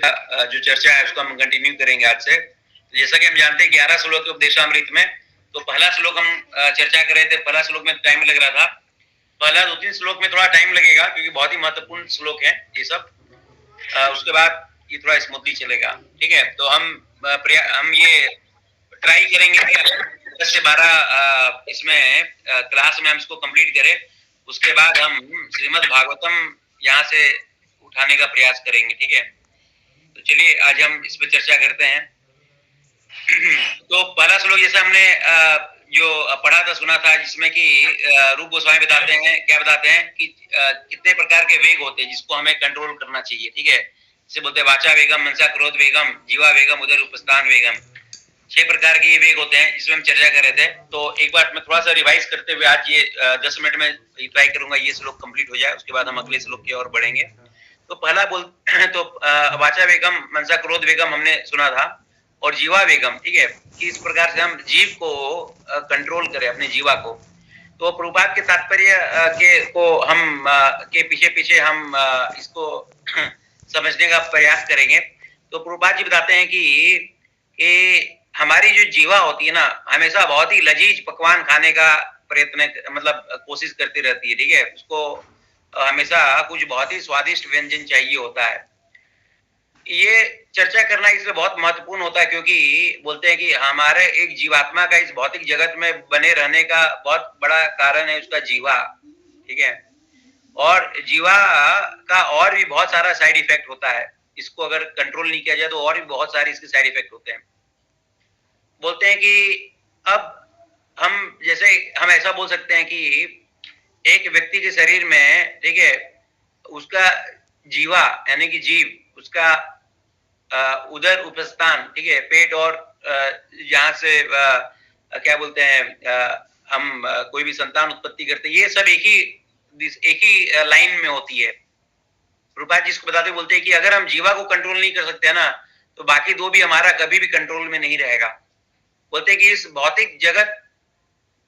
जो चर्चा है उसको हम कंटिन्यू करेंगे आज से। जैसा कि हम जानते हैं 11 श्लोक के उपदेशामृत में, तो पहला श्लोक हम चर्चा कर रहे थे। पहला श्लोक में टाइम लग रहा था, पहला 2-3 श्लोक में थोड़ा टाइम लगेगा क्योंकि बहुत ही महत्वपूर्ण श्लोक है ये सब। उसके बाद ये थोड़ा स्मूथली चलेगा, ठीक है। तो हम ये ट्राई करेंगे कि 10 से 12 इसमें क्लास में हम इसको कंप्लीट करें। उसके बाद हम श्रीमद् भागवतम यहाँ से उठाने का प्रयास करेंगे, ठीक है। तो चलिए आज हम इस पर चर्चा करते हैं। तो पहला श्लोक जैसे हमने जो पढ़ा था, सुना था, जिसमें कि रूप गोस्वामी बताते हैं, क्या बताते हैं कि कितने प्रकार के वेग होते हैं जिसको हमें कंट्रोल करना चाहिए, ठीक है। जैसे बोलते हैं वाचा वेगम, मनसा क्रोध वेगम, जीवा वेगम, उदर उपस्थान वेगम। 6 प्रकार के ये वेग होते हैं जिसमें हम चर्चा कर रहे थे। तो एक बार मैं थोड़ा सा रिवाइज करते हुए आज ये 10 मिनट में ट्राई करूंगा ये श्लोक कंप्लीट हो जाए, उसके बाद हम अगले श्लोक की ओर बढ़ेंगे। तो पहला तो वाचा वेगम, मनसा क्रोध वेगम हमने सुना था, और जीवा वेगम, ठीक है, कि इस प्रकार से हम जीव को कंट्रोल करें, अपने जीवा को। तो प्रभुपाद के तात्पर्य के पीछे पीछे हम इसको समझने का प्रयास करेंगे। तो प्रभुपाद जी बताते हैं कि हमारी जो जीवा होती है ना, हमेशा बहुत ही लजीज पकवान खाने का प्रयत्न, मतलब कोशिश करती रहती है, ठीक है। उसको हमेशा कुछ बहुत ही स्वादिष्ट व्यंजन चाहिए होता है। ये चर्चा करना इसलिए बहुत महत्वपूर्ण होता है क्योंकि बोलते हैं कि हमारे एक जीवात्मा का इस भौतिक जगत में बने रहने का बहुत बड़ा कारण है उसका जीवा, ठीक है। और जीवा का और भी बहुत सारा साइड इफेक्ट होता है। इसको अगर कंट्रोल नहीं किया जाए तो और भी बहुत सारे इसके साइड इफेक्ट होते हैं। बोलते हैं कि अब हम ऐसा बोल सकते हैं कि एक व्यक्ति के शरीर में, ठीक है, उसका जीवा यानी कि जीव, उसका उदर उपस्थान, ठीक है, पेट, और यहाँ से क्या बोलते हैं, हम कोई भी संतान उत्पत्ति करते हैं, ये सब एक ही लाइन में होती है। रूपा जी इसको बताते बोलते हैं कि अगर हम जीवा को कंट्रोल नहीं कर सकते ना, तो बाकी दो भी हमारा कभी भी कंट्रोल में नहीं रहेगा। बोलते हैं कि इस भौतिक जगत,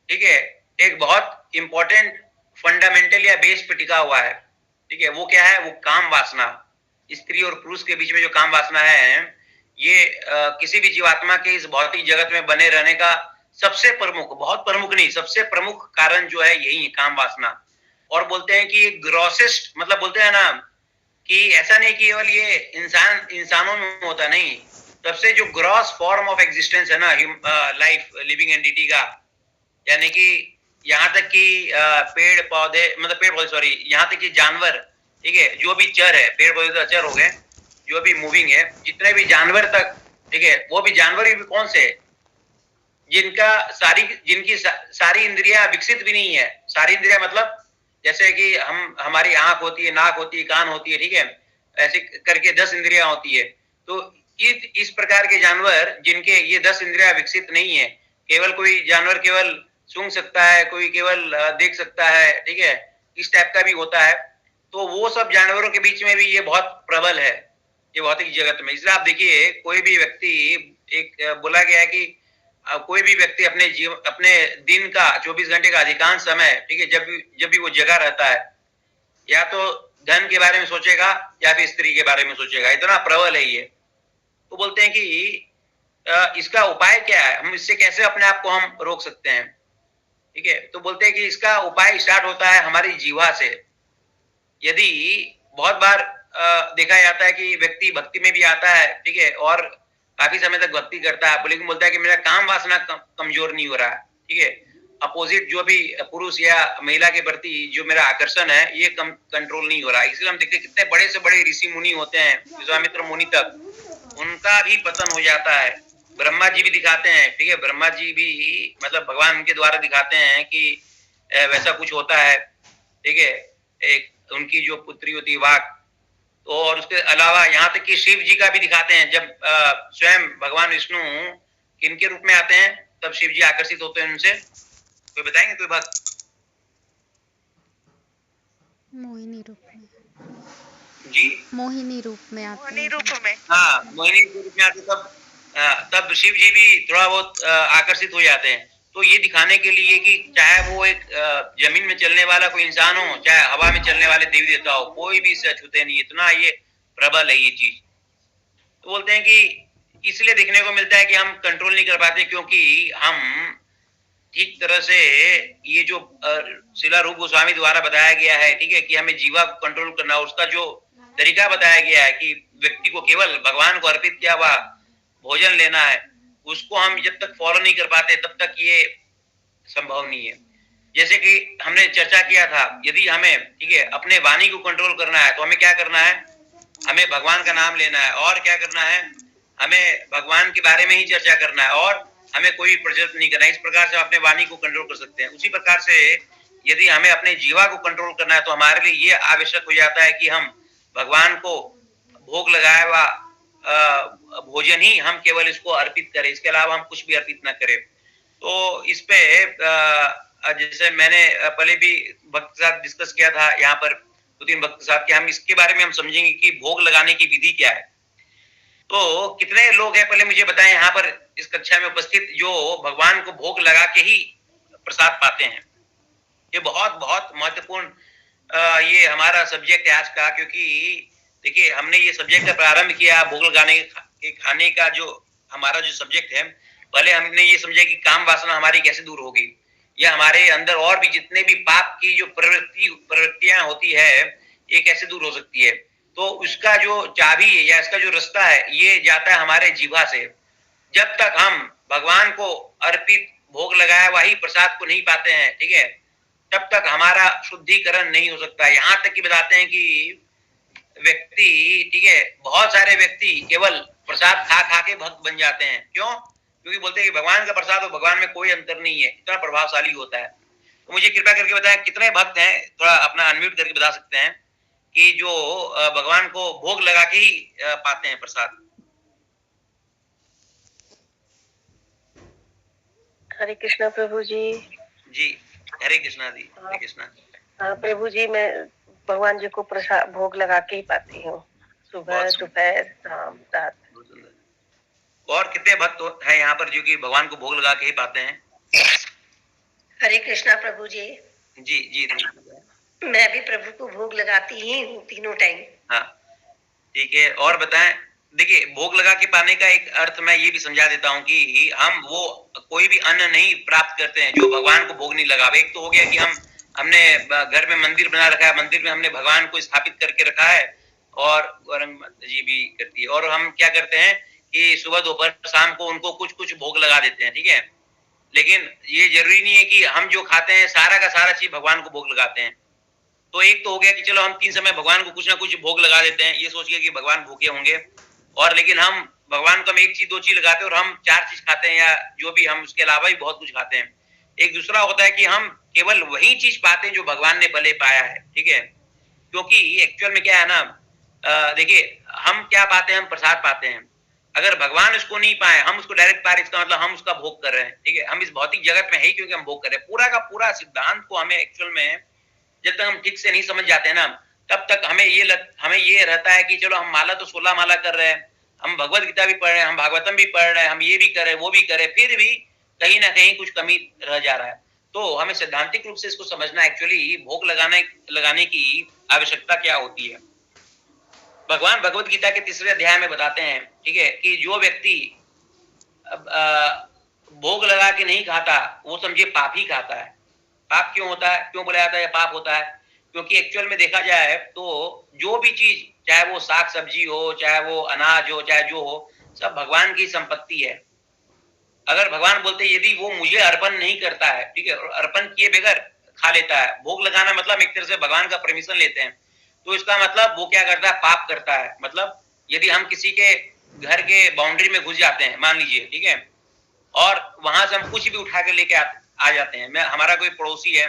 ठीक है, एक बहुत इंपॉर्टेंट फंडामेंटल या बेस पे टिका हुआ है, ठीक है। वो क्या है? वो काम वासना। स्त्री और पुरुष के बीच में जो काम वासना है, ये किसी भी जीवात्मा के इस भौतिक जगत में बने रहने का सबसे प्रमुख, बहुत प्रमुख नहीं, सबसे प्रमुख कारण जो है यही है, काम वासना। और बोलते हैं कि ग्रॉसेस्ट, मतलब बोलते हैं ना कि ऐसा नहीं कि केवल ये इंसानों में होता, नहीं, सबसे जो ग्रॉस फॉर्म ऑफ एग्जिस्टेंस है ना, लाइफ, लिविंग एंटिटी का, यानी कि यहाँ तक कि पेड़ पौधे, मतलब पेड़ पौधे, सॉरी, यहाँ तक कि जानवर, ठीक है, जो भी चर है, पेड़ पौधे तो अचर हो गए, जो भी मूविंग है, जितने भी जानवर तक, ठीक है, वो भी जानवर भी कौन से, जिनकी सारी इंद्रियां विकसित भी नहीं है। सारी इंद्रियां मतलब जैसे कि हमारी आंख होती है, नाक होती है, कान होती है, ठीक है, ऐसे करके 10 इंद्रियां होती है। तो इस प्रकार के जानवर जिनके ये 10 इंद्रियां विकसित नहीं है, केवल कोई जानवर केवल सूंघ सकता है, कोई केवल देख सकता है, ठीक है, इस टाइप का भी होता है। तो वो सब जानवरों के बीच में भी ये बहुत प्रबल है, ये भौतिक जगत में। इसलिए आप देखिए, कोई भी व्यक्ति, एक बोला गया है कि कोई भी व्यक्ति अपने दिन का 24 घंटे का अधिकांश समय, ठीक है, जब भी वो जगा रहता है, या तो धन के बारे में सोचेगा या फिर स्त्री के बारे में सोचेगा, इतना प्रबल है ये। तो बोलते हैं कि इसका उपाय क्या है, हम इससे कैसे अपने आप को हम रोक सकते हैं, ठीक है। तो बोलते हैं कि इसका उपाय स्टार्ट होता है हमारी जीवा से। यदि बहुत बार देखा जाता है कि व्यक्ति भक्ति में भी आता है, ठीक है, और काफी समय तक भक्ति करता है, लेकिन बोलता है कि मेरा काम वासना कमजोर नहीं हो रहा है, ठीक है, अपोजिट जो भी पुरुष या महिला के प्रति जो मेरा आकर्षण है ये कंट्रोल नहीं हो रहा है। इसलिए हम देखते हैं कितने बड़े से बड़े ऋषि मुनि होते हैं, विश्वामित्र मुनि तक, उनका भी पतन हो जाता है। ब्रह्मा जी भी दिखाते हैं, ठीक है, ब्रह्मा जी भी, मतलब भगवान उनके द्वारा दिखाते हैं कि वैसा कुछ होता है, ठीक है। एक उनकी जो पुत्री होती है वाक, तो और उसके अलावा यहाँ तक कि शिव जी का भी दिखाते हैं। जब स्वयं भगवान विष्णु किनके रूप में आते हैं, तब शिव जी आकर्षित होते हैं उनसे। कोई बताएंगे, कोई बात? मोहिनी रूप में जी, मोहिनी रूप में आते हैं। मोहिनी रूप में, हाँ, मोहिनी के रूप में आते, तब शिव जी भी थोड़ा बहुत आकर्षित हो जाते हैं। तो ये दिखाने के लिए कि चाहे वो एक जमीन में चलने वाला कोई इंसान हो, चाहे हवा में चलने वाले देवी देवता हो, कोई भी इसे छूते नहीं, इतना ये प्रबल है ये चीज। तो बोलते हैं कि इसलिए देखने को मिलता है कि हम कंट्रोल नहीं कर पाते, क्योंकि हम ठीक तरह से ये जो शिला रूप गोस्वामी द्वारा बताया गया है, ठीक है, कि हमें जीवा को कंट्रोल करना, उसका जो तरीका बताया गया है कि व्यक्ति को केवल भगवान को अर्पित किया हुआ भोजन लेना है, उसको हम जब तक फॉलो नहीं कर पाते तब तक ये संभव नहीं है। जैसे कि हमने चर्चा किया था, यदि हमें, ठीक है, अपने वाणी को कंट्रोल करना है तो हमें क्या करना है, हमें भगवान का नाम लेना है, और क्या करना है, हमें भगवान के बारे में ही चर्चा करना है, और हमें कोई प्रज्वलित नहीं करना है। इस प्रकार से हम अपने वाणी को कंट्रोल कर सकते हैं। उसी प्रकार से यदि हमें अपने जीवा को कंट्रोल करना है तो हमारे लिए ये आवश्यक हो जाता है कि हम भगवान को भोग लगाया हुआ भोजन ही हम केवल इसको अर्पित करें, इसके अलावा हम कुछ भी अर्पित ना करें। तो इस पे जैसे मैंने पहले भी भक्त के साथ डिस्कस किया था, यहाँ पर 2-3 भक्त के साथ, कि हम इसके बारे में हम समझेंगे कि भोग लगाने की विधि क्या है। तो कितने लोग हैं, पहले मुझे बताएं यहाँ पर इस कक्षा में उपस्थित, जो भगवान को भोग लगा के ही प्रसाद पाते हैं। ये बहुत बहुत महत्वपूर्ण ये हमारा सब्जेक्ट है आज का, क्योंकि देखिए हमने ये सब्जेक्ट का प्रारंभ किया भोग लगाने के खाने का, जो हमारा जो सब्जेक्ट है, पहले हमने ये समझा कि काम वासना हमारी कैसे दूर होगी, या हमारे अंदर और भी जितने भी पाप की जो प्रवृत्तियां होती है ये कैसे दूर हो सकती है। तो उसका जो चाबी है या इसका जो रास्ता है ये जाता है हमारे जीवा से। जब तक हम भगवान को अर्पित भोग लगाया वही प्रसाद को नहीं पाते हैं, ठीक है, तब तक हमारा शुद्धिकरण नहीं हो सकता। यहाँ तक कि बताते हैं कि व्यक्ति, ठीक है, बहुत सारे व्यक्ति केवल प्रसाद खा खा के भक्त बन जाते हैं। क्यों? क्योंकि बोलते हैं कि भगवान का प्रसाद और भगवान में कोई अंतर नहीं है, इतना प्रभावशाली होता है। तो मुझे कृपया करके बताएं कितने भक्त हैं, थोड़ा अपना अनम्यूट करके बता सकते हैं, कि जो भगवान को भोग लगा के ही पाते हैं प्रसाद। हरे कृष्णा प्रभु जी। जी हरे कृष्णा जी, हरे कृष्णा। हाँ प्रभु जी, मैं भगवान जी को प्रसाद भोग लगा के ही पाती हूँ, सुबह दोपहर शाम रात। और कितने भक्त हैं यहाँ पर जो कि भगवान को भोग लगा के ही पाते हैं? हरे कृष्णा प्रभु जी। जी जी मैं भी प्रभु को भोग लगाती ही हूँ तीनों टाइम। हाँ ठीक है, और बताएं। देखिए भोग लगा के पाने का एक अर्थ मैं ये भी समझा देता हूँ कि हम वो कोई भी अन्न नहीं प्राप्त करते हैं जो भगवान को भोग नहीं लगावे। एक तो हो गया कि हमने घर में मंदिर बना रखा है, मंदिर में हमने भगवान को स्थापित करके रखा है, और गौरंग माता जी भी करती है, और हम क्या करते हैं कि सुबह दोपहर शाम को उनको कुछ कुछ भोग लगा देते हैं, ठीक है। लेकिन ये जरूरी नहीं है कि हम जो खाते हैं सारा का सारा चीज भगवान को भोग लगाते हैं। तो एक तो हो गया कि चलो हम 3 समय भगवान को कुछ ना कुछ भोग लगा देते हैं, ये सोच के कि भगवान भूखे होंगे, और लेकिन हम भगवान को हम 1 चीज 2 चीज लगाते हैं और हम 4 चीज खाते हैं, या जो भी हम उसके अलावा भी बहुत कुछ खाते हैं। एक दूसरा होता है कि हम केवल वही चीज पाते हैं जो भगवान ने पहले पाया है, ठीक है। क्योंकि एक्चुअल में क्या है ना, देखिए हम क्या पाते हैं, हम प्रसाद पाते हैं। अगर भगवान उसको नहीं पाए, हम उसको डायरेक्ट पा रहे, इसका मतलब हम उसका भोग कर रहे हैं, ठीक है। हम इस भौतिक जगत में है ही क्योंकि हम भोग कर रहे हैं। पूरा का पूरा सिद्धांत को हमें एक्चुअल में जब तक हम ठीक से नहीं समझ जाते हैं ना, तब तक हमें ये रहता है कि चलो हम माला तो 16 माला कर रहे हैं, हम भगवत गीता भी पढ़ रहे हैं, हम भागवतम भी पढ़ रहे हैं, हम ये भी कर रहे हैं वो भी कर रहे हैं, फिर भी कहीं ना कहीं कुछ कमी रह जा रहा है। तो हमें सैद्धांतिक रूप से इसको समझना, एक्चुअली भोग लगाने की आवश्यकता क्या होती है। भगवान भगवत गीता के 3रे अध्याय में बताते हैं, ठीक है, कि जो व्यक्ति भोग लगा के नहीं खाता वो समझिए पाप ही खाता है। पाप क्यों होता है, क्यों बोला जाता है पाप होता है? क्योंकि एक्चुअल में देखा जाए तो जो भी चीज, चाहे वो साग सब्जी हो, चाहे वो अनाज हो, चाहे जो हो, सब भगवान की संपत्ति है। अगर भगवान बोलते यदि वो मुझे अर्पण नहीं करता है, ठीक है, और अर्पण किए बगैर खा लेता है, भोग लगाना मतलब एक तरह से भगवान का परमिशन लेते हैं, तो इसका मतलब वो क्या करता है, पाप करता है। मतलब यदि हम किसी के घर के बाउंड्री में घुस जाते हैं मान लीजिए, ठीक है, और वहां से हम कुछ भी उठा के लेके आ जाते हैं, हमारा कोई पड़ोसी है,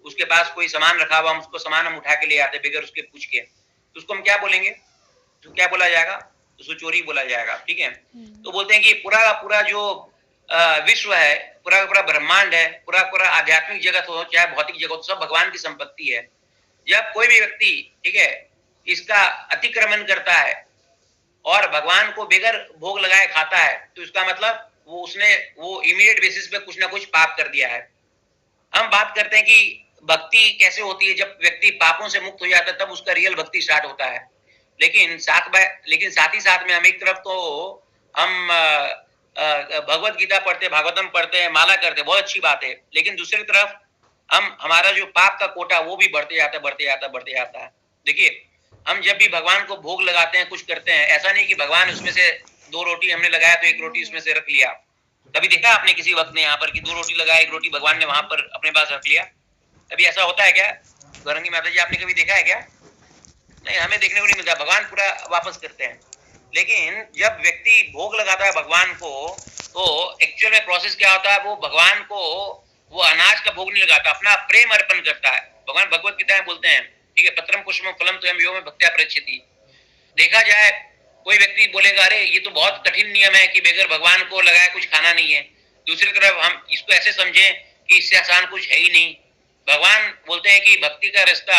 उसके पास कोई सामान रखा हुआ, हम उसको सामान हम उठा के ले आते बगैर उसके पूछ के, तो उसको हम क्या बोलेंगे, तो क्या बोला जाएगा, उसको चोरी बोला जाएगा, ठीक है। तो बोलते हैं कि पूरा पूरा जो विश्व है, पूरा पूरा ब्रह्मांड है, पूरा पूरा आध्यात्मिक जगत हो चाहे भौतिक जगत हो, सब भगवान की संपत्ति है। जब कोई भी व्यक्ति, ठीक है, इसका अतिक्रमण करता है और भगवान को बगैर भोग लगाए खाता है, तो इसका मतलब वो इमीडिएट बेसिस पे कुछ ना कुछ पाप कर दिया है। हम बात करते हैं कि भक्ति कैसे होती है, जब व्यक्ति पापों से मुक्त हो जाता है तब उसका रियल भक्ति स्टार्ट होता है। लेकिन साथ ही साथ में हम एक तरफ तो हम भगवत गीता पढ़ते हैं, भागवतम पढ़ते हैं, माला करते हैं, बहुत अच्छी बात है। लेकिन दूसरी तरफ हम हमारा जो पाप का कोटा वो भी बढ़ते जाता है, बढ़ते जाता है, बढ़ते जाता है। देखिए, हम जब भी भगवान को भोग लगाते हैं, कुछ करते हैं, ऐसा नहीं कि भगवान उसमें से 2 रोटी हमने लगाया तो 1 रोटी उसमें से रख लिया। कभी देखा आपने किसी वक्त ने यहाँ पर कि 2 रोटी लगाया, 1 रोटी भगवान ने वहां पर अपने पास रख लिया? कभी ऐसा होता है क्या? गौरंगी माता जी, आपने कभी देखा है क्या? नहीं, हमें देखने को नहीं मिलता। भगवान पूरा वापस करते हैं। लेकिन जब व्यक्ति भोग लगाता है भगवान को, तो एक्चुअल में प्रोसेस क्या होता है, वो भगवान को वो अनाज का भोग नहीं लगाता, अपना प्रेम अर्पण करता है। भगवान भगवत गीता में बोलते हैं, ठीक है, पत्रम पुष्पम फलम त्वयं यो मे भक्त्या प्रयच्छति। देखा जाए, कोई व्यक्ति बोलेगा अरे ये तो बहुत कठिन नियम है कि बगैर भगवान को लगाए कुछ खाना नहीं है। दूसरी तरफ हम इसको ऐसे समझें कि इससे आसान कुछ है ही नहीं। भगवान बोलते हैं कि भक्ति का रास्ता,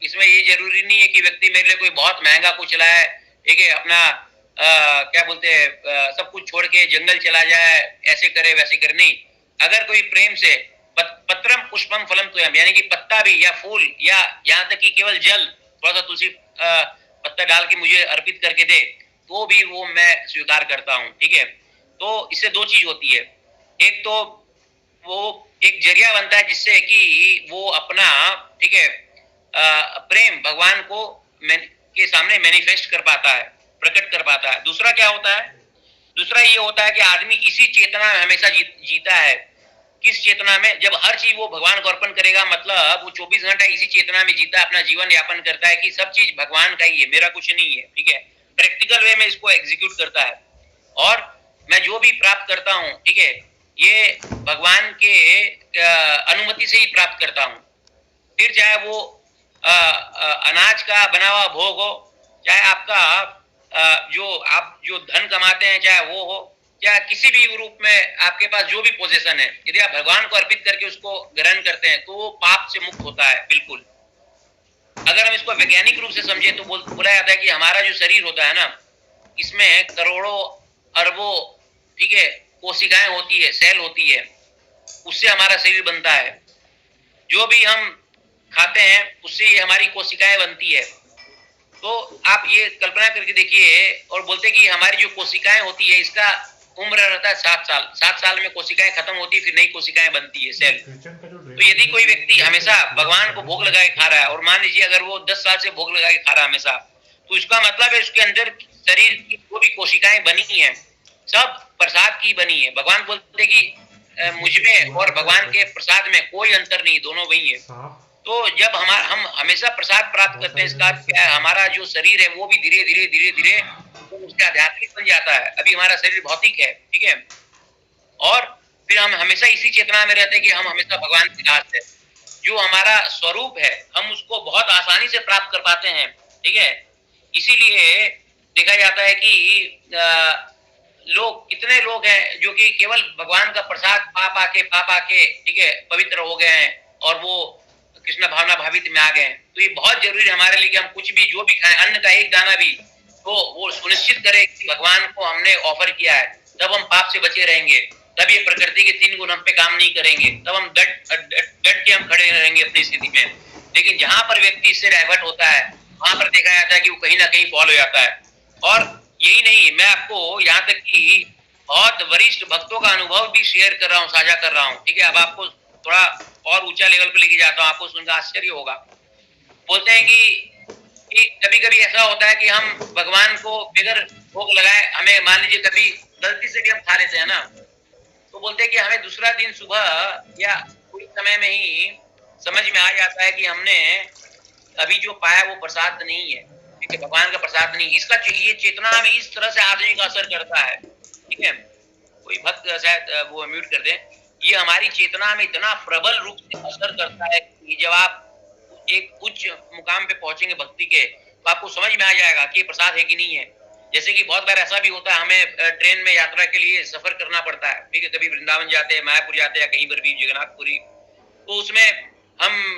इसमें ये जरूरी नहीं है कि व्यक्ति मेरे लिए कोई बहुत महंगा कुछ लाए, ठीक है, अपना क्या बोलते हैं, सब कुछ छोड़ के जंगल चला जाए, ऐसे करे वैसे करे, नहीं। अगर कोई प्रेम से पत्रम पुष्पम फलम त्वयं, यानी कि पत्ता भी या फूल या यहाँ तक कि केवल जल, थोड़ा सा तुलसी पत्ता डाल के मुझे अर्पित करके दे, तो भी वो मैं स्वीकार करता हूँ, ठीक है। तो इससे 2 चीज होती है। एक तो वो एक जरिया बनता है जिससे कि वो अपना, ठीक है, प्रेम भगवान को के सामने मैनिफेस्ट कर पाता है, प्रकट कर पाता है। दूसरा क्या होता है? दूसरा ये होता है कि आदमी इसी चेतना में हमेशा जीता है। किस चेतना में? जब हर चीज वो भगवान को अर्पण करेगा, मतलब वो 24 घंटा इसी चेतना में जीता है, अपना जीवन यापन करता है कि सब चीज भगवान का ही है, मेरा कुछ नहीं है, ठीक है। प्रैक्टिकल वे में इसको एग्जीक्यूट करता है। और मैं जो भी प्राप्त करता हूँ, ठीक है, ये भगवान के अनुमति से ही प्राप्त करता हूँ। फिर चाहे वो अनाज का बना हुआ भोग हो, चाहे आपका जो धन कमाते हैं चाहे वो हो, या किसी भी रूप में आपके पास जो भी पोजीशन है, यदि आप भगवान को अर्पित करके उसको ग्रहण करते हैं तो वो पाप से मुक्त होता है, बिल्कुल। अगर हम इसको वैज्ञानिक रूप से समझे तो बोला जाता है कि हमारा जो शरीर होता है ना, इसमें करोड़ों अरबों, ठीक है, कोशिकाएं होती है, सेल होती है, उससे हमारा शरीर बनता है। जो भी हम खाते हैं उससे ये हमारी कोशिकाएं बनती है। तो आप ये कल्पना करके देखिए, और बोलते कि हमारी जो कोशिकाएं होती है इसका उम्र रहता है 7 साल। 7 साल में कोशिकाएं खत्म होती है, फिर नई कोशिकाएं बनती है, सेल। तो यदि कोई व्यक्ति हमेशा भगवान को भोग लगा के खा रहा है, और मान लीजिए अगर वो 10 साल से भोग लगा के खा रहा है हमेशा, तो इसका मतलब है उसके अंदर शरीर की जो भी कोशिकाएं बनी है सब प्रसाद की बनी है। भगवान बोलते कि मुझ में और भगवान के प्रसाद में कोई अंतर नहीं, दोनों वही है। तो जब हम हमेशा प्रसाद प्राप्त करते हैं, इसका क्या है, हमारा जो शरीर है वो भी धीरे धीरे तो उसके आध्यात्मिक बन जाता है। अभी हमारा शरीर भौतिक है, ठीक है, और फिर हम हमेशा इसी चेतना में रहते हैं कि हम हमेशा भगवान के दास है। जो हमारा स्वरूप है हम उसको बहुत आसानी से प्राप्त कर पाते हैं, ठीक है। इसीलिए देखा जाता है कि कितने लोग हैं जो कि केवल भगवान का प्रसाद पा के, ठीक है, पवित्र हो गए हैं और वो कृष्ण भावना भावित में आ गए। तो ये बहुत जरूरी है हमारे लिए कि हम कुछ भी जो भी खाएं, अन्न का एक दाना भी, तो वो सुनिश्चित करें कि भगवान को हमने ऑफर किया है। तब हम पाप से बचे रहेंगे, तब ये प्रकृति के 3 गुण हम पे काम नहीं करेंगे, तब हम डट के हम खड़े रहेंगे अपनी स्थिति में। लेकिन जहां पर व्यक्ति इससे डाइवर्ट होता है वहां पर देखा जाता है कि वो कहीं ना कहीं फॉल हो जाता है। और यही नहीं, मैं आपको यहाँ तक कि बहुत वरिष्ठ भक्तों का अनुभव भी शेयर कर रहा हूँ, साझा कर रहा हूँ, ठीक है। अब आपको थोड़ा और ऊंचा लेवल पे लेके जाता हूँ, आपको सुनकर आश्चर्य होगा। बोलते हैं कि कभी कभी ऐसा होता है कि हम भगवान को बगैर भोग लगाए, हमें मान लीजिए कभी गलती से भी हम खा लेते हैं ना, तो बोलते हैं कि हमें दूसरा दिन सुबह या कोई समय में ही समझ में आ जाता है कि हमने अभी जो पाया वो प्रसाद नहीं है, ठीक है, भगवान का प्रसाद नहीं। इसका ये चेतना में इस तरह से आदमी का असर करता है, ठीक है। कोई भक्त शायद वो म्यूट कर दे। ये हमारी चेतना में इतना प्रबल रूप से असर करता है कि जब आप एक उच्च मुकाम पे पहुंचेंगे भक्ति के, तो आपको समझ में आ जाएगा कि प्रसाद है कि नहीं है। जैसे कि बहुत बार ऐसा भी होता है, हमें ट्रेन में यात्रा के लिए सफर करना पड़ता है, ठीक है, कभी वृंदावन जाते हैं, मायापुर जाते हैं, कहीं पर भी जगन्नाथपुरी, तो उसमें हम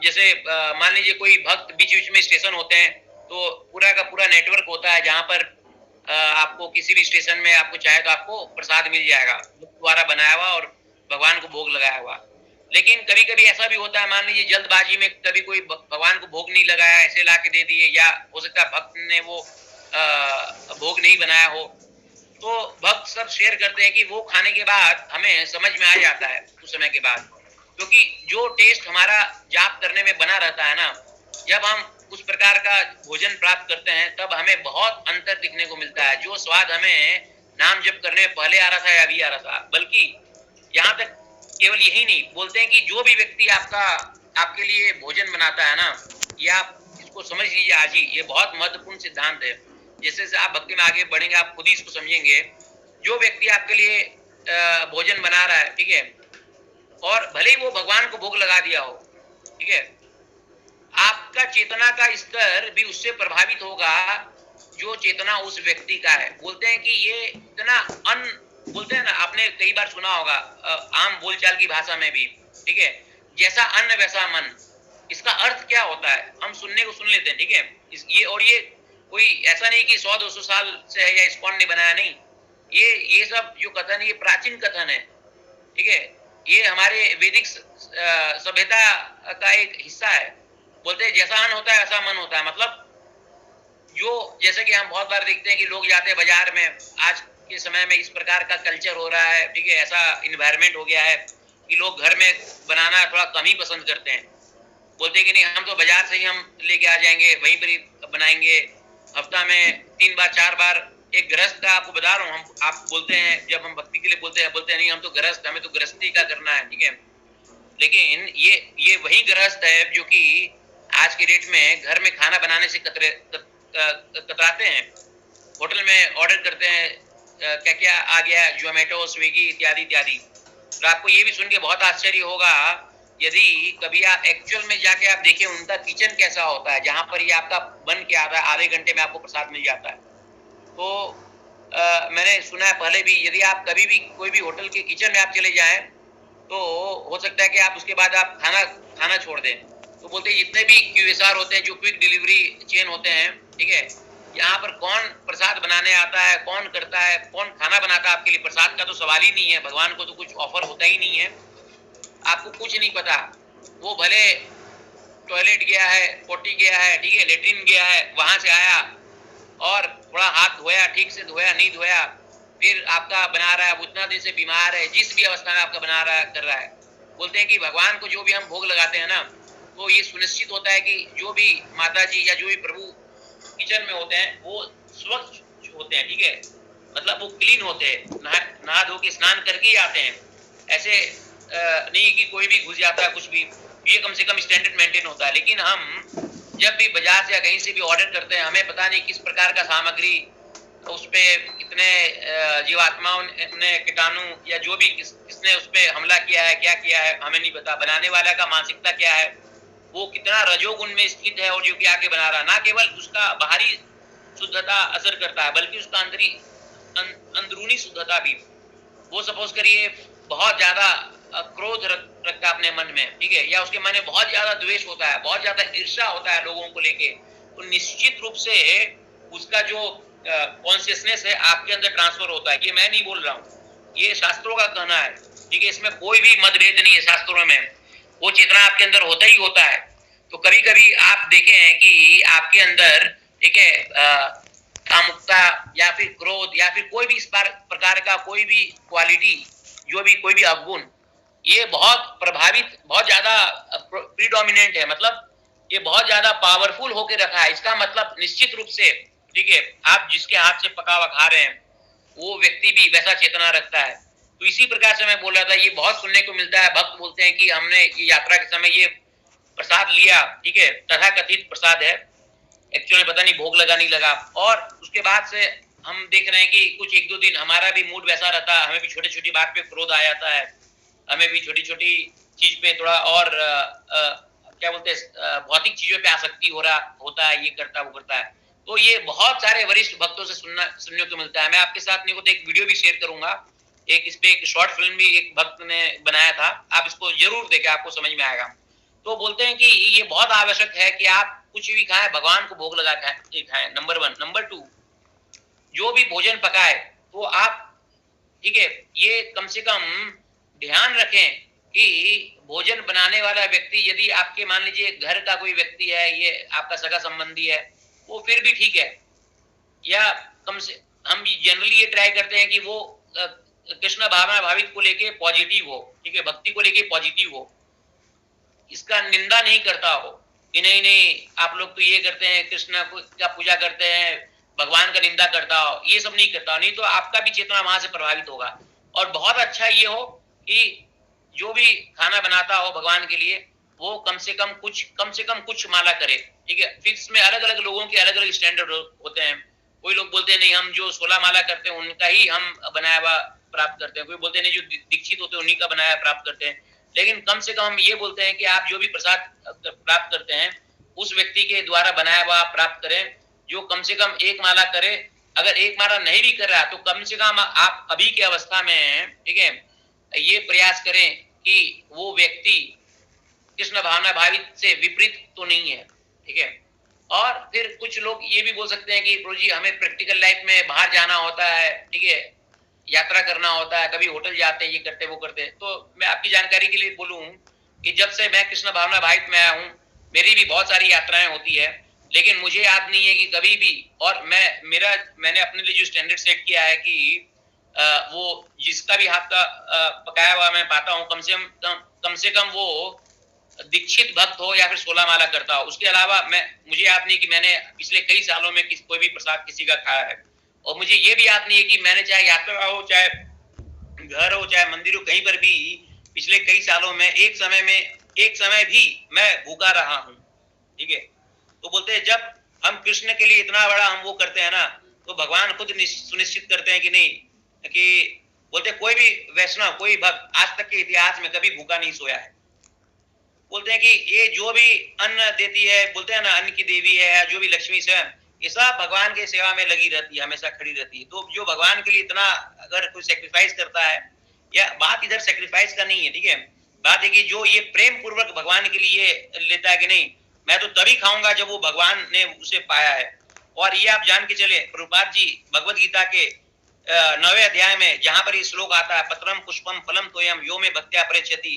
जैसे मान लीजिए कोई भक्त बीच बीच में स्टेशन होते हैं, तो पूरा का पूरा नेटवर्क होता है जहां पर आपको किसी भी स्टेशन में आपको चाहे तो आपको प्रसाद मिल जाएगा, द्वारा बनाया हुआ और भगवान को भोग लगाया हुआ। लेकिन कभी कभी ऐसा भी होता है, मान लीजिए जल्दबाजी में कभी कोई भगवान को भोग नहीं लगाया, ऐसे ला के दे दिए, या हो सकता है भक्त ने वो भोग नहीं बनाया हो, तो भक्त सब शेयर करते हैं कि वो खाने के बाद हमें समझ में आ जाता है कुछ समय के बाद, क्योंकि जो टेस्ट हमारा जाप करने में बना रहता है ना, जब हम उस प्रकार का भोजन प्राप्त करते हैं तब हमें बहुत अंतर दिखने को मिलता है। जो स्वाद हमें नाम जप करने में पहले आ रहा था या अभी आ रहा था, बल्कि यहाँ तक केवल यही नहीं, बोलते हैं कि जो भी व्यक्ति आपके लिए भोजन बनाता है ना, ये आप इसको समझ लीजिए आज ही, ये बहुत महत्वपूर्ण सिद्धांत है। जैसे जैसे आप भक्ति में आगे बढ़ेंगे आप खुद ही इसको समझेंगे। जो व्यक्ति आपके लिए भोजन बना रहा है, ठीक है, और भले ही वो भगवान को भोग लगा दिया हो, ठीक है, आपका चेतना का स्तर भी उससे प्रभावित होगा जो चेतना उस व्यक्ति का है। बोलते हैं कि ये इतना बोलते हैं ना, आपने कई बार सुना होगा आम बोलचाल की भाषा में भी, ठीक है, जैसा अन्न वैसा मन। इसका अर्थ क्या होता है, हम सुनने को सुन लेते हैं, ठीक है, ये कोई ऐसा नहीं कि 100-200 साल से है या इस्कॉन ने बनाया, नहीं, ये सब जो कथन, ये प्राचीन कथन है, ठीक है, ये हमारे वैदिक सभ्यता का एक हिस्सा है। बोलते हैं जैसा अन्न होता है वैसा मन होता है। मतलब जो जैसे कि हम बहुत बार देखते हैं कि लोग जाते हैं बाजार में, आज के समय में इस प्रकार का कल्चर हो रहा है, ठीक है, ऐसा इन्वायरमेंट हो गया है कि लोग घर में बनाना थोड़ा कम ही पसंद करते हैं। बोलते हैं कि नहीं, हम तो बाजार से ही हम लेके आ जाएंगे, वहीं पर ही बनाएंगे, हफ्ता में 3 बार 4 बार। एक गृहस्थ का आपको बता रहा हूँ, आप बोलते हैं जब हम भक्ति के लिए बोलते हैं नहीं हम तो गृहस्थ, हमें तो गृहस्थी का करना है, ठीक है, लेकिन ये वही गृहस्थ है जो कि आज के डेट में घर में खाना बनाने से कतराते हैं, होटल में ऑर्डर करते हैं, क्या क्या आ गया, जोमेटो, स्विगी इत्यादि इत्यादि। तो आपको ये भी सुन के बहुत आश्चर्य होगा यदि कभी आप एक्चुअल में जाके आप देखें उनका किचन कैसा होता है, जहां पर ये आपका बन के आता है, आधे घंटे में आपको प्रसाद मिल जाता है। तो मैंने सुना है पहले भी, यदि आप कभी भी कोई भी होटल के किचन में आप चले जाएं तो हो सकता है कि आप उसके बाद आप खाना छोड़ दें। तो बोलते हैं जितने भी QSR होते हैं, जो क्विक डिलीवरी चेन होते हैं, ठीक है, यहाँ पर कौन प्रसाद बनाने आता है, कौन करता है, कौन खाना बनाता है आपके लिए, प्रसाद का तो सवाल ही नहीं है, भगवान को तो कुछ ऑफर होता ही नहीं है, आपको कुछ नहीं पता। वो भले टॉयलेट गया है, पोटी गया है, ठीक है, लेटरिन गया है, वहां से आया और थोड़ा हाथ धोया, ठीक से धोया नहीं धोया, फिर आपका बना रहा है, उतना दिन से बीमार है, जिस भी अवस्था में आपका बना रहा है कर रहा है। बोलते हैं कि भगवान को जो भी हम भोग लगाते हैं ना, तो ये सुनिश्चित होता है कि जो भी माता जी या जो भी प्रभु किचन में होते हैं वो स्वच्छ होते हैं, ठीक है, मतलब वो क्लीन होते हैं, नहा धो के स्नान करके ही आते हैं। ऐसे नहीं कि कोई भी घुस जाता है कुछ भी, ये कम से कम स्टैंडर्ड मेंटेन होता है। लेकिन हम जब भी बाजार से या कहीं से भी ऑर्डर करते हैं, हमें पता नहीं किस प्रकार का सामग्री, उस पे कितने जीवात्माओं ने, कीटाणु या जो भी किसने उस पे हमला किया है, क्या किया है, हमें नहीं पता। बनाने वाला का मानसिकता क्या है, वो कितना रजोगुण में स्थित है और जो कि आके बना रहा, ना केवल उसका बाहरी शुद्धता असर करता है बल्कि उसका अंदरूनी शुद्धता भी। वो सपोज करिए बहुत ज्यादा क्रोध रखता है अपने मन में, ठीक है, या उसके मन में बहुत ज्यादा द्वेष होता है, बहुत ज्यादा ईर्ष्या होता है लोगों को लेके, तो निश्चित रूप से उसका जो कॉन्शियसनेस है आपके अंदर ट्रांसफर होता है। ये मैं नहीं बोल रहा हूँ, ये शास्त्रों का कहना है, ठीक है, इसमें कोई भी मतभेद नहीं है शास्त्रों में, वो चेतना आपके अंदर होता ही होता है। तो कभी कभी आप देखे हैं कि आपके अंदर, ठीक है, कामुकता या फिर क्रोध या फिर कोई भी इस प्रकार का कोई भी क्वालिटी, जो भी कोई भी अवगुण, ये बहुत प्रभावित, बहुत ज्यादा प्रीडोमिनेंट है, मतलब ये बहुत ज्यादा पावरफुल होके रखा है। इसका मतलब निश्चित रूप से, ठीक है, आप जिसके हाथ से पका हुआ खा रहे हैं वो व्यक्ति भी वैसा चेतना रखता है। तो इसी प्रकार से मैं बोल रहा था, ये बहुत सुनने को मिलता है, भक्त बोलते हैं कि हमने ये यात्रा के समय ये प्रसाद लिया, ठीक है, तथा कथित प्रसाद है, एक्चुअली पता नहीं भोग लगा नहीं लगा। और उसके बाद से हम देख रहे हैं कि कुछ 1-2 दिन हमारा भी मूड वैसा रहता है, हमें भी छोटी छोटी बात पे क्रोध आ जाता है, हमें भी छोटी छोटी चीज पे थोड़ा और क्या बोलते हैं भौतिक चीजों पे आसक्ति होता है, ये करता वो करता है। तो ये बहुत सारे वरिष्ठ भक्तों से सुनने को मिलता है। मैं आपके साथ नहीं को तो एक वीडियो भी शेयर करूंगा, इस पे एक शॉर्ट फिल्म भी एक भक्त ने बनाया था, आप इसको जरूर देखें, आपको समझ में आएगा। तो बोलते हैं कि ये बहुत आवश्यक है कि आप कुछ भी खाएं भगवान को भोग लगा के खाएं, नंबर 1। नंबर 2, जो भी भोजन पकाए तो आप, ठीक है, ये कम से कम ध्यान रखें कि भोजन बनाने वाला व्यक्ति यदि आपके मान लीजिए घर का कोई व्यक्ति है, ये आपका सगा संबंधी है, वो फिर भी ठीक है, या कम से हम जनरली ये ट्राई करते हैं कि वो कृष्ण भावना भावित को लेके पॉजिटिव हो, ठीक है, भक्ति को लेके पॉजिटिव हो, इसका निंदा नहीं करता हो कि नहीं नहीं आप लोग तो ये करते हैं, कृष्ण को क्या पूजा करते हैं, भगवान का निंदा करता हो, ये सब नहीं करता हो, नहीं तो आपका भी चेतना वहां से प्रभावित होगा। और बहुत अच्छा ये हो कि जो भी खाना बनाता हो भगवान के लिए वो कम से कम कुछ माला करे, ठीक है। फिक्स में अलग अलग लोगों के अलग अलग स्टैंडर्ड होते हैं। कोई लोग बोलते हैं नहीं हम जो 16 माला करते हैं उनका ही हम बनाया हुआ प्राप्त करते हैं, कोई बोलते हैं नहीं जो दीक्षित होते हैं उन्हीं का बनाया प्राप्त करते हैं। लेकिन कम से कम हम ये बोलते हैं कि आप जो भी प्रसाद प्राप्त करते हैं उस व्यक्ति के द्वारा बनाया हुआ प्राप्त करें, जो कम से कम एक माला करे। अगर एक माला नहीं भी कर रहा तो कम से कम आप अभी की अवस्था में, ठीक है, ये प्रयास करें कि वो व्यक्ति कृष्ण भावना भावित से विपरीत तो नहीं है, ठीक है। और फिर कुछ लोग ये भी बोल सकते हैं कि प्रभु जी हमें प्रैक्टिकल लाइफ में बाहर जाना होता है, ठीक है, यात्रा करना होता है, कभी होटल जाते हैं, ये करते वो करते हैं। तो मैं आपकी जानकारी के लिए बोलूं कि जब से मैं कृष्ण भावना भावित में आया हूँ मेरी भी बहुत सारी यात्राएं होती है, लेकिन मुझे याद नहीं है कि कभी भी, और मैंने अपने लिए जो स्टैंडर्ड सेट किया है कि वो जिसका भी हाथ का पकाया हुआ मैं पाता हूँ कम से कम वो दीक्षित भक्त हो या फिर 16 माला करता हो। उसके अलावा मुझे याद नहीं कि मैंने पिछले कई सालों में कोई भी प्रसाद किसी का खाया है। और मुझे ये भी याद नहीं है कि मैंने चाहे यात्रा हो, चाहे घर हो, चाहे मंदिर हो, कहीं पर भी पिछले कई सालों में एक समय भी मैं भूखा रहा हूँ, ठीक है। तो बोलते हैं जब हम कृष्ण के लिए इतना बड़ा हम वो करते हैं ना, तो भगवान खुद सुनिश्चित करते हैं कि नहीं, कि बोलते कोई भी वैष्णव, कोई भक्त आज तक के इतिहास में कभी भूखा नहीं सोया है। बोलते हैं कि ये जो भी अन्न देती है, बोलते हैं ना अन्न की देवी है, जो भी लक्ष्मी स्वयं, ये सब भगवान के सेवा में लगी रहती है, हमेशा खड़ी रहती है। तो जो भगवान के लिए इतना अगर कोई सेक्रीफाइस करता है, या बात इधर सेक्रीफाइस का नहीं है, ठीक है, बात है कि जो ये प्रेम पूर्वक भगवान के लिए लेता है कि नहीं मैं तो तभी खाऊंगा जब वो भगवान ने उसे पाया है। और ये आप जान के चले, प्रभुपाद जी भगवत गीता के 9वें अध्याय में जहां पर ये श्लोक आता है, पत्रम पुष्पम फलम तोयम यो में भक्त्या परेक्षति,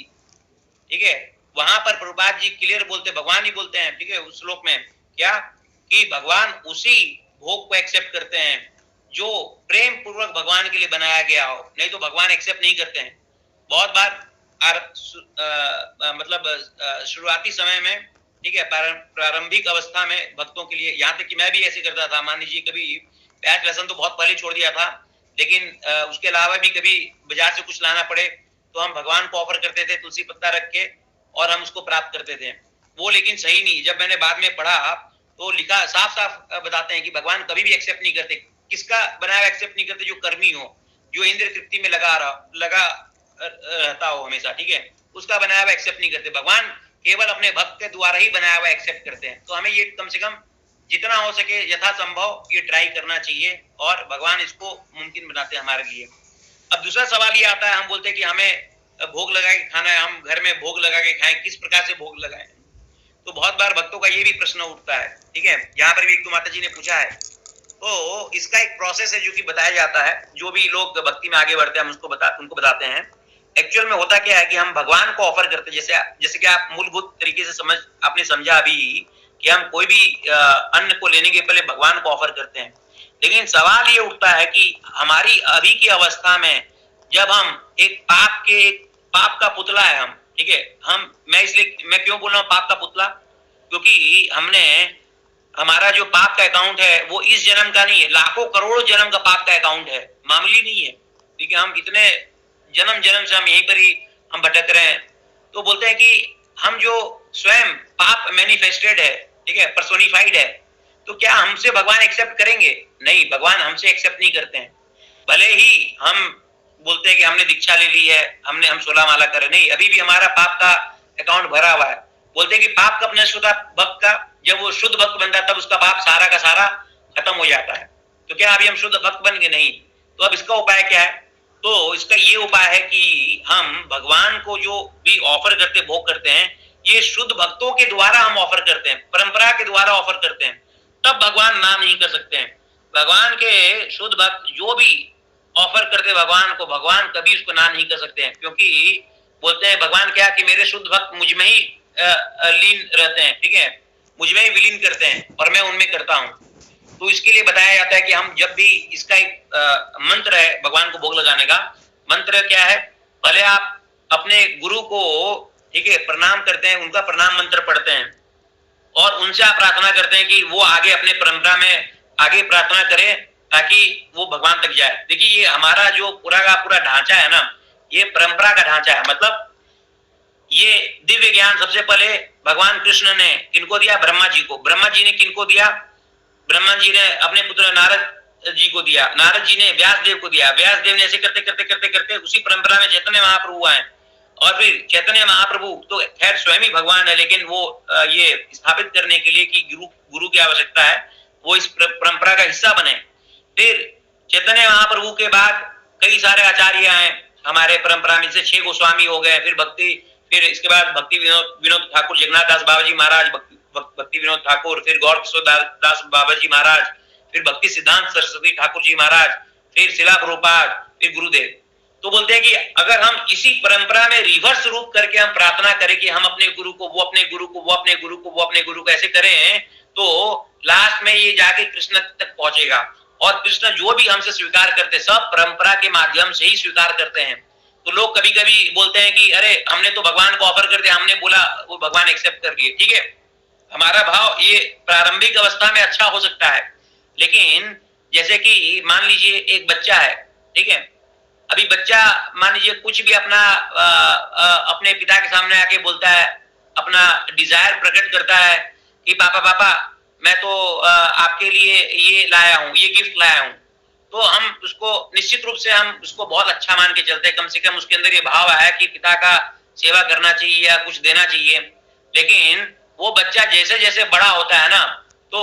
ठीक है, वहां पर प्रभुपाद जी क्लियर बोलते, भगवान ही बोलते हैं, ठीक है, उस श्लोक में क्या कि भगवान उसी भोग को एक्सेप्ट करते हैं जो प्रेम पूर्वक भगवान के लिए बनाया गया हो, नहीं तो भगवान एक्सेप्ट नहीं करते हैं। बहुत बार मतलब शुरुआती समय में, ठीक है, प्रारंभिक अवस्था में भक्तों के लिए, यहाँ तक कि मैं भी ऐसे करता था, मान लीजिए कभी प्याज लहसुन तो बहुत पहले छोड़ दिया था, लेकिन उसके अलावा भी कभी बाजार से कुछ लाना पड़े तो हम भगवान को ऑफर करते थे तुलसी पत्ता रख के, और हम उसको प्राप्त करते थे। वो लेकिन सही नहीं। जब मैंने बाद में पढ़ा तो लिखा, साफ साफ बताते हैं कि भगवान कभी भी एक्सेप्ट नहीं करते। किसका बनाया एक्सेप्ट नहीं करते? जो कर्मी हो, जो इंद्र तृप्ति में लगा रहता हो हमेशा, ठीक है, उसका बनाया हुआ एक्सेप्ट नहीं करते। भगवान केवल अपने भक्त के द्वारा ही बनाया हुआ एक्सेप्ट करते हैं। तो हमें ये कम से कम जितना हो सके यथासंभव ये ट्राई करना चाहिए, और भगवान इसको मुमकिन बनाते हैं हमारे लिए। अब दूसरा सवाल ये आता है, हम बोलते हैं कि हमें भोग लगा के खाना है, हम घर में भोग लगा के खाएं, किस प्रकार से भोग लगाएं? तो बहुत बार भक्तों का ये भी प्रश्न उठता है, ठीक है, यहाँ पर भी एक माता जी ने पूछा है। तो इसका एक प्रोसेस है जो कि बताया जाता है, जो भी लोग भक्ति में आगे बढ़ते हैं हम उनको बताते हैं। एक्चुअल में होता क्या है कि हम भगवान को ऑफर करते हैं, जैसे कि आप मूलभूत तरीके से आपने समझा अभी कि हम कोई भी अन्न को लेने के पहले भगवान को ऑफर करते हैं। लेकिन सवाल ये उठता है कि हमारी अभी की अवस्था में जब हम एक पाप का पुतला है हम, ठीक है, मैं क्यों बोल रहा हूँ पाप का पुतला? क्योंकि हमारा जो पाप का अकाउंट है वो इस जन्म का नहीं है, लाखों करोड़ों जन्म का पाप का अकाउंट है, मामूली नहीं है। ठीक है, हम इतने जन्म से हम यहीं पर ही हम भटक रहे हैं। तो बोलते हैं कि हम जो स्वयं पाप मैनिफेस्टेड है, ठीक है, पर्सोनिफाइड है, तो क्या हमसे भगवान एक्सेप्ट करेंगे? नहीं, भगवान हमसे एक्सेप्ट नहीं करते हैं। भले ही हम बोलते हैं कि हमने दीक्षा ले ली है, हम 16 माला करें, नहीं, अभी भी हमारा पाप का अकाउंट भरा हुआ है। बोलते हैं कि पाप कब नष्ट होता भक्त का? जब वो शुद्ध भक्त बनता है तब उसका पाप सारा का सारा खत्म हो जाता है। तो क्या अभी हम शुद्ध भक्त बन गए? नहीं। तो अब इसका उपाय क्या है? तो इसका ये उपाय है कि हम भगवान को जो भी ऑफर करते, भोग करते हैं, ये शुद्ध भक्तों के द्वारा हम ऑफर करते हैं, परंपरा के द्वारा ऑफर करते हैं, तब भगवान ना नहीं कर सकते हैं। भगवान के शुद्ध भक्त जो भी ऑफर करते भगवान को, भगवान कभी उसको ना नहीं कर सकते हैं, क्योंकि बोलते हैं भगवान क्या कि मेरे शुद्ध भक्त मुझ में ही लीन रहते हैं, ठीक है, मुझ में ही विलीन करते हैं और मैं उनमें करता हूँ। तो इसके लिए बताया जाता है कि हम जब भी इसका एक मंत्र है भगवान को भोग लगाने का, मंत्र क्या है, पहले आप अपने गुरु को, ठीक है, प्रणाम करते हैं, उनका प्रणाम मंत्र पढ़ते हैं और उनसे आप प्रार्थना करते हैं कि वो आगे अपने परंपरा में आगे प्रार्थना करें ताकि वो भगवान तक जाए। देखिए ये हमारा जो पूरा का पूरा ढांचा है ना, ये परंपरा का ढांचा है। मतलब ये दिव्य ज्ञान सबसे पहले भगवान कृष्ण ने किनको दिया, ब्रह्मा जी को। ब्रह्मा जी ने किनको दिया, ब्रह्मा जी ने अपने पुत्र नारद जी को दिया, नारद जी ने व्यास देव को दिया, व्यास देव ने ऐसे करते करते करते करते उसी परंपरा में चैतन्य महाप्रभु आए और फिर चैतन्य महाप्रभु तो खैर स्वयं ही भगवान है, लेकिन वो ये स्थापित करने के लिए कि गुरु की आवश्यकता है, वो इस परंपरा का हिस्सा बने। फिर चैतन्य महाप्रभु के बाद कई सारे आचार्य आए हमारे परंपरा में, जैसे 6 गोस्वामी हो गए, फिर इसके बाद भक्ति विनोद ठाकुर, जगन्नाथ दास बाबा जी महाराज, भक्ति विनोद ठाकुर, फिर गौर किशोर दास बाबा जी महाराज, फिर भक्ति सिद्धांत सरस्वती ठाकुर जी महाराज, फिर शिला प्रभुपाद, फिर गुरुदेव। तो बोलते हैं कि अगर हम इसी परंपरा में रिवर्स रूप करके हम प्रार्थना करें कि हम अपने गुरु को, वो अपने गुरु को, वो अपने गुरु को, वो अपने गुरु को ऐसे करें, तो लास्ट में ये जाके कृष्ण तक पहुंचेगा। और कृष्ण जो भी हमसे स्वीकार करते, सब परंपरा के माध्यम से ही स्वीकार करते हैं। तो लोग कभी कभी बोलते हैं कि अरे हमने तो भगवान को ऑफर कर दिया, हमने बोला, वो भगवान एक्सेप्ट कर लिए, ठीक है, हमारा भाव ये प्रारंभिक अवस्था में अच्छा हो सकता है, लेकिन जैसे कि मान लीजिए एक बच्चा है, ठीक है, अभी बच्चा मान लीजिए कुछ भी अपना अपने पिता के सामने आके बोलता है, अपना डिजायर प्रकट करता है कि पापा पापा मैं तो आपके लिए ये लाया हूँ, ये गिफ्ट लाया हूँ, तो हम उसको निश्चित रूप से हम उसको बहुत अच्छा मान के चलते हैं, कम से कम उसके अंदर ये भाव आया कि पिता का सेवा करना चाहिए या कुछ देना चाहिए। लेकिन वो बच्चा जैसे जैसे बड़ा होता है ना, तो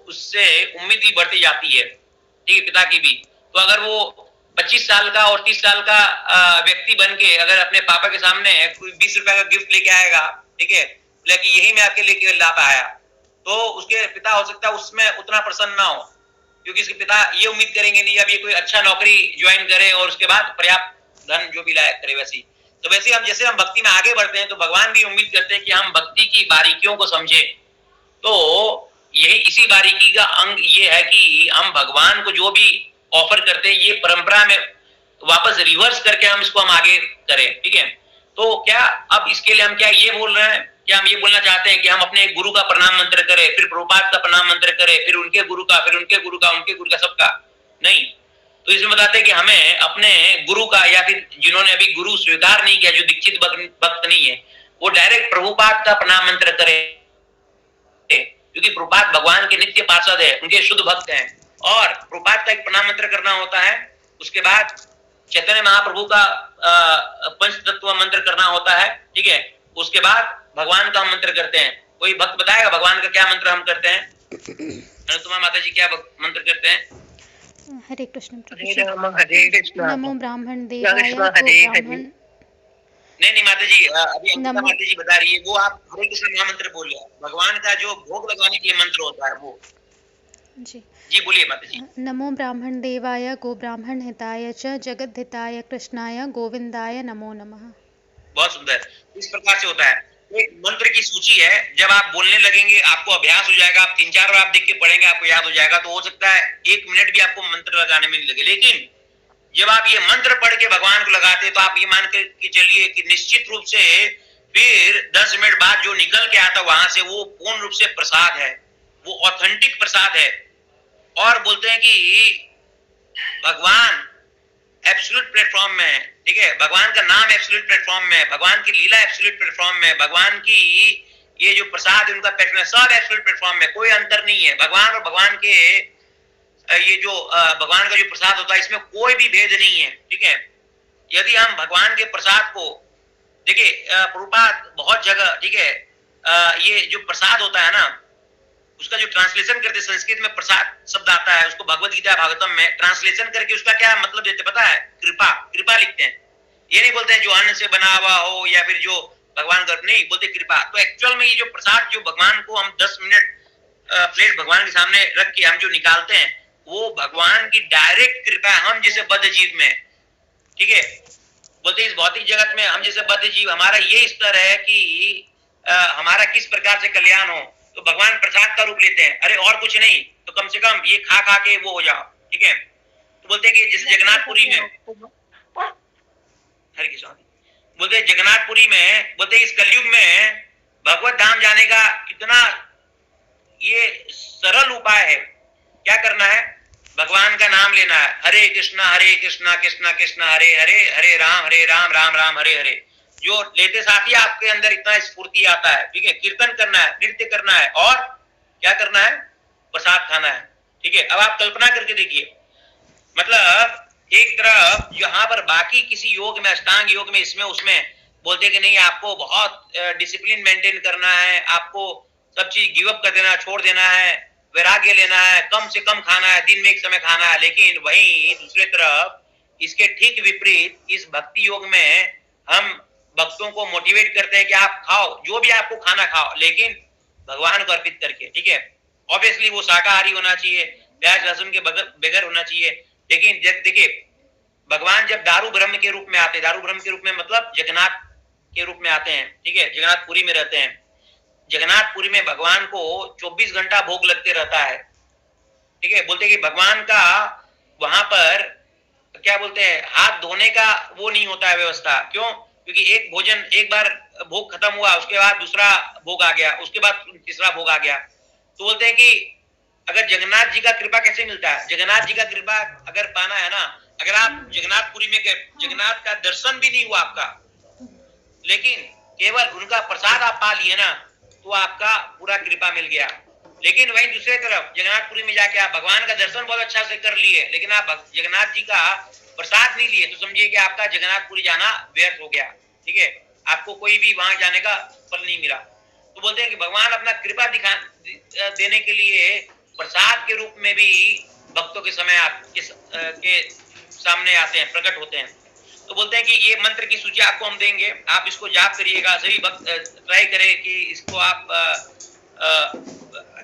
उससे उम्मीद भी बढ़ती जाती है, ठीक है, पिता की भी। तो अगर वो 25 साल का और 30 साल का व्यक्ति बन के अगर अपने पापा के सामने कोई 20 रुपए का गिफ्ट लेके आएगा, ठीक है, लेकिन यही मैं आपके लेके ला पाया, तो उसके पिता हो सकता है उसमें उतना प्रसन्न ना हो, क्योंकि इसके पिता ये उम्मीद करेंगे नहीं अब ये कोई अच्छा नौकरी ज्वाइन करे और उसके बाद पर्याप्त धन जो भी लायक करे वैसी। तो वैसे हम जैसे हम भक्ति में आगे बढ़ते हैं तो भगवान भी उम्मीद करते हैं कि हम भक्ति की बारीकियों को समझे। तो यही इसी बारीकी का अंग ये है कि हम भगवान को जो भी ऑफर करते हैं ये परंपरा में वापस रिवर्स करके हम इसको हम आगे करें, ठीक है। तो क्या अब इसके लिए हम क्या ये बोल रहे हैं, क्या हम ये बोलना चाहते हैं कि हम अपने गुरु का प्रणाम मंत्र करें, फिर प्रभुपाद का प्रणाम मंत्र करें, फिर उनके गुरु का, फिर उनके गुरु का, उनके गुरु का, सबका? नहीं। तो इसमें बताते हैं कि हमें अपने गुरु का, या फिर जिन्होंने अभी गुरु स्वीकार नहीं किया, जो दीक्षित भक्त नहीं है, वो डायरेक्ट प्रभुपाद का प्रणाम मंत्र करे, क्योंकि प्रभुपाद भगवान के नित्य पार्षद है, उनके शुद्ध भक्त हैं। और प्रभुपाद का एक प्रणाम मंत्र करना होता है, उसके बाद चैतन्य महाप्रभु का पंच तत्व मंत्र करना होता है, ठीक है, उसके बाद भगवान का मंत्र करते हैं। कोई भक्त बताएगा भगवान का क्या मंत्र हम करते हैं? अनुपमा माता जी क्या मंत्र करते हैं? हरे कृष्ण हरे कृष्ण, नमो ब्राह्मण देवाय कृष्ण हरे हरे। नहीं माता जी, अभी अंकिता माता जी बता रही है, वो आप हरे कृष्ण महामंत्र बोल रहे हैं, भगवान का जो भोग लगाने के लिए मंत्र होता है वो। जी बोलिए माता जी। नमो ब्राह्मण देवाय गो ब्राह्मण हिताय च जगत हिताय कृष्णाय गोविंदाय नमो नमः। बहुत सुंदर। इस प्रकार से होता है, एक मंत्र की सूची है, जब आप बोलने लगेंगे आपको अभ्यास हो जाएगा, आप 3-4 बार आप देख के पढ़ेंगे आपको याद हो जाएगा, तो हो सकता है 1 मिनट भी आपको मंत्र लगाने में नहीं लगे। लेकिन जब आप ये मंत्र पढ़ के भगवान को लगाते तो आप ये मान के चलिए कि निश्चित रूप से फिर 10 मिनट बाद जो निकल के आता वहां से वो पूर्ण रूप से प्रसाद है, वो ऑथेंटिक प्रसाद है। और बोलते हैं कि भगवान एब्सोल्यूट प्लेटफॉर्म में है, ठीक है, भगवान का नाम एब्सोल्यूट प्लेटफॉर्म में है, भगवान की लीला एब्सोल्यूट प्लेटफॉर्म में है, भगवान की ये जो प्रसाद है उनका पैटर्न सब एब्सोल्यूट प्लेटफॉर्म में, कोई अंतर नहीं है। भगवान और भगवान के ये जो भगवान का जो प्रसाद होता है इसमें कोई भी भेद नहीं है, ठीक है। यदि हम भगवान के प्रसाद को देखिए, प्रभुपाद बहुत जगह, ठीक है, ये जो प्रसाद होता है ना उसका जो ट्रांसलेशन करते संस्कृत में प्रसाद शब्द आता है, उसको भगवत गीता भागवतम में ट्रांसलेशन करके उसका क्या मतलब देते पता है? कृपा, कृपा लिखते हैं। ये नहीं बोलते हैं जो अन्न से बना हुआ हो या फिर जो भगवान का, नहीं बोलते कृपा। तो एक्चुअल में ये जो प्रसाद जो भगवान को हम 10 मिनट प्लेट भगवान के सामने रख के हम जो निकालते हैं वो भगवान की डायरेक्ट कृपा है हम जैसे बद्ध जीव में, ठीक है। बोलते इस भौतिक जगत में हम जैसे बद्ध जीव, हमारा ये स्तर है कि हमारा किस प्रकार से कल्याण हो, तो भगवान प्रसाद का रूप लेते हैं। अरे और कुछ नहीं तो कम से कम ये खा खा के वो हो जाओ, ठीक है। तो बोलते हैं कि जैसे जगन्नाथपुरी में, हरे कृष्ण, बोलते जगन्नाथपुरी में, बोलते इस कलयुग में भगवत धाम जाने का कितना ये सरल उपाय है। क्या करना है? भगवान का नाम लेना है, हरे कृष्णा कृष्णा कृष्णा हरे हरे, हरे राम राम राम हरे हरे। जो लेते साथ ही आपके अंदर इतना स्फूर्ति आता है, ठीक है। कीर्तन करना है, नृत्य करना है, और क्या करना है? प्रसाद खाना है, ठीक है। अब आप कल्पना करके देखिए, मतलब एक तरफ यहाँ पर बाकी किसी योग में, अष्टांग योग में, इसमें उसमें बोलते कि नहीं आपको बहुत डिसिप्लिन मेंटेन करना है, आपको सब चीज गिव अप कर देना, छोड़ देना है, वैराग्य लेना है, कम से कम खाना है, दिन में एक समय खाना है। लेकिन वहीं दूसरे तरफ इसके ठीक विपरीत इस भक्ति योग में हम भक्तों को मोटिवेट करते हैं कि आप खाओ, जो भी आपको खाना खाओ, लेकिन भगवान को अर्पित करके, ठीक है। ऑब्वियसली वो शाकाहारी होना चाहिए, प्याज लहसुन के बगैर होना चाहिए। लेकिन देखिए, भगवान जब दारू ब्रह्म के रूप में आते हैं, दारू ब्रह्म के रूप में मतलब जगन्नाथ के रूप में आते हैं, ठीक है, जगन्नाथपुरी में रहते हैं। जगन्नाथपुरी में भगवान को 24 घंटा भोग लगते रहता है, ठीक है। बोलते हैं कि भगवान का वहां पर क्या बोलते हैं, हाथ धोने का वो नहीं होता है व्यवस्था। क्यों? क्योंकि एक भोजन, एक बार भोग खत्म हुआ, उसके बाद दूसरा भोग आ गया, उसके बाद तीसरा भोग आ गया। तो बोलते हैं कि अगर जगन्नाथ जी का कृपा कैसे मिलता है? जगन्नाथ जी का कृपा अगर पाना है ना, अगर आप जगन्नाथपुरी में गए, जगन्नाथ का दर्शन भी नहीं हुआ आपका, लेकिन केवल उनका प्रसाद आप पा लिए ना, तो आपका पूरा कृपा मिल गया। लेकिन वहीं दूसरे तरफ जगन्नाथपुरी में जाके आप भगवान का दर्शन बहुत अच्छा से कर लिए, लेकिन आप जगन्नाथ जी का प्रसाद नहीं लिए, तो समझिए कि आपका जगन्नाथपुरी जाना व्यर्थ हो गया, ठीक है। आपको कोई भी वहां जाने का फल नहीं मिला। तो बोलते हैं कि भगवान अपना कृपा देने के लिए प्रसाद के रूप में भी भक्तों के समय के सामने आते हैं, प्रकट होते हैं। तो बोलते हैं कि ये मंत्र की सूची आपको हम देंगे, आप इसको जाप करिएगा। सभी भक्त ट्राई करें कि इसको आप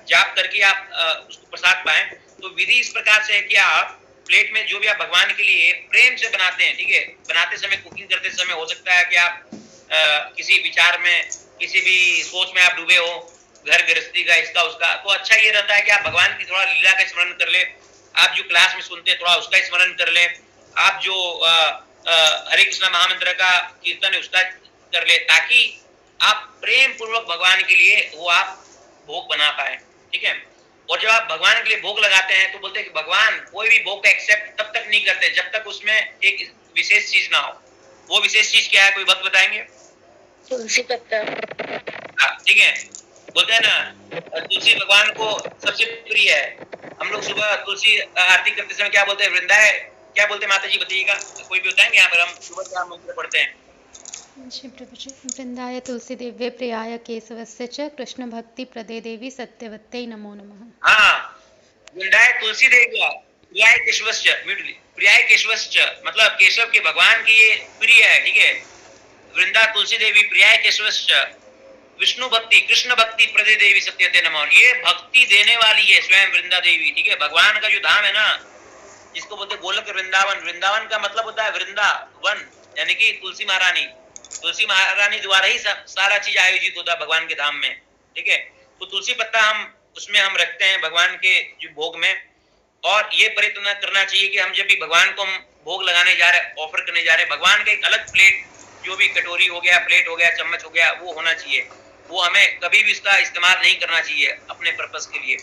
जाप करके आप उसको प्रसाद पाएं। तो विधि इस प्रकार से है कि आप प्लेट में जो भी आप भगवान के लिए प्रेम से बनाते हैं, ठीक है, बनाते समय, कुकिंग करते समय हो सकता है कि आप किसी विचार में, किसी भी सोच में आप डूबे हो, घर गृहस्थी का, इसका उसका, तो अच्छा ये रहता है कि आप भगवान की थोड़ा लीला का स्मरण कर ले। आप जो क्लास में सुनते हैं थोड़ा उसका स्मरण कर ले। आप जो हरे कृष्णा महामंत्र का कीर्तन है उसका कर ले, ताकि आप प्रेम पूर्वक भगवान के लिए वो आप भोग बना पाए, ठीक है। और जब आप भगवान के लिए भोग लगाते हैं तो बोलते हैं कि भगवान कोई भी भोग का एक्सेप्ट तब तक नहीं करते जब तक उसमें एक विशेष चीज ना हो। वो विशेष चीज क्या है, कोई वक्त बताएंगे? तुलसी पत्ता। ठीक है, बोलते हैं ना तुलसी भगवान को सबसे प्रिय है। हम लोग सुबह तुलसी आरती करते समय क्या बोलते हैं? वृंदाए, क्या बोलते हैं माता जी बताइएगा? कोई भी बताएंगे? यहाँ पर हम सुबह क्या मंत्र पढ़ते हैं? जी प्रभु जी। वृंदाय तुलसी दिव्य प्रियाय केशवस्य च कृष्ण भक्ति प्रदे देवी सत्यवत्यै नमो नमः। हाँ, वृंदाय तुलसी देवी प्रियाय केशवस्य, प्रियाय केशवस्य मतलब केशव के भगवान की ये प्रिय है, ठीक है। वृंदा तुलसी देवी प्रियाय केशवस्य, विष्णु भक्ति कृष्ण भक्ति प्रदे देवी सत्यते नमः। ये भक्ति देने वाली है स्वयं वृंदा देवी, ठीक है। भगवान का जो धाम है ना, जिसको बोलते गोलक वृंदावन, वृंदावन का मतलब होता है वृंदावन, यानी कि तुलसी महारानी। तुलसी महारानी द्वारा ही सारा चीज आयोजित होता है भगवान के धाम में, ठीक है। तो तुलसी पत्ता हम उसमें हम रखते हैं भगवान के जो भोग में। और ये प्रयत्न करना चाहिए कि हम जब भी भगवान को हम भोग लगाने जा रहे हैं, ऑफर करने जा रहे हैं, भगवान का एक अलग प्लेट, जो भी कटोरी हो गया, प्लेट हो गया, चम्मच हो गया, वो होना चाहिए। वो हमें कभी भी इसका इस्तेमाल नहीं करना चाहिए अपने पर्पस के लिए।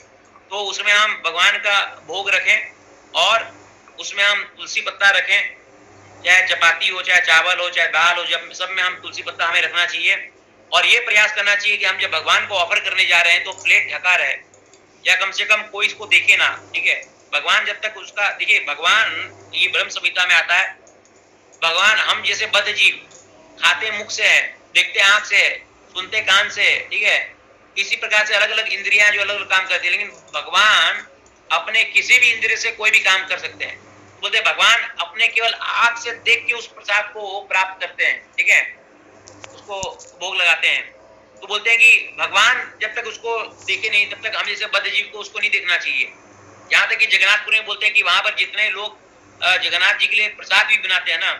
तो उसमें हम भगवान का भोग रखें और उसमें हम तुलसी पत्ता रखें, चाहे चपाती हो, चाहे चावल हो, चाहे दाल हो, जब सब में हम तुलसी पत्ता हमें रखना चाहिए। और ये प्रयास करना चाहिए कि हम जब भगवान को ऑफर करने जा रहे हैं तो प्लेट ढका रहे, या कम से कम कोई इसको देखे ना, ठीक है। भगवान जब तक उसका, देखिए भगवान, ये ब्रह्म संहिता में आता है, भगवान हम जैसे बद्ध जीव खाते मुख से है, देखते आंख से है, सुनते कान से है, ठीक है। इसी प्रकार से अलग अलग इंद्रियां जो अलग अलग काम करती है, लेकिन भगवान अपने किसी भी इंद्रिय से कोई भी काम कर सकते हैं। बोलते भगवान अपने केवल आंख से देख के उस प्रसाद को प्राप्त करते हैं, ठीक है, उसको भोग लगाते हैं। तो बोलते हैं कि भगवान जब तक उसको देखे नहीं तब तक हम जैसे बद्ध जीव को उसको नहीं देखना चाहिए। यहाँ तक कि जगन्नाथपुरी में बोलते हैं कि वहां पर जितने लोग जगन्नाथ जी के लिए प्रसाद भी बनाते हैं ना,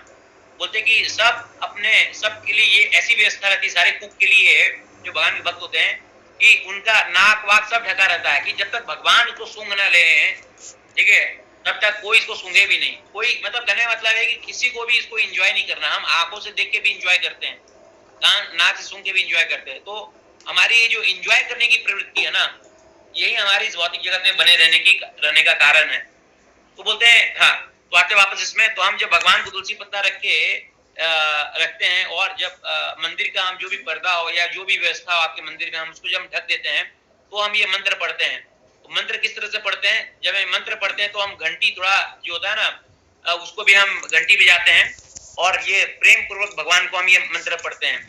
बोलते हैं कि सब अपने सबके लिए ये ऐसी व्यवस्था रहती है सारे कुक के लिए जो भगवान के भक्त होते हैं कि उनका नाक वाक सब ढका रहता है कि जब तक भगवान उसको सूंघ न ले, ठीक है, तब तक कोई इसको सूंघे भी नहीं। कोई मतलब कहने का मतलब है कि किसी को भी इसको एंजॉय नहीं करना। हम आंखों से देख के भी एंजॉय करते हैं, कान नाक से सूंघ के भी एंजॉय करते हैं। तो हमारी ये जो एंजॉय करने की प्रवृत्ति है ना, यही हमारी इस भौतिक जगत में बने रहने का कारण है। तो बोलते हैं, हाँ, तो आते वापस इसमें, तो हम जब भगवान को तुलसी पत्ता रख के रखते हैं और जब मंदिर का हम जो भी पर्दा हो या जो भी व्यवस्था हो आपके मंदिर में, हम उसको जब ढक देते हैं तो हम ये मंत्र पढ़ते हैं। तो मंत्र किस तरह से पढ़ते हैं? जब हम मंत्र पढ़ते हैं तो हम घंटी थोड़ा जो होता है ना, उसको भी हम घंटी बजाते हैं और ये प्रेम पूर्वक भगवान को हम ये मंत्र पढ़ते हैं,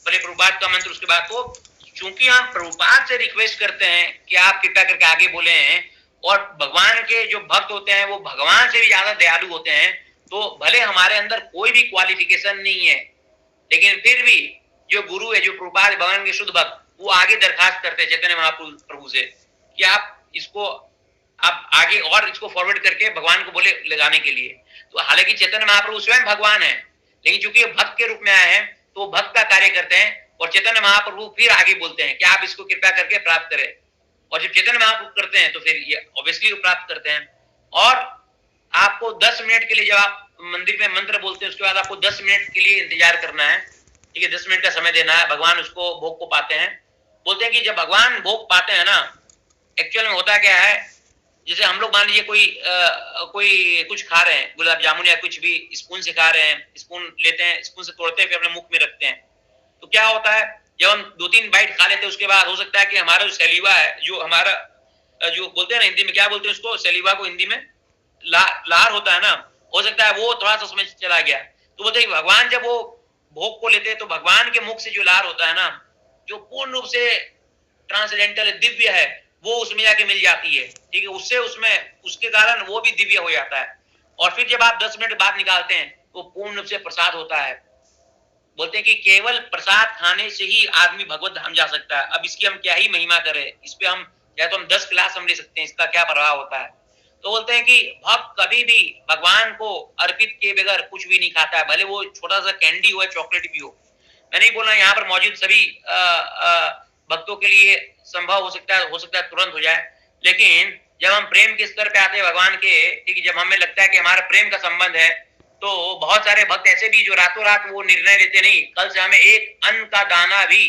पहले प्रभुपाद का मंत्र, उसके बाद। तो चूंकि हम प्रभुपाद से रिक्वेस्ट करते हैं कि आप कृपया करके आगे बोले हैं, और भगवान के जो भक्त होते हैं वो भगवान से भी ज्यादा दयालु होते हैं, तो भले हमारे अंदर कोई भी क्वालिफिकेशन नहीं है, लेकिन फिर भी जो गुरु है, जो प्रभुपाद भगवान के शुद्ध भक्त, वो आगे दरखास्त करते हैं चैतन्य महाप्रभु से कि आप इसको आप आगे और इसको फॉरवर्ड करके भगवान को बोले लगाने के लिए। तो हालांकि चैतन्य महाप्रभु स्वयं भगवान है, लेकिन चूंकि भक्त के रूप में आए हैं तो भक्त का कार्य करते हैं, और चैतन्य महाप्रभु फिर आगे बोलते हैं कि आप इसको कृपया करके प्राप्त करें। और जब चैतन्य महाप्रभु करते हैं तो फिर ये ऑब्वियसली प्राप्त करते हैं। और आपको 10 मिनट के लिए जब आप मंदिर में मंत्र बोलते हैं, उसके बाद आपको 10 मिनट के लिए इंतजार करना है, ठीक है, 10 मिनट का समय देना है, भगवान उसको भोग को पाते हैं। बोलते हैं कि जब भगवान भोग पाते हैं ना, एक्चुअल में होता क्या है, जैसे हम लोग मान लीजिए कोई कुछ खा रहे हैं, गुलाब जामुन या कुछ भी, स्पून से खा रहे हैं, स्पून लेते हैं, स्पून से तोड़ते हैं, फिर अपने मुख में रखते हैं। तो क्या होता है, जब हम 2-3 बाइट खा लेते हैं, उसके बाद हो सकता है कि हमारा जो सलीवा है, जो हमारा जो बोलते हैं ना हिंदी में, क्या बोलते हैं उसको, सलीवा को हिंदी में लार होता है ना, हो सकता है वो थोड़ा सा उसमें चला गया। तो बोलते हैं भगवान जब वो भोग को लेते हैं तो भगवान के मुख से जो लार होता है ना, जो पूर्ण रूप से ट्रांसडेंटल दिव्य है, वो उसमें जाके मिल जाती है, ठीक है, उससे उसमें उसके कारण वो भी दिव्य हो जाता है। और फिर जब आप 10 मिनट बाद निकालते हैं तो पूर्ण रूप से प्रसाद होता है। बोलते हैं कि केवल प्रसाद खाने से ही आदमी भगवत धाम जा सकता है। अब इसकी हम क्या ही महिमा करें, इस पे हम या तो हम 10 क्लास हम ले सकते हैं, इसका क्या प्रभाव होता है। तो बोलते हैं कि भक्त कभी भी भगवान को अर्पित किए बगैर कुछ भी नहीं खाता है, भले वो छोटा सा कैंडी हो या चॉकलेट भी हो। मैं नहीं बोल रहा यहाँ पर मौजूद सभी भक्तों के लिए संभव हो सकता है तुरंत हो जाए, लेकिन जब हम प्रेम के स्तर पे आते हैं भगवान के, ठीक है, जब हमें लगता है कि हमारा प्रेम का संबंध है, तो बहुत सारे भक्त ऐसे भी जो रातों रात वो निर्णय लेते, नहीं, कल से हमें एक अन्न का दाना भी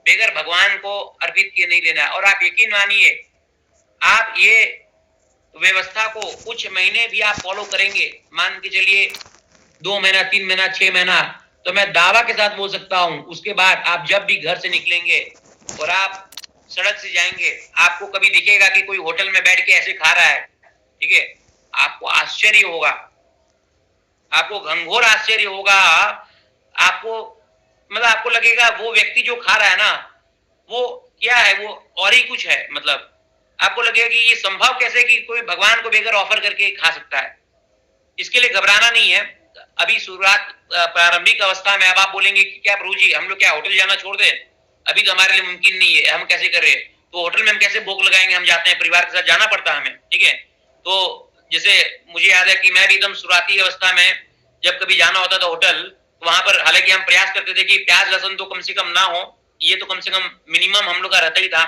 बगैर भगवान को अर्पित किए नहीं लेना है। और आप यकीन मानिए, आप ये व्यवस्था को कुछ महीने भी आप फॉलो करेंगे, मान के चलिए 2 महीना, 3 महीना, 6 महीना, तो मैं दावा के साथ बोल सकता हूं, उसके बाद आप जब भी घर से निकलेंगे और आप सड़क से जाएंगे, आपको कभी दिखेगा कि कोई होटल में बैठ के ऐसे खा रहा है, ठीक है, आपको आश्चर्य होगा, आपको घनघोर आश्चर्य होगा। आपको मतलब आपको लगेगा वो व्यक्ति जो खा रहा है ना, वो क्या है, वो और ही कुछ है। मतलब आपको लगेगा कि ये संभव कैसे कि कोई भगवान को बगैर ऑफर करके खा सकता है। इसके लिए घबराना नहीं है। अभी शुरुआत प्रारंभिक अवस्था में, अब आप बोलेंगे कि क्या प्रभु जी हम लोग क्या होटल जाना छोड़ दें, अभी तो हमारे लिए मुमकिन नहीं है, हम कैसे करें, तो होटल में हम कैसे भोग लगाएंगे, हम जाते हैं परिवार के साथ जाना पड़ता है हमें, ठीक है। तो जैसे मुझे याद है कि मैं भी एकदम शुरुआती अवस्था में जब कभी जाना होता था होटल, तो वहां पर हालांकि हम प्रयास करते थे कि प्याज लहसुन तो कम से कम ना हो, ये तो कम से कम मिनिमम हम लोग का रहता ही था।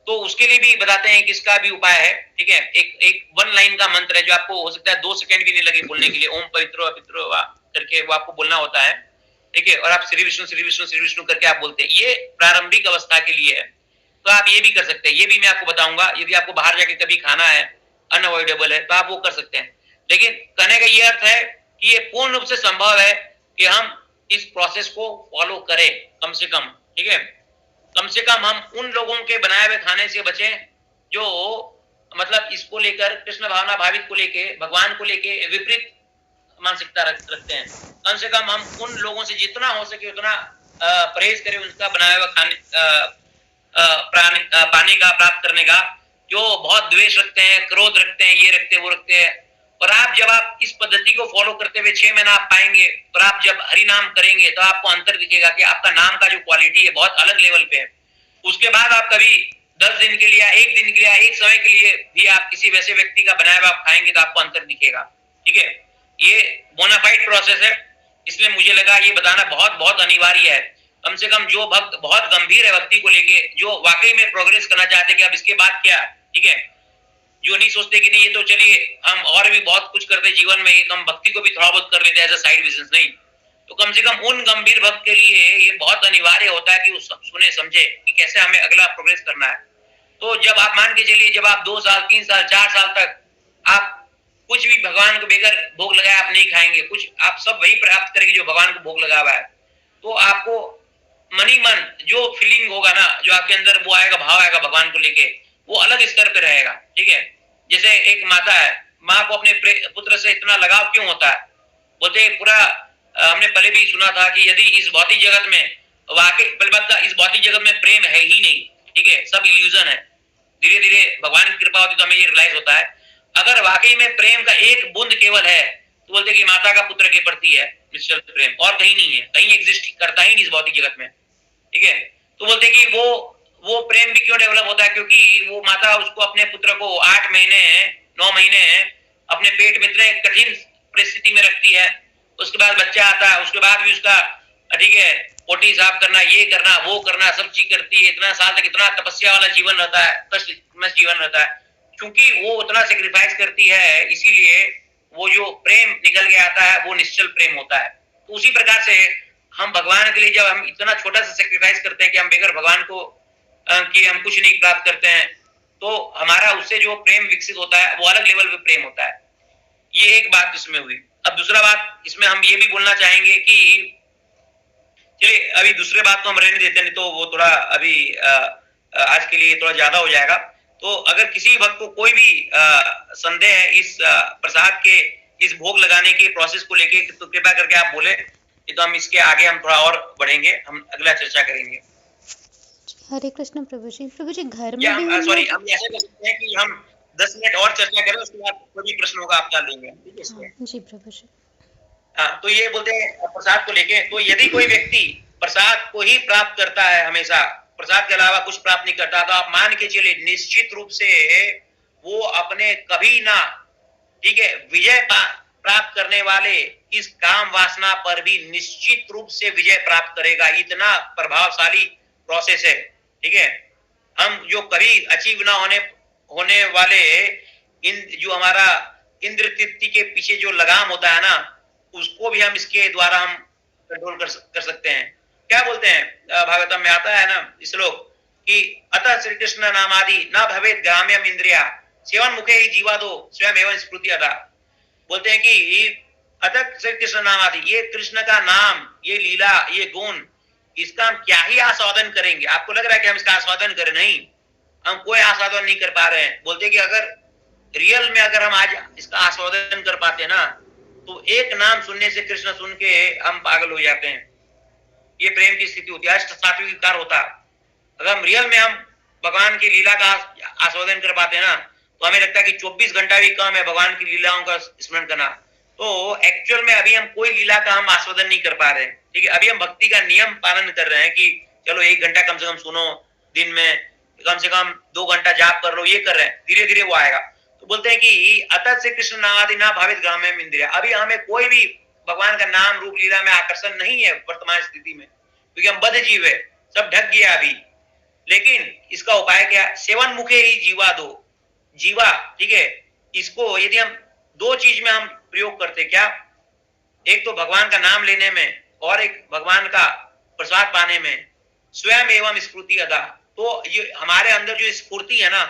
तो उसके लिए भी बताते हैं कि इसका भी उपाय है, ठीक है। एक 1 लाइन का मंत्र है जो आपको हो सकता है 2 सेकंड भी नहीं लगे बोलने के लिए, ओम पवित्रो अपवित्रो वा करके वो आपको बोलना होता है, ठीक है। और आप श्री विष्णु श्री विष्णु श्री विष्णु करके आप बोलते हैं। ये प्रारंभिक अवस्था के लिए है, तो आप ये भी कर सकते हैं। ये भी मैं आपको बताऊंगा, यदि आपको बाहर जाके कभी खाना है, अनअवॉइडेबल है, तो आप वो कर सकते हैं। लेकिन कहने का ये अर्थ है कि ये पूर्ण रूप से संभव है कि हम इस प्रोसेस को फॉलो करें, कम से कम, ठीक है। कम से कम हम उन लोगों के बनाए हुए खाने से बचें जो मतलब इसको लेकर, कृष्ण भावना भावित को लेके, भगवान को लेके विपरीत मानसिकता रखते हैं। कम से कम हम उन लोगों से जितना हो सके उतना परहेज करें, उनका बनाया हुआ खाने पानी का प्राप्त करने का, जो बहुत द्वेष रखते हैं, क्रोध रखते हैं, ये रखते हैं, वो रखते हैं। और आप जब आप इस पद्धति को फॉलो करते हुए 6 महीना आप पाएंगे, और आप जब हरि नाम करेंगे तो आपको अंतर दिखेगा कि आपका नाम का जो क्वालिटी है बहुत अलग लेवल पे है। उसके बाद आप कभी 10 दिन के लिए, 1 दिन के लिए, एक समय के लिए भी आप किसी वैसे व्यक्ति का बनाया हुआ आप खाएंगे तो आपको अंतर दिखेगा, ठीक है। ये बोनाफाइड प्रोसेस है, इसलिए मुझे लगा ये बताना बहुत बहुत अनिवार्य है। कम से कम जो भक्त बहुत गंभीर है भक्ति को लेके, जो वाकई में प्रोग्रेस करना चाहते हैं कि अब इसके बाद क्या, ठीक है, जो नहीं सोचते कि नहीं ये तो चलिए हम और भी बहुत कुछ करते जीवन में, एक हम भक्ति को भी थोड़ा बहुत कर लेते हैं एज अ साइड बिजनेस, नहीं तो कम से कम उन गंभीर भक्त के लिए ये बहुत अनिवार्य होता है कि वो सुने समझे कि कैसे हमें अगला प्रोग्रेस करना है। तो जब आप मान के चलिए, जब आप 2 साल 3 साल 4 साल तक आप कुछ भी भगवान को बेगर भोग लगाए आप नहीं खाएंगे, कुछ आप सब वही प्राप्त करेंगे जो भगवान को भोग लगा हुआ है, तो आपको मनी मन जो फीलिंग होगा ना, जो आपके अंदर वो आएगा, भाव आएगा भगवान को लेके, वो अलग स्तर पे रहेगा। ठीक है, जैसे एक माता है, माँ को अपने पुत्र से इतना लगाव क्यों होता है, बोलते पूरा हमने पहले भी सुना था कि यदि इस भौतिक जगत में वाकई, पहली बात का इस भौतिक जगत में प्रेम है ही नहीं, ठीक है, सब इल्यूजन है। धीरे धीरे भगवान की कृपा होती तो हमें ये रियलाइज होता है, अगर वाकई में प्रेम का एक बूंद केवल है तो बोलते कि माता का पुत्र के प्रति है निश्चल प्रेम, और कहीं नहीं है, कहीं एग्जिस्ट करता ही नहीं इस भौतिक जगत में। ठीक है, तो बोलते कि वो प्रेम भी क्यों डेवलप होता है, क्योंकि वो माता उसको अपने पुत्र को 8 महीने 9 महीने अपने पेट में इतने कठिन परिस्थिति में रखती है, उसके बाद बच्चा आता है, उसके बाद भी उसका, ठीक है, पोटी साफ करना, ये करना, वो करना, सब चीज करती है, इतना साल तक इतना तपस्या वाला जीवन रहता है, कष्ट जीवन रहता है, क्योंकि वो उतना सेक्रीफाइस करती है, इसीलिए वो जो प्रेम निकल के आता है वो निश्चल प्रेम होता है। तो उसी प्रकार से हम भगवान के लिए जब हम इतना छोटा सा सेक्रीफाइस करते हैं कि हम बेगर भगवान को कि हम कुछ नहीं प्राप्त करते हैं, तो हमारा उससे जो प्रेम विकसित होता है वो अलग लेवल पे प्रेम होता है। ये एक बात इसमें हुई। अब दूसरा बात इसमें हम ये भी बोलना चाहेंगे कि चलिए अभी दूसरे बात तो हम रहने देते, नहीं तो वो थोड़ा अभी आज के लिए थोड़ा ज्यादा हो जाएगा। तो अगर किसी भक्त को कोई भी संदेह है इस प्रसाद के इस भोग लगाने के प्रोसेस को लेके, तो कृपया करके आप बोले, तो हम इसके आगे हम थोड़ा और बढ़ेंगे, हम अगला चर्चा करेंगे। हरे कृष्ण प्रभु जी। प्रभु जी घर में भी सॉरी, हम ऐसा कर सकते हैं कि हम 10 मिनट और चर्चा करें, उसके बाद कोई भी प्रश्न होगा आप जान लेंगे, ठीक है? हाँ, जी प्रभु जी। हाँ, तो ये बोलते हैं प्रसाद को लेके, तो यदि कोई व्यक्ति प्रसाद को ही प्राप्त करता है, हमेशा प्रसाद के अलावा कुछ प्राप्त नहीं करता, तो आप मान के चलिए निश्चित रूप से वो अपने कभी ना, ठीक है, विजय प्राप्त करने वाले इस काम वासना पर भी निश्चित रूप से विजय प्राप्त करेगा। इतना प्रभावशाली प्रोसेस है। ठीक है, हम जो कभी अचीव ना होने वाले इन जो हमारा इंद्र तृप्ति के पीछे जो लगाम होता है ना, उसको भी हम इसके द्वारा हम कंट्रोल कर सकते हैं। क्या बोलते हैं भागवतम में आता है ना श्लोक कि अतः श्री कृष्ण नामादि न भवेत ग्राम्यम इंद्रिया सेवन मुखे ही जीवा दो स्वयं एवं स्मृति अदा। बोलते हैं कि अतः श्री कृष्ण नामादि, ये कृष्ण का नाम, ये लीला, ये गुण, इसका हम क्या ही आस्वादन करेंगे। आपको लग रहा है कि हम इसका आस्वादन करें? नहीं, हम कोई आस्वादन नहीं कर पा रहे हैं। बोलते कि अगर रियल में अगर हम आज इसका आस्वादन कर पाते ना, तो एक नाम सुनने से, कृष्ण सुन के हम पागल हो जाते हैं। ये प्रेम की स्थिति होती है, अष्ट सात्विक विकार होता। अगर हम रियल में हम भगवान की लीला का आस्वादन कर पाते हैं ना, तो हमें लगता है कि 24 घंटा भी कम है भगवान की लीलाओं का स्मरण करना। तो एक्चुअल में अभी हम कोई लीला का हम आस्वादन नहीं कर पा रहे हैं। ठीक है, अभी हम भक्ति का नियम पालन कर रहे हैं कि चलो 1 घंटा कम से कम सुनो, दिन में कम से कम 2 घंटा जाप कर लो, ये कर रहे हैं, धीरे धीरे वो आएगा। तो बोलते हैं कि अतः से कृष्ण नामादि ना भावित ग्राम्यम इंद्रिया, अभी हमें कोई भी भगवान का नाम रूप लीला में आकर्षण नहीं है वर्तमान स्थिति में, क्योंकि हम बद्ध जीव है, सब ढक गया अभी। लेकिन इसका उपाय क्या? सेवन मुखे ही जीवा दो, जीवा, ठीक है, इसको यदि हम 2 चीज में हम प्रयोग करते, क्या? एक तो भगवान का नाम लेने में, और एक भगवान का प्रसाद पाने में, स्वयं एवं स्फूर्ति अदा। तो ये हमारे अंदर जो स्फूर्ति है ना,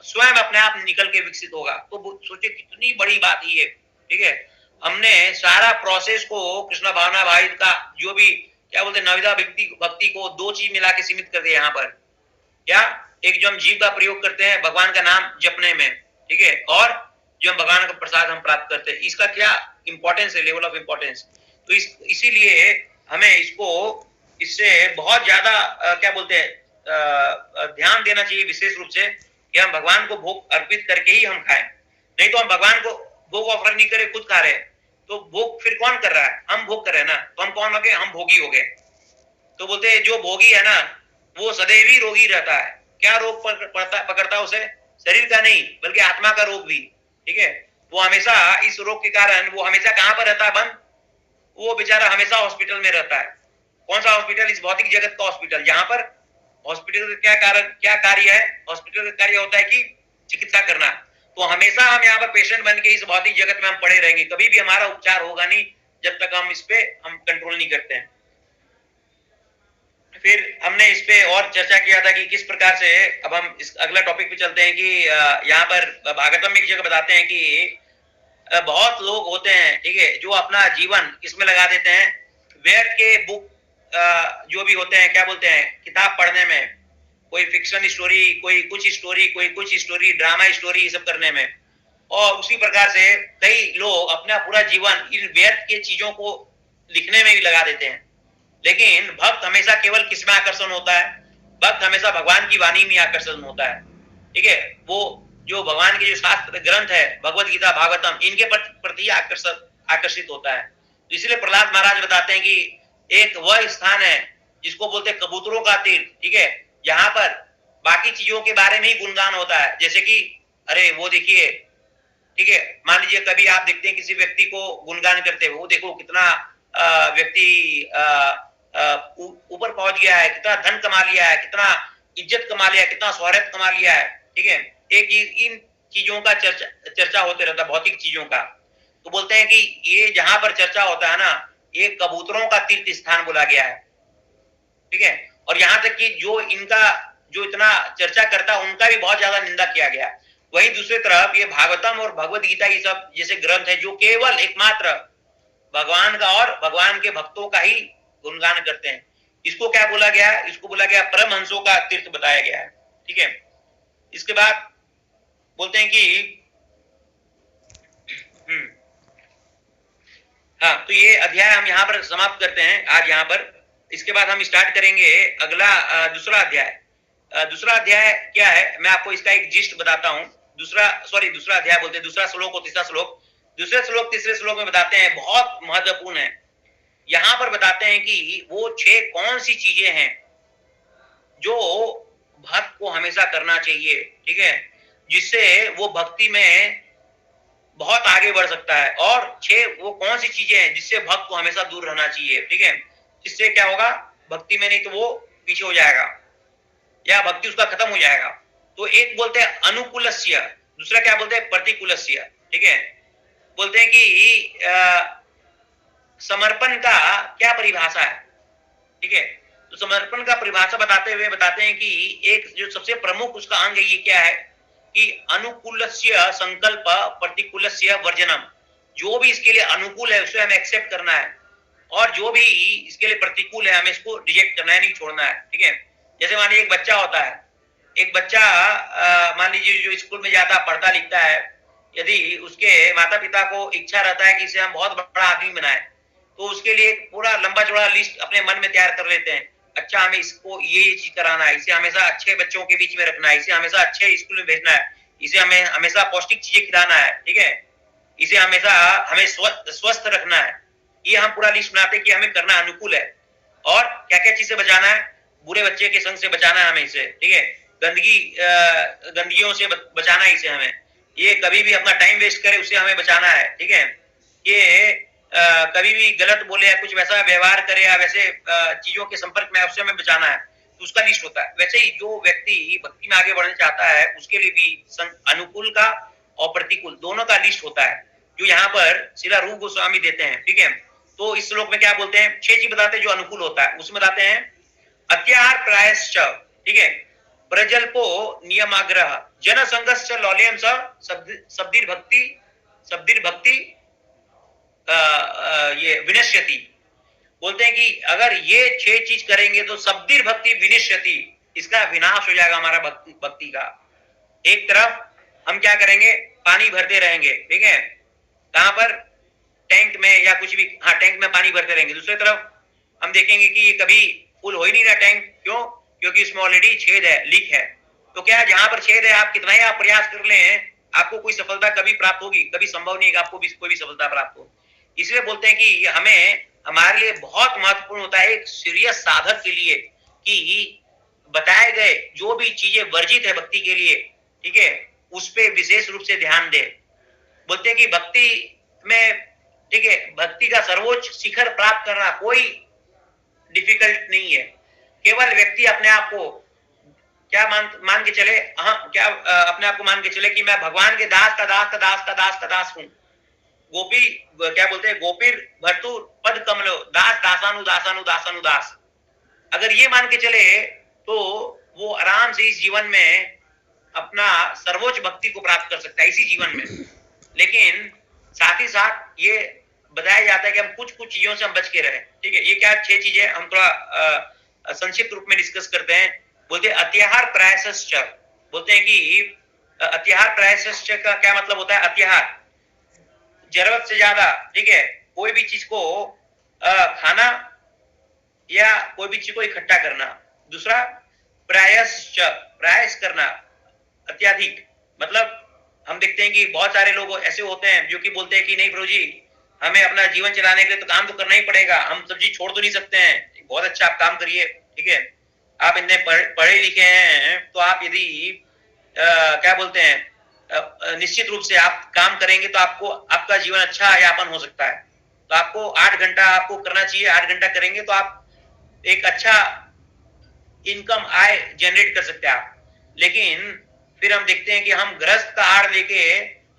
स्वयं अपने आप निकल के विकसित होगा। तो सोचिए कितनी बड़ी बात ही है। ठीक है, हमने सारा प्रोसेस को कृष्ण भावना भाई का जो भी क्या बोलते हैं नविदा भक्ति को 2 चीज मिला के सीमित कर दिया यहाँ पर। क्या? एक जो हम जीव का प्रयोग करते हैं भगवान का नाम जपने में, ठीक है, और जो हम भगवान का प्रसाद हम प्राप्त करते हैं, इसका क्या इंपॉर्टेंस है, लेवल ऑफ इंपॉर्टेंस। तो इसीलिए हमें इससे बहुत ज्यादा क्या बोलते हैं ध्यान देना चाहिए, विशेष रूप से कि हम भगवान को भोग अर्पित करके ही हम खाएं। नहीं तो हम भगवान को भोग ऑफर नहीं करे, खुद खा रहे हैं, तो भोग फिर कौन कर रहा है? हम भोग कर रहे हैं ना। तो हम कौन हो गए? हम भोगी हो गए। तो बोलते हैं जो भोगी है ना, वो सदैव ही रोगी रहता है। क्या रोग पकड़ता है उसे? शरीर का नहीं, बल्कि आत्मा का रोग भी। ठीक है, वो हमेशा इस रोग के कारण वो हमेशा कहां पर रहता है? बंद वो बेचारा हमेशा हॉस्पिटल में रहता है। कौन सा हॉस्पिटल? इस भौतिक जगत का हॉस्पिटल, जहां पर हॉस्पिटल का क्या कार्य है? हॉस्पिटल का कार्य होता है कि चिकित्सा करना। तो हमेशा हम यहाँ पर पेशेंट बन के इस भौतिक जगत में हम पड़े रहेंगे, कभी भी हमारा उपचार होगा नहीं जब तक हम इस पे हम कंट्रोल नहीं करते हैं। फिर हमने इस पे और चर्चा किया था कि किस प्रकार से, अब हम इस अगला टॉपिक पे चलते हैं कि यहाँ पर भागवतम में एक जगह बताते हैं कि बहुत लोग होते हैं, ठीक है, जो अपना जीवन किसमें लगा देते हैं? व्यर्थ के बुक जो भी होते हैं, क्या बोलते हैं, किताब पढ़ने में, कोई फिक्शन स्टोरी, कोई कुछ स्टोरी, ड्रामा स्टोरी, ये सब करने में। और उसी प्रकार से कई लोग अपना पूरा जीवन इन व्यर्थ के चीजों को लिखने में भी लगा देते हैं। लेकिन भक्त हमेशा केवल किस में आकर्षण होता है? भक्त हमेशा भगवान की वाणी में आकर्षण होता है, ठीक है। वो जो भगवान के जो शास्त्र ग्रंथ है, भगवत गीता, भागवतम, इनके प्रति आकर्षित होता है। तो इसलिए प्रहलाद महाराज बताते हैं कि एक वह स्थान है जिसको बोलते हैं कबूतरों का तीर्थ, ठीक है, यहाँ पर बाकी चीजों के बारे में ही गुणगान होता है। जैसे कि अरे वो देखिए, ठीक है, मान लीजिए कभी आप देखते हैं किसी व्यक्ति को गुणगान करते हुए, वो देखो कितना व्यक्ति ऊपर पहुंच गया है, कितना धन कमा लिया है, कितना इज्जत कमा लिया है, कितना शोहरत कमा लिया है, ठीक है। एक इन चीजों का चर्चा होते रहता है, भौतिक चीजों का। तो बोलते हैं कि ये जहां पर चर्चा होता है ना, ये कबूतरों का तीर्थ स्थान बोला गया है, ठीक है। और यहाँ तक कि जो इनका जो इतना चर्चा करता है, उनका भी बहुत ज्यादा निंदा किया गया। वहीं दूसरी तरफ ये भागवतम और भगवत गीता, ये सब जैसे ग्रंथ है जो केवल एकमात्र भगवान का और भगवान के भक्तों का ही गुणगान करते हैं। इसको क्या बोला गया है? इसको बोला गया परमहंसों का तीर्थ बताया गया है, ठीक है। इसके बाद बोलते हैं कि हाँ, तो ये अध्याय हम यहाँ पर समाप्त करते हैं आज यहाँ पर। इसके बाद हम स्टार्ट करेंगे अगला दूसरा अध्याय। दूसरा अध्याय क्या है, मैं आपको इसका एक जिस्ट बताता हूँ। दूसरा अध्याय बोलते हैं, दूसरा श्लोक और तीसरा श्लोक। दूसरे श्लोक तीसरे श्लोक में बताते हैं, बहुत महत्वपूर्ण है। यहाँ पर बताते हैं कि वो 6 कौन सी चीजें हैं जो भक्त को हमेशा करना चाहिए, ठीक है, जिससे वो भक्ति में बहुत आगे बढ़ सकता है। और 6 वो कौन सी चीजें हैं जिससे भक्त को हमेशा दूर रहना चाहिए, ठीक है। इससे क्या होगा? भक्ति में नहीं तो वो पीछे हो जाएगा या भक्ति उसका खत्म हो जाएगा। तो एक बोलते हैं अनुकूलस्य, दूसरा क्या बोलते हैं? प्रतिकूलस्य, ठीक है। बोलते हैं कि समर्पण का क्या परिभाषा है, ठीक है। तो समर्पण का परिभाषा बताते हुए बताते हैं कि एक जो सबसे प्रमुख उसका अंग है, ये क्या है कि अनुकूलस्य संकल्प, प्रतिकूलस्य वर्जनम। जो भी इसके लिए अनुकूल है उसे हमें एक्सेप्ट करना है, और जो भी इसके लिए प्रतिकूल है हमें इसको रिजेक्ट करना है, नहीं छोड़ना है, ठीक है। जैसे मान लीजिए एक बच्चा होता है, एक बच्चा मान लीजिए जो स्कूल में जाता, पढ़ता लिखता है, यदि उसके माता पिता को इच्छा रहता है कि इसे हम बहुत बड़ा आदमी बनाए, तो उसके लिए पूरा लंबा चौड़ा लिस्ट अपने मन में तैयार कर लेते हैं। अच्छा, हमें इसको ये चीज कराना है, इसे हमेशा अच्छे बच्चों के बीच में रखना है, इसे हमेशा अच्छे स्कूल में भेजना है, इसे हमें हमेशा पौष्टिक चीजें खिलाना है, ठीक है, इसे हमेशा हमें स्वस्थ रखना है। ये हम पूरा लिस्ट बनाते हैं कि हमें करना अनुकूल है। और क्या क्या चीज से बचाना है? बुरे बच्चे के संग से बचाना है हमें इसे, ठीक है, गंदगियों से बचाना है इसे हमें, ये कभी भी अपना टाइम वेस्ट करे उसे हमें बचाना है, ठीक है। ये कभी भी गलत बोले या कुछ वैसा व्यवहार करे या वैसे चीजों के संपर्क में उससे हमें बचाना है, तो उसका लिस्ट होता है। वैसे ही जो व्यक्ति भक्ति में आगे बढ़ना चाहता है उसके लिए भी अनुकूल का और प्रतिकूल दोनों का लिस्ट होता है, जो यहाँ पर श्रील रूप गोस्वामी देते हैं, ठीक है। तो इस श्लोक में क्या बोलते हैं? 6 चीज बताते हैं जो अनुकूल होता है। उसमें बताते हैं अत्याहार प्रायश्च, ठीक है, प्रजल्पो नियमाग्रह, जन संघर्ष लौल्यम शब्दिर भक्ति ये विनश्यति। बोलते हैं कि अगर ये 6 चीज करेंगे तो शब्दिर भक्ति विनश्यति, इसका विनाश हो जाएगा हमारा भक्ति का। एक तरफ हम क्या करेंगे? पानी भरते रहेंगे, ठीक है, कहां पर? टैंक में या कुछ भी, हाँ, टैंक में पानी भरते रहेंगे। दूसरी तरफ हम देखेंगे कि कभी फुल हो ही नहीं रहा टैंक, क्यों? क्योंकि इसमें ऑलरेडी छेद है, लीक है। तो क्या जहां पर छेद है, आप कितना ही आप प्रयास कर लें, आपको कोई सफलता कभी प्राप्त होगी? कभी संभव नहीं है कि आपको भी कोई भी सफलता प्राप्त हो। इसलिए बोलते हैं कि हमें, हमारे लिए बहुत महत्वपूर्ण होता है एक सीरियस साधक के लिए कि बताए गए जो भी चीजें वर्जित है भक्ति के लिए, ठीक है, उस पर विशेष रूप से ध्यान दे। बोलते हैं कि भक्ति में ठीक है, भक्ति का सर्वोच्च शिखर प्राप्त करना कोई डिफिकल्ट नहीं है। केवल व्यक्ति अपने आप को क्या मान के चले, अपने आप को मान के चले कि मैं भगवान के दास का दास का दास का दास का दास हूं। गोपी क्या बोलते हैं, गोपीर भर्तु पद कमलो दास दासानु दासानु दासानु दास। अगर ये मान के चले तो वो आराम से इस जीवन में अपना सर्वोच्च भक्ति को प्राप्त कर सकता है इसी जीवन में। लेकिन साथ ही साथ ये बताया जाता है कि हम कुछ कुछ चीजों से हम बच के रहे। ठीक है, ये क्या 6 चीजें हम थोड़ा संक्षिप्त रूप में डिस्कस करते हैं। बोलते हैं अत्याहार प्रायश्च, बोलते हैं कि अत्याहार प्रायश्च का क्या मतलब होता है। अत्याहार जरूरत से ज्यादा, ठीक है, कोई भी चीज को खाना या कोई भी चीज को इकट्ठा करना। दूसरा प्रायश्च, प्रयास करना अत्याधिक, मतलब हम देखते हैं कि बहुत सारे लोग ऐसे होते हैं जो कि बोलते हैं कि नहीं प्रभु जी, हमें अपना जीवन चलाने के लिए तो काम तो करना ही पड़ेगा, हम सब चीज छोड़ तो नहीं सकते हैं। बहुत अच्छा, आप काम करिए, ठीक है, आप इतने पढ़े लिखे हैं तो आप यदि क्या बोलते हैं निश्चित रूप से आप काम करेंगे तो आपको आपका जीवन अच्छा यापन हो सकता है। तो आपको 8 घंटा आपको करना चाहिए, 8 घंटा करेंगे तो आप एक अच्छा इनकम आय जनरेट कर सकते हैं आप। लेकिन फिर हम देखते हैं कि हम गृहस्थ का आड़ लेके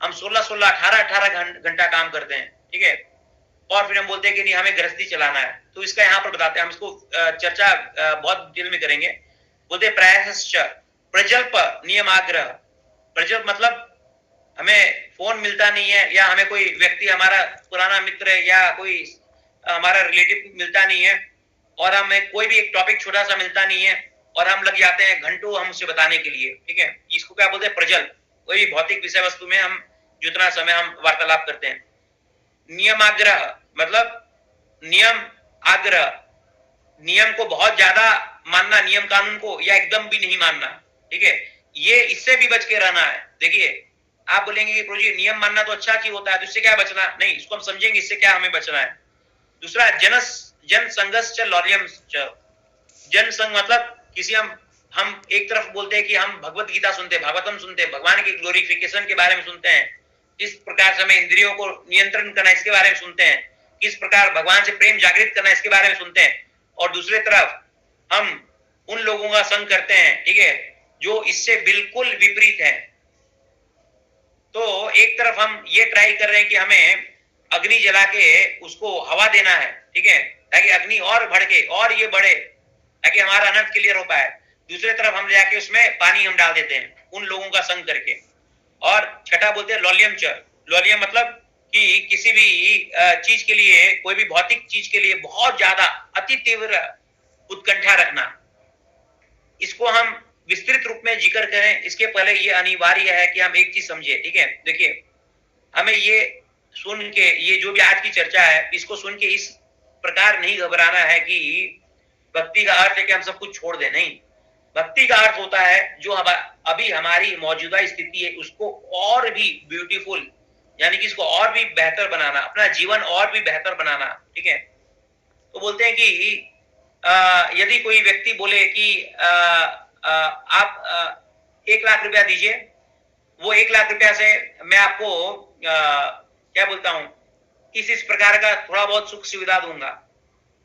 हम 16-16, 18-18 घंटा काम करते हैं, ठीक है, और फिर हम बोलते हैं कि नहीं हमें गृहस्थी चलाना है। तो इसका यहाँ पर बताते हैं, हम इसको चर्चा बहुत डिटेल में करेंगे। बोलते प्रायश्च प्रजल्प नियमाग्रह। प्रजल्प मतलब हमें फोन मिलता नहीं है, या हमें कोई व्यक्ति हमारा पुराना मित्र या कोई हमारा रिलेटिव मिलता नहीं है, और हमें कोई भी एक टॉपिक छोटा सा मिलता नहीं है, और हम लग जाते हैं घंटों हम उसे बताने के लिए। ठीक है, इसको क्या बोलते हैं, प्रजल्प। कोई भी भौतिक विषय वस्तु में हम जितना समय हम वार्तालाप करते हैं। नियमाग्रह मतलब नियम आग्रह, नियम को बहुत ज्यादा मानना, नियम कानून को, या एकदम भी नहीं मानना। ठीक है, ये इससे भी बच के रहना है। देखिए, आप बोलेंगे कि प्रभु जी नियम मानना तो अच्छा की होता है, तो इससे क्या बचना, नहीं, इसको हम समझेंगे इससे क्या हमें बचना है। दूसरा जन संघर्ष लॉलियम। जन संघ मतलब किसी हम एक तरफ बोलते हैं कि हम भगवत गीता सुनते हैं, भागवतम सुनते हैं, भगवान के ग्लोरिफिकेशन के बारे में सुनते हैं, किस प्रकार से हमें इंद्रियों को नियंत्रण करना इसके बारे में सुनते हैं, किस प्रकार भगवान से प्रेम जागृत करना इसके बारे में सुनते हैं। और दूसरे तरफ हम उन लोगों का संग करते हैं, ठीक है, जो इससे बिल्कुल विपरीत है। तो एक तरफ हम ये ट्राई कर रहे हैं कि हमें अग्नि जला के उसको हवा देना है, ठीक है, ताकि अग्नि और भड़के और ये बढ़े, ताकि हमारा अनर्थ क्लियर हो पाए। दूसरे तरफ हम ले जाके उसमें पानी हम डाल देते हैं उन लोगों का संग करके। और छठा बोलते हैं लॉलियम च। लॉलियम मतलब कि किसी भी चीज के लिए, कोई भी भौतिक चीज के लिए बहुत ज्यादा अति तीव्र उत्कंठा रखना। इसको हम विस्तृत रूप में जिक्र करें इसके पहले ये अनिवार्य है कि हम एक चीज समझे। ठीक है, देखिए, हमें ये सुन के, ये जो भी आज की चर्चा है, इसको सुन के इस प्रकार नहीं घबराना है कि भक्ति का अर्थ है कि हम सब कुछ छोड़ दें। नहीं, भक्ति का अर्थ होता है जो अभी हमारी मौजूदा स्थिति है उसको और भी ब्यूटीफुल, यानी कि इसको और भी बेहतर बनाना, अपना जीवन और भी बेहतर बनाना। ठीक है, तो बोलते हैं कि यदि कोई व्यक्ति बोले कि आप 1 लाख रुपया दीजिए, वो 1 लाख रुपया से मैं आपको क्या बोलता हूं, इस प्रकार का थोड़ा बहुत सुख सुविधा दूंगा।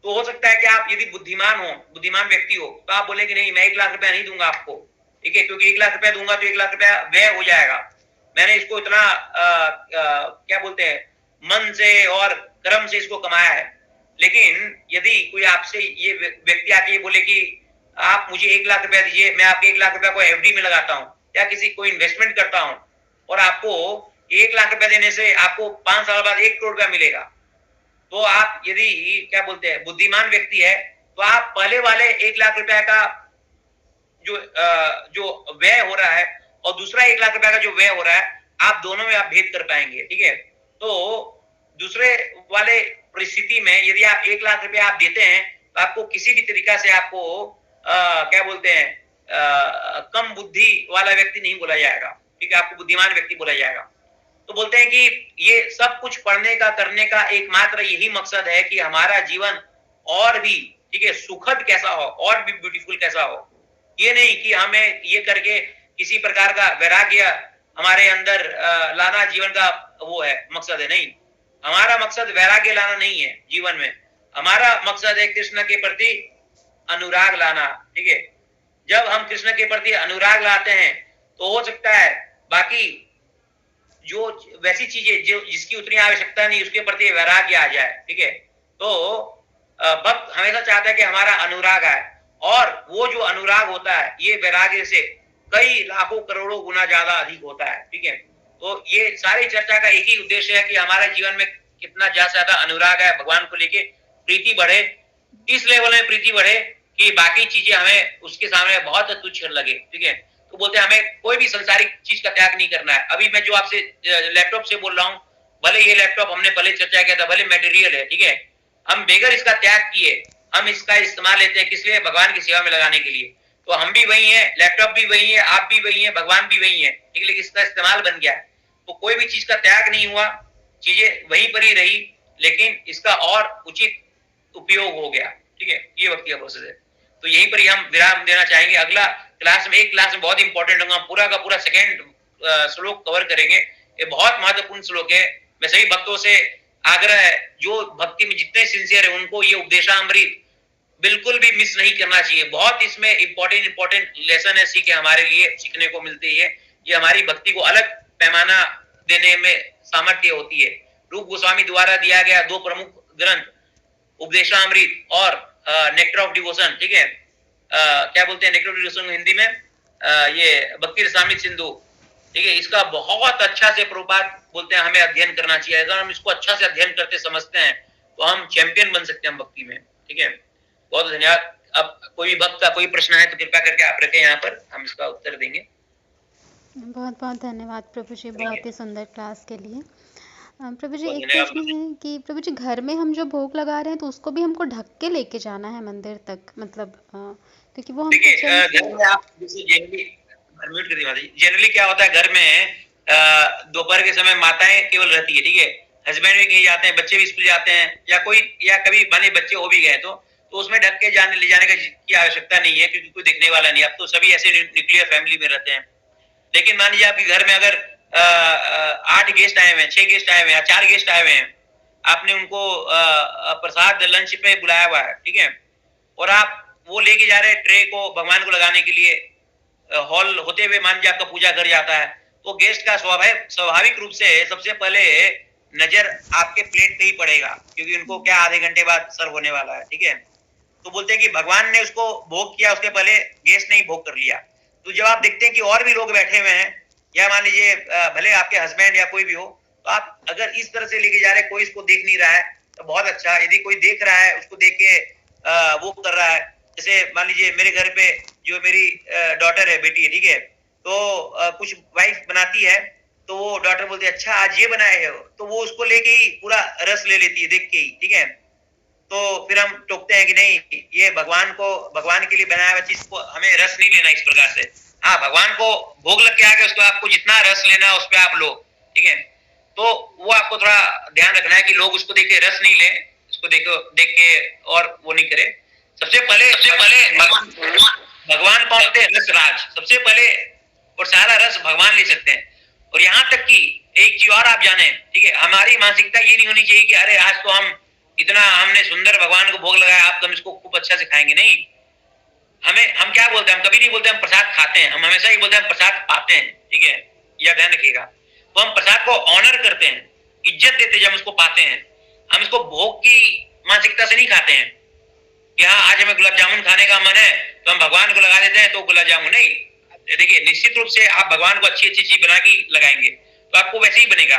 तो हो सकता है कि आप यदि बुद्धिमान व्यक्ति हो, तो आप बोले कि नहीं, मैं 1 लाख रुपया नहीं दूंगा आपको। ठीक है, क्योंकि 1 लाख रुपया दूंगा तो 1 लाख रुपया व्यय हो जाएगा। मैंने इसको इतना क्या बोलते हैं, मन से और कर्म से इसको कमाया है। लेकिन यदि कोई आपसे ये व्यक्ति आके ये बोले कि आप मुझे 1 लाख रुपया दीजिए, मैं आपके 1 लाख रुपया को एफडी में लगाता हूं या किसी कोई इन्वेस्टमेंट करता हूं, और आपको 1 लाख रुपया देने से आपको 5 साल बाद 1 करोड़ रुपया मिलेगा, तो आप यदि क्या बोलते हैं बुद्धिमान व्यक्ति है, तो आप पहले वाले 1 लाख रुपया का जो व्यय हो रहा है और दूसरा 1 लाख रुपया का जो व्यय हो रहा है, आप दोनों में आप भेद कर पाएंगे। ठीक है, तो दूसरे वाले परिस्थिति में यदि आप 1 लाख रुपया आप देते हैं, तो आपको किसी भी तरीका से आपको क्या बोलते हैं कम बुद्धि वाला व्यक्ति नहीं बोला जाएगा। ठीक है, आपको बुद्धिमान व्यक्ति बोला जाएगा। तो बोलते हैं कि ये सब कुछ पढ़ने का, करने का एकमात्र यही मकसद है कि हमारा जीवन और भी, ठीक है, सुखद कैसा हो, और भी ब्यूटीफुल कैसा हो। ये नहीं कि हमें ये करके किसी प्रकार का वैराग्य हमारे अंदर लाना जीवन का वो है, मकसद है, नहीं। हमारा मकसद वैराग्य लाना नहीं है जीवन में, हमारा मकसद है कृष्ण के प्रति अनुराग लाना। ठीक है, जब हम कृष्ण के प्रति अनुराग लाते हैं तो हो सकता है बाकी जो वैसी चीजें जो जिसकी उतनी आवश्यकता नहीं उसके प्रति वैराग्य आ जाए। ठीक है, तो भक्त हमेशा चाहता है कि हमारा अनुराग आए, और वो जो अनुराग होता है ये वैराग्य से कई लाखों करोड़ों गुना ज्यादा अधिक होता है। ठीक है, तो ये सारी चर्चा का एक ही उद्देश्य है कि हमारे जीवन में कितना ज्यादा अनुराग है, भगवान को लेके प्रीति बढ़े, इस लेवल में प्रीति बढ़े कि बाकी चीजें हमें उसके सामने बहुत तुच्छ लगे। ठीक है, तो बोलते हैं हमें कोई भी संसारिक चीज का त्याग नहीं करना है। अभी मैं जो आपसे लैपटॉप से बोल रहा हूँ, भले ये लैपटॉप हमने पहले चर्चा किया था, भले मटेरियल है, ठीक है, हम बेगर इसका त्याग किए, हम इसका इस्तेमाल लेते हैं किस लिए? भगवान की सेवा में लगाने के लिए। तो हम भी वही है, लैपटॉप भी वही है, आप भी वही है, भगवान भी वही है, ठीक है, लेकिन इसका इस्तेमाल बन गया है। तो कोई भी चीज का त्याग नहीं हुआ, चीजें वहीं पर ही रही, लेकिन इसका और उचित उपयोग हो गया। ठीक है, ये भक्ति का प्रोसेस है। तो यहीं पर ही हम विराम देना चाहेंगे। अगला क्लास में, एक क्लास में बहुत इंपॉर्टेंट होगा, पूरा का पूरा सेकेंड श्लोक कवर करेंगे। ये बहुत महत्वपूर्ण श्लोक है। मैं सभी भक्तों से आग्रह है, जो भक्ति में जितने सिंसियर है उनको ये उपदेशामृत बिल्कुल भी मिस नहीं करना चाहिए। बहुत इसमें इंपॉर्टेंट लेसन है, सीखे हमारे लिए सीखने को मिलती है। ये हमारी भक्ति को अलग पैमाना देने में सामर्थ्य होती है। रूप गोस्वामी द्वारा दिया गया 2 प्रमुख ग्रंथ, उपदेशामृत और नेक्टर ऑफ डिवोशन। ठीक है, क्या बोलते हैं नेक्टर ऑफ डिवोशन हिंदी में? ये भक्ति रसामृत सिंधु। ठीक है, इसका बहुत अच्छा से प्रभुपाद बोलते हैं हमें अध्ययन करना चाहिए। अगर हम इसको अच्छा से अध्ययन करते समझते हैं तो हम चैंपियन बन सकते हैं भक्ति में। ठीक है, बहुत धन्यवाद। अब कोई भक्त का कोई प्रश्न है तो कृपया करके आप रखें यहाँ पर, हम इसका उत्तर देंगे। बहुत बहुत धन्यवाद प्रभु जी, बहुत ही सुंदर क्लास के लिए। प्रभु जी, एक धन्यवाद। प्रश्न है कि प्रभु जी, घर में हम जो भोग लगा रहे हैं तो उसको भी हमको ढक के लेके जाना है मंदिर तक, मतलब क्योंकि वो हमको देखिए, घर में आप जैसे जनरली क्या होता है, घर में दोपहर के समय माताएं केवल रहती है। ठीक है, हस्बैंड भी कहीं जाते हैं, बच्चे भी स्कूल जाते हैं, या कोई या कभी माने बच्चे हो भी गए तो उसमें ढक के ले जाने की आवश्यकता नहीं है, क्योंकि कोई देखने वाला नहीं। अब तो सभी ऐसे न्यूक्लियर फैमिली में रहते हैं। लेकिन मान लीजिए आपके घर में अगर 8 गेस्ट आए हुए हैं, 6 गेस्ट आए हुए हैं या 4 गेस्ट आए हुए हैं, आपने उनको प्रसाद लंच पे बुलाया हुआ है। ठीक है, और आप वो लेके जा रहे हैं ट्रे को भगवान को लगाने के लिए, हॉल होते हुए मान लीजिए आपका पूजा घर जाता है, तो गेस्ट का स्वाभाविक रूप से सबसे पहले नजर आपके प्लेट पे ही पड़ेगा, क्योंकि उनको क्या आधे घंटे बाद सर्व होने वाला है। ठीक है, तो बोलते हैं कि भगवान ने उसको भोग किया, उसके पहले गेस्ट ने ही भोग कर लिया। तो जब आप देखते हैं कि और भी लोग बैठे हुए हैं, या मान लीजिए भले आपके हस्बैंड या कोई भी हो, तो आप अगर इस तरह से लेके जा रहे हैं, कोई इसको देख नहीं रहा है तो बहुत अच्छा। यदि कोई देख रहा है, उसको देख के वो कर रहा है, जैसे मान लीजिए मेरे घर पे जो मेरी डॉटर है, बेटी है, ठीक है, तो कुछ वाइफ बनाती है, तो वो डॉटर बोलती है अच्छा आज ये बनाए हो, तो वो उसको लेके ही पूरा रस ले लेती है देख के ही। ठीक है, तो फिर हम टोकते हैं कि नहीं, ये भगवान के लिए बनाया हुआ चीज को हमें रस नहीं लेना इस प्रकार से। हाँ, भगवान को भोग लग के आके उसको आपको जितना रस लेना है उस पर आप लो। ठीक है, तो वो आपको थोड़ा ध्यान रखना है कि लोग उसको देख के रस नहीं ले, उसको देख के और वो नहीं करे। सबसे पहले भगवान कौन होते हैं? रस राज। सबसे पहले और सारा रस भगवान ले सकते हैं। और यहाँ तक कि एक चीज और आप जाने, ठीक है, हमारी मानसिकता ये नहीं होनी चाहिए कि अरे आज तो हमने सुंदर भगवान को भोग लगाया, आप तो हम इसको खूब अच्छा से खाएंगे। नहीं, हम क्या बोलते हैं? हम कभी नहीं बोलते हम प्रसाद खाते हैं, हम हमेशा ही बोलते हैं हम प्रसाद पाते हैं। ठीक है, यह ध्यान रखिएगा। तो हम प्रसाद को ऑनर करते हैं, इज्जत देते हैं जब हम इसको पाते हैं। हम इसको भोग की मानसिकता से नहीं खाते हैं कि हाँ आज हमें गुलाब जामुन खाने का मन है तो हम भगवान को लगा देते हैं तो गुलाब जामुन। नहीं, देखिए निश्चित रूप से आप भगवान को अच्छी अच्छी चीज बना के लगाएंगे तो आपको वैसे ही बनेगा,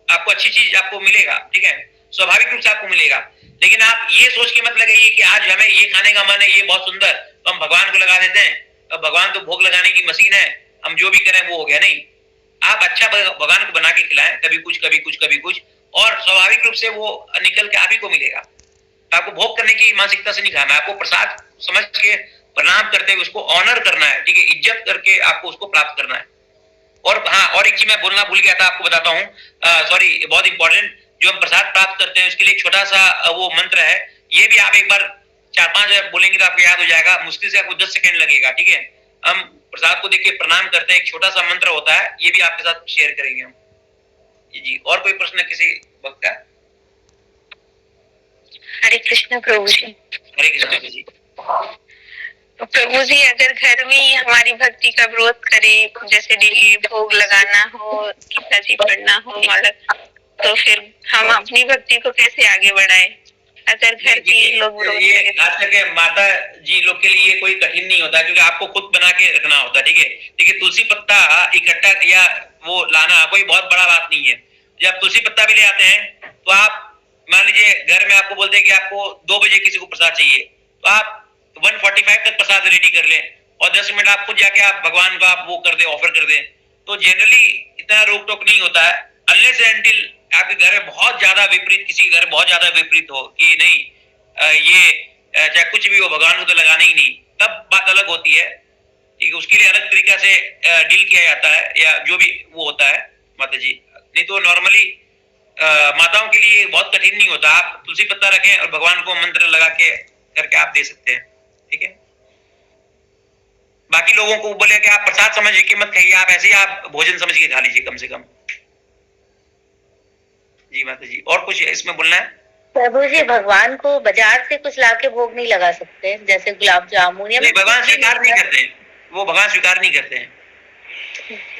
आपको अच्छी चीज आपको मिलेगा। ठीक है, स्वाभाविक रूप से आपको मिलेगा। लेकिन आप ये सोच के मत लगाइए कि आज हमें ये खाने का मन है, ये बहुत सुंदर, तो हम भगवान को लगा देते हैं, तो भगवान तो भोग लगाने की मशीन है, हम जो भी करें वो हो गया। नहीं, आप अच्छा भगवान को बना के खिलाएं, कभी कुछ कभी कुछ कभी कुछ, और स्वाभाविक रूप से वो निकल के आप ही को मिलेगा। आपको भोग करने की मानसिकता से नहीं खाना, आपको प्रसाद समझ के प्रणाम करते हुए उसको ऑनर करना है। ठीक है, इज्जत करके आपको उसको प्राप्त करना है। और हाँ, और एक चीज मैं बोलना भूल गया था, आपको बताता हूँ, सॉरी, बहुत इंपॉर्टेंट। जो हम प्रसाद प्राप्त करते हैं उसके लिए एक छोटा सा वो मंत्र है, ये भी आप एक बार 4-5 बोलेंगे तो आपको याद हो जाएगा। मुश्किल से आपको 10 सेकेंड लगेगा। ठीक है, हम प्रसाद को देख के प्रणाम करते हैं, एक छोटा सा मंत्र होता है, ये भी आपके साथ शेयर करेंगे हम। जी, और कोई प्रश्न किसी वक्त का? हरे कृष्ण प्रभु जी। हरे कृष्ण जी। प्रभु जी, अगर घर में ही हमारी भक्ति का विरोध करे, जैसे डेली भोग लगाना हो, गीता जी पढ़ना हो, माला, तो फिर हम अपनी भक्ति को कैसे आगे बढ़ाएं? अगर घर के लोग विरोध ये करें, खास करके माता जी लोग के लिए कोई कठिन नहीं होता, क्योंकि आपको खुद बना के रखना होता है, ठीक है। देखिए, तुलसी पत्ता इकट्ठा या वो लाना कोई बहुत बड़ा बात नहीं है। जब तुलसी पत्ता भी ले आते हैं तो आप मान लीजिए घर में आपको बोलते हैं कि आपको 2 बजे किसी को प्रसाद चाहिए, तो आप 1:45 तक प्रसाद रेडी कर लें और 10 मिनट आप खुद जाके आप भगवान को आप वो कर दे, ऑफर कर दें, तो जनरली इतना रोक टोक नहीं होता है, अनलेस एंड अनटिल आपके घर में बहुत ज्यादा विपरीत, किसी घर में बहुत ज्यादा विपरीत हो कि नहीं चाहे कुछ भी हो, भगवान को तो लगाना ही नहीं, तब बात अलग होती है, ठीक है। उसके लिए अलग तरीका से डील किया जाता है या जो भी वो होता है माता जी। नहीं तो नॉर्मली माताओं के लिए बहुत कठिन नहीं होता, आप तुलसी पत्ता रखें और भगवान को मंत्र लगा के करके आप दे सकते हैं, ठीक है। बाकी लोगों को बोले कि आप प्रसाद समझ के मत खाइए, आप ऐसे ही आप भोजन समझ के खा लीजिए कम से कम। जी माता जी, और कुछ इसमें बोलना है? प्रभु जी, भगवान को बाजार से कुछ लाके भोग नहीं लगा सकते, जैसे गुलाब जामुन या भगवान स्वीकार नहीं करते, वो भगवान स्वीकार नहीं करते हैं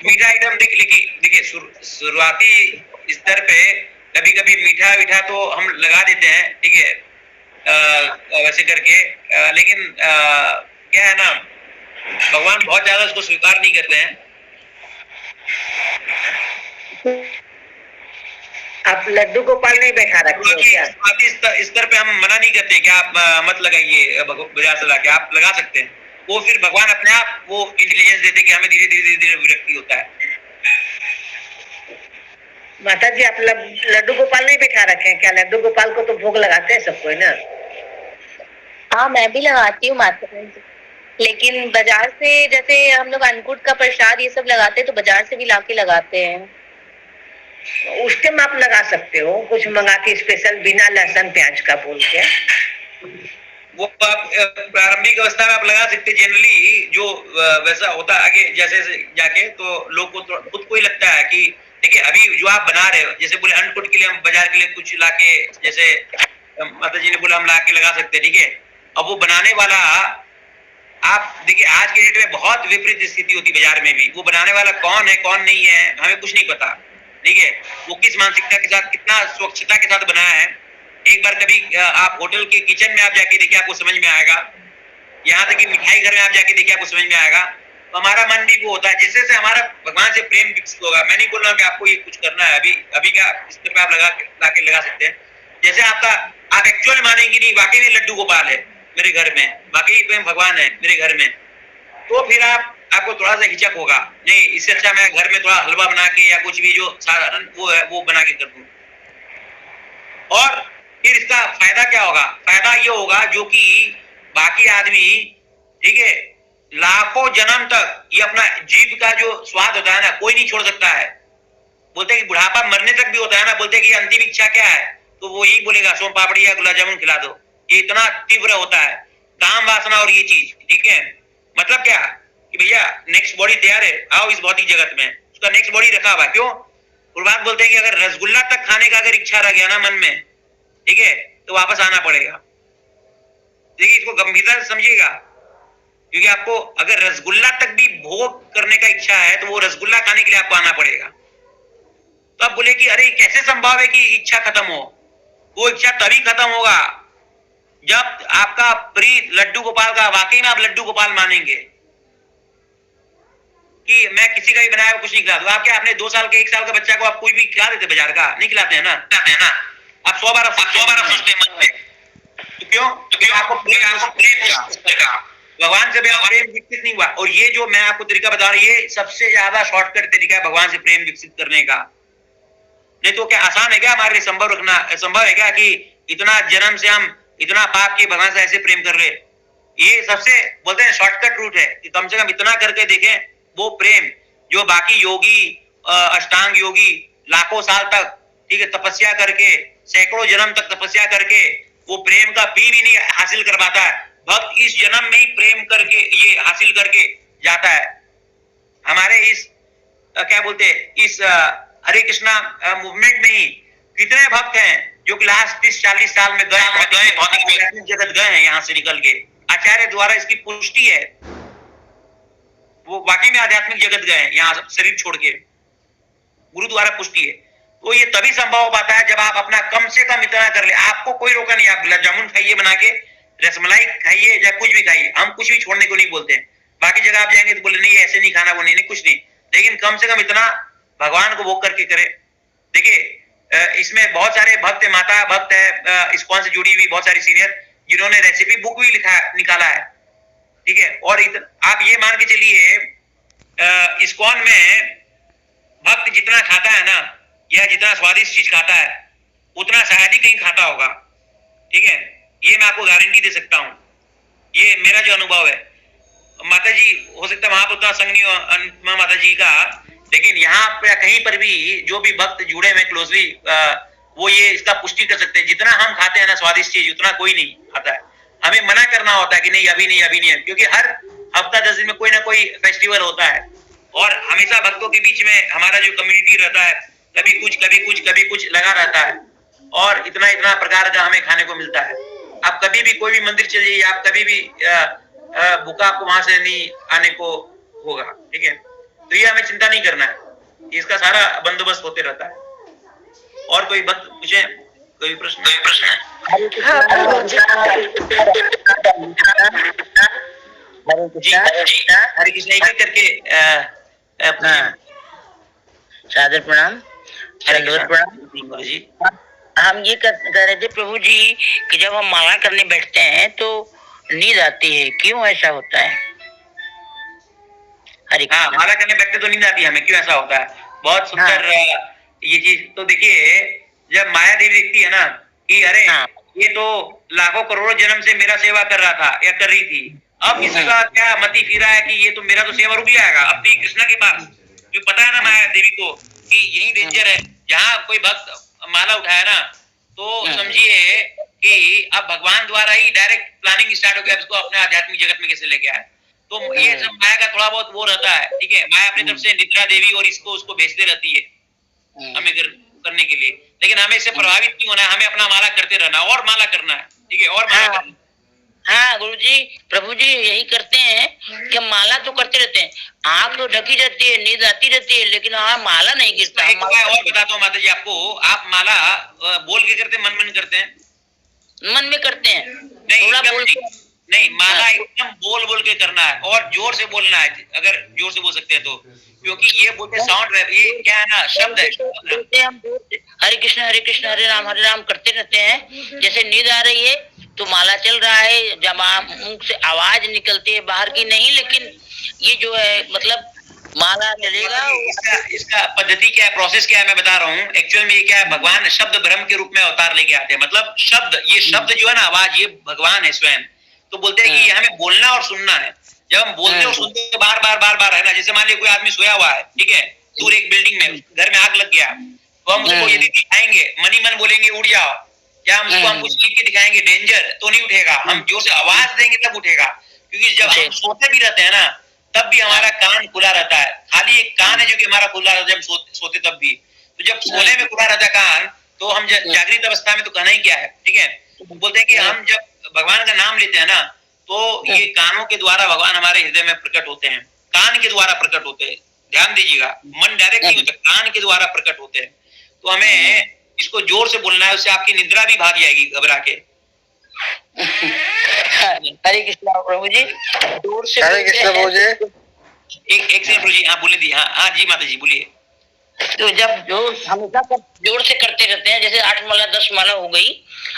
मीठा आइटम। देखिए शुरुआती स्तर पे कभी कभी मीठा मीठा तो हम लगा देते हैं, ठीक है, वैसे करके, लेकिन क्या है ना, भगवान बहुत ज्यादा उसको स्वीकार नहीं करते हैं। आप लड्डू गोपाल नहीं बैठा रखते हो क्या? शुरुआती स्तर पे हम मना नहीं करते कि आप मत लगाइए बाजार से लाके, आप लगा सकते हैं। वो फिर भगवान अपने आप वो इंटेलिजेंस देते कि हमें धीरे धीरे विरक्ति होता है। माता जी, आप लड्डू गोपाल नहीं बैठा रखे हैं क्या? लड्डू गोपाल को तो भोग लगाते हैं सबको, है ना? हाँ, मैं भी लगाती हूँ माता जी, लेकिन बाजार से जैसे हम लोग अन्नकूट का प्रसाद ये सब लगाते हैं तो बाजार से भी लाके लगाते हैं। उस टाइम आप लगा सकते हो कुछ मंगा के स्पेशल, बिना लहसुन प्याज का बोल के, वो आप प्रारंभिक अवस्था में आप लगा सकते। जनरली जो वैसा होता है आगे जैसे जाके, तो लोग को खुद को ही लगता है कि देखिए अभी जो आप बना रहे हो, जैसे बोले अन्नकूट के लिए हम बाजार के लिए कुछ लाके, जैसे माता जी ने बोला हम लाके लगा सकते हैं, ठीक है। अब वो बनाने वाला, आप देखिए आज के डेट में बहुत विपरीत स्थिति होती है बाजार में भी, वो बनाने वाला कौन है कौन नहीं है हमें कुछ नहीं पता, ठीक है। वो किस मानसिकता के साथ, कितना स्वच्छता के साथ बनाया है। एक बार कभी आप होटल के किचन में आप जाके देखिए, आपको समझ में आएगा। यहाँ तक कि मिठाई घर में आप जाके देखिए, आपको समझ में आएगा। तो हमारा मन भी वो होता है, जैसे से हमारा भगवान से प्रेम विकसित होगा। मैं नहीं बोल रहा हूँ कि आपको ये कुछ करना है, अभी क्या इस तरह पे आप लगा सकते हैं। जैसे आप एक्चुअल मानेंगे नहीं वाकई में लड्डू गोपाल है मेरे घर में, वाकई में भगवान है मेरे घर में, तो फिर आपको थोड़ा सा हिचक होगा, नहीं इससे अच्छा मैं घर में थोड़ा हलवा बना के या कुछ भी जो साधारण वो है वो बना के कर दूं। और फिर इसका फायदा क्या होगा? फायदा ये होगा जो कि बाकी आदमी, ठीक है, लाखों जन्म तक ये अपना जीभ का जो स्वाद होता है ना, कोई नहीं छोड़ सकता है। बोलते हैं कि बुढ़ापा मरने तक भी होता है ना, बोलते हैं कि अंतिम इच्छा क्या है, तो वो यही बोलेगा सोम पापड़ी या गुलाब जामुन खिला दो। ये इतना तीव्र होता है काम वासना और ये चीज, ठीक है। मतलब क्या कि भैया नेक्स्ट बॉडी तैयार है, आओ इस भौतिक जगत में, उसका नेक्स्ट बॉडी रखा हुआ। क्यों? गुरुबात बोलते हैं कि अगर रसगुल्ला तक खाने का अगर इच्छा रह गया ना मन में, ठीक है, तो वापस आना पड़ेगा। देखिए इसको गंभीरता से समझिएगा, क्योंकि आपको अगर रसगुल्ला तक भी भोग करने का इच्छा है तो वो रसगुल्ला खाने के लिए आपको आना पड़ेगा। तो आप बोले कि अरे कैसे संभव है कि इच्छा खत्म हो? वो इच्छा तभी खत्म होगा जब आपका प्रीत लड्डू गोपाल का, वाकई में आप लड्डू गोपाल मानेंगे कि मैं किसी का भी बनाया कुछ नहीं खिला दूंगा। आप क्या अपने 2 साल के 1 साल का बच्चा को आप कोई भी खिला देते बाजार का? नहीं खिलाते हैं ना, आप 100 बार सोचते मन में। तो क्यों? क्योंकि आपको प्रेम, भगवान से भी प्रेम विकसित नहीं हुआ। और ये जो मैं आपको तरीका बता रहा हूं, ये सबसे ज्यादा शॉर्टकट तरीका है भगवान से प्रेम विकसित करने का। नहीं तो क्या आसान है क्या हमारे लिए संभव रखना? संभव है क्या कि इतना जन्म से हम इतना पाप किए भगवान से ऐसे प्रेम कर रहे? ये सबसे बोलते हैं शॉर्टकट रूट है कि कम से कम इतना करके देखें, वो प्रेम जो बाकी योगी, अष्टांग योगी लाखों साल तक, ठीक है, तपस्या करके, सैकड़ों जन्म तक तपस्या करके वो प्रेम का पी भी नहीं हासिल कर पाता है, भक्त इस जन्म में ही प्रेम करके ये हासिल करके जाता है। हमारे इस क्या बोलते हैं, इस हरे कृष्णा मूवमेंट में ही कितने भक्त हैं जो कि लास्ट 30-40 साल में गए भौतिक जगत गए हैं यहाँ से निकल के, आचार्य द्वारा इसकी पुष्टि है, वो वाकई में आध्यात्मिक जगत गए हैं यहाँ शरीर छोड़ के, गुरु द्वारा पुष्टि है। तो ये तभी संभव हो पाता है जब आप अपना कम से कम इतना कर ले। आपको कोई रोका नहीं, आप गुलाब जामुन खाइए बना के, रसमलाई खाइए, या कुछ भी खाइए, हम कुछ भी छोड़ने को नहीं बोलते हैं। बाकी जगह आप जाएंगे तो बोले नहीं ऐसे नहीं खाना, वो नहीं, कुछ नहीं, लेकिन कम से कम इतना भगवान को भोग करके करे। देखिए इसमें बहुत सारे भक्त है, माता भक्त है इस्कॉन से जुड़ी हुई बहुत सारी सीनियर, जिन्होंने रेसिपी बुक भी निकाला है, ठीक है। और आप ये मान के चलिए इस्कॉन में भक्त जितना खाता है ना, या जितना स्वादिष्ट चीज खाता है, उतना शायद ही कहीं खाता होगा, ठीक है। ये मैं आपको गारंटी दे सकता हूँ, ये मेरा जो अनुभव है। माता जी हो सकता है वहां पर उतना संग नहीं हो अनुपमा माता जी का, लेकिन यहाँ पे कहीं पर भी जो भी भक्त जुड़े हुए क्लोजली वो ये इसका पुष्टि कर सकते हैं, जितना हम खाते हैं ना स्वादिष्ट चीज, उतना कोई नहीं खाता है। हमें मना करना होता है कि नहीं अभी नहीं, अभी नहीं है, क्योंकि हर हफ्ता 10 दिन में कोई ना कोई फेस्टिवल होता है, और हमेशा भक्तों के बीच में हमारा जो कम्युनिटी रहता है, कभी कुछ कभी कुछ कभी कुछ लगा रहता है, और इतना इतना प्रकार का हमें खाने को मिलता है। आप कभी भी कोई भी मंदिर चले जाइए, आप कभी भी भूखा आपको वहां से नहीं आने को होगा, ठीक है। तो ये हमें चिंता नहीं करना है, इसका सारा बंदोबस्त होते रहता है। और कोई भक्त पूछे, कोई प्रश्न है? जी हरे कृष्ण, एक एक करके सादर प्रणाम, प्रणाम जी। हम ये कह रहे थे प्रभु जी कि जब हम माला करने बैठते हैं तो नींद आती है, क्यों ऐसा होता है? हरे हाँ, माला करने बैठते तो नींद आती है हमें, क्यों ऐसा होता है? बहुत सुंदर ये चीज। तो देखिए जब माया देवी देखती है ना कि अरे ये तो लाखों करोड़ों जन्म से मेरा सेवा कर रहा था या कर रही थी, अब इसका क्या मति फिरा है कि ये तो मेरा तो सेवा रुक जाएगा अब तो कृष्णा के पास, क्यों पता है ना माया देवी को कि यही डेंजर है। जहाँ कोई भक्त माला उठाया ना तो समझिए कि अब भगवान द्वारा ही डायरेक्ट प्लानिंग स्टार्ट हो गया, इसको अपने आध्यात्मिक जगत में कैसे लेके आए। तो ये सब माया का थोड़ा बहुत वो रहता है, ठीक है। माया अपनी तरफ से निद्रा देवी और इसको उसको भेजते रहती है हमें करने के लिए, लेकिन हमें इससे प्रभावित नहीं होना है, हमें अपना माला करते रहना और माला करना है, ठीक है, और माला करना। हाँ गुरु जी, प्रभु जी यही करते हैं कि माला तो करते रहते हैं, आँख तो ढकी रहती है, नींद आती रहती है, लेकिन हाँ माला नहीं गिरता। एक मैं और बताता हूँ माता जी आपको, आप माला बोल के करते हैं मन मन करते हैं? मन में करते हैं, थोड़ा बोल नहीं, माला एकदम बोल बोल के करना है और जोर से बोलना है, अगर जोर से बोल सकते हैं तो, क्योंकि ये बोलते साउंड ये क्या है ना, शब्द है। हम हरे कृष्ण हरे राम करते रहते हैं, जैसे नींद आ रही है तो माला चल रहा है, जब मुंह से आवाज निकलती है बाहर की नहीं, लेकिन ये जो है मतलब माला चलेगा। इसका पद्धति क्या है, प्रोसेस क्या है, मैं बता रहा हूँ। एक्चुअल में ये क्या है, भगवान शब्द ब्रह्म के रूप में अवतार लेके आते हैं, मतलब शब्द, ये शब्द जो है ना आवाज, ये भगवान है स्वयं। तो बोलते हैं कि ये हमें बोलना और सुनना है। जब हम बोलते और सुनते हैं बार बार है ना, जैसे मान लीजिए कोई आदमी सोया हुआ है, ठीक है, दूर एक बिल्डिंग में, घर में आग लग गया, तो हम उसको यदि दिखाएंगे, मन ही मन बोलेंगे उठ जाओ, क्या हम उसको हम कुछ लिख के दिखाएंगे डेंजर, तो नहीं उठेगा। हम जोर से आवाज देंगे तब उठेगा, क्योंकि जब हम सोते भी रहते हैं ना तब भी हमारा कान खुला रहता है, खाली एक कान है जो कि हमारा खुला रहता है जब सोते तब भी। तो जब सोने में खुला रहता है कान, तो हम जागृत अवस्था में तो कहना ही क्या है, ठीक है। बोलते हैं कि हम जब भगवान का नाम लेते हैं ना तो ये कानों के द्वारा भगवान हमारे हृदय में प्रकट होते हैं, कान के द्वारा प्रकट होते हैं। ध्यान दीजिएगा, मन डायरेक्ट नहीं होता, कान के द्वारा प्रकट होते हैं। तो हमें इसको जोर से बोलना है, उससे आपकी निद्रा भी भाग जाएगी घबरा के। हरे कृष्ण प्रभु जी, जोर से हरे कृष्ण प्रभु जी। एक सेकंड प्रभु जी, हाँ बोले दी, हाँ जी माता जी बोलिए। तो जब हमेशा जोर से करते रहते हैं, जैसे 8 माला 10 माला हो गई,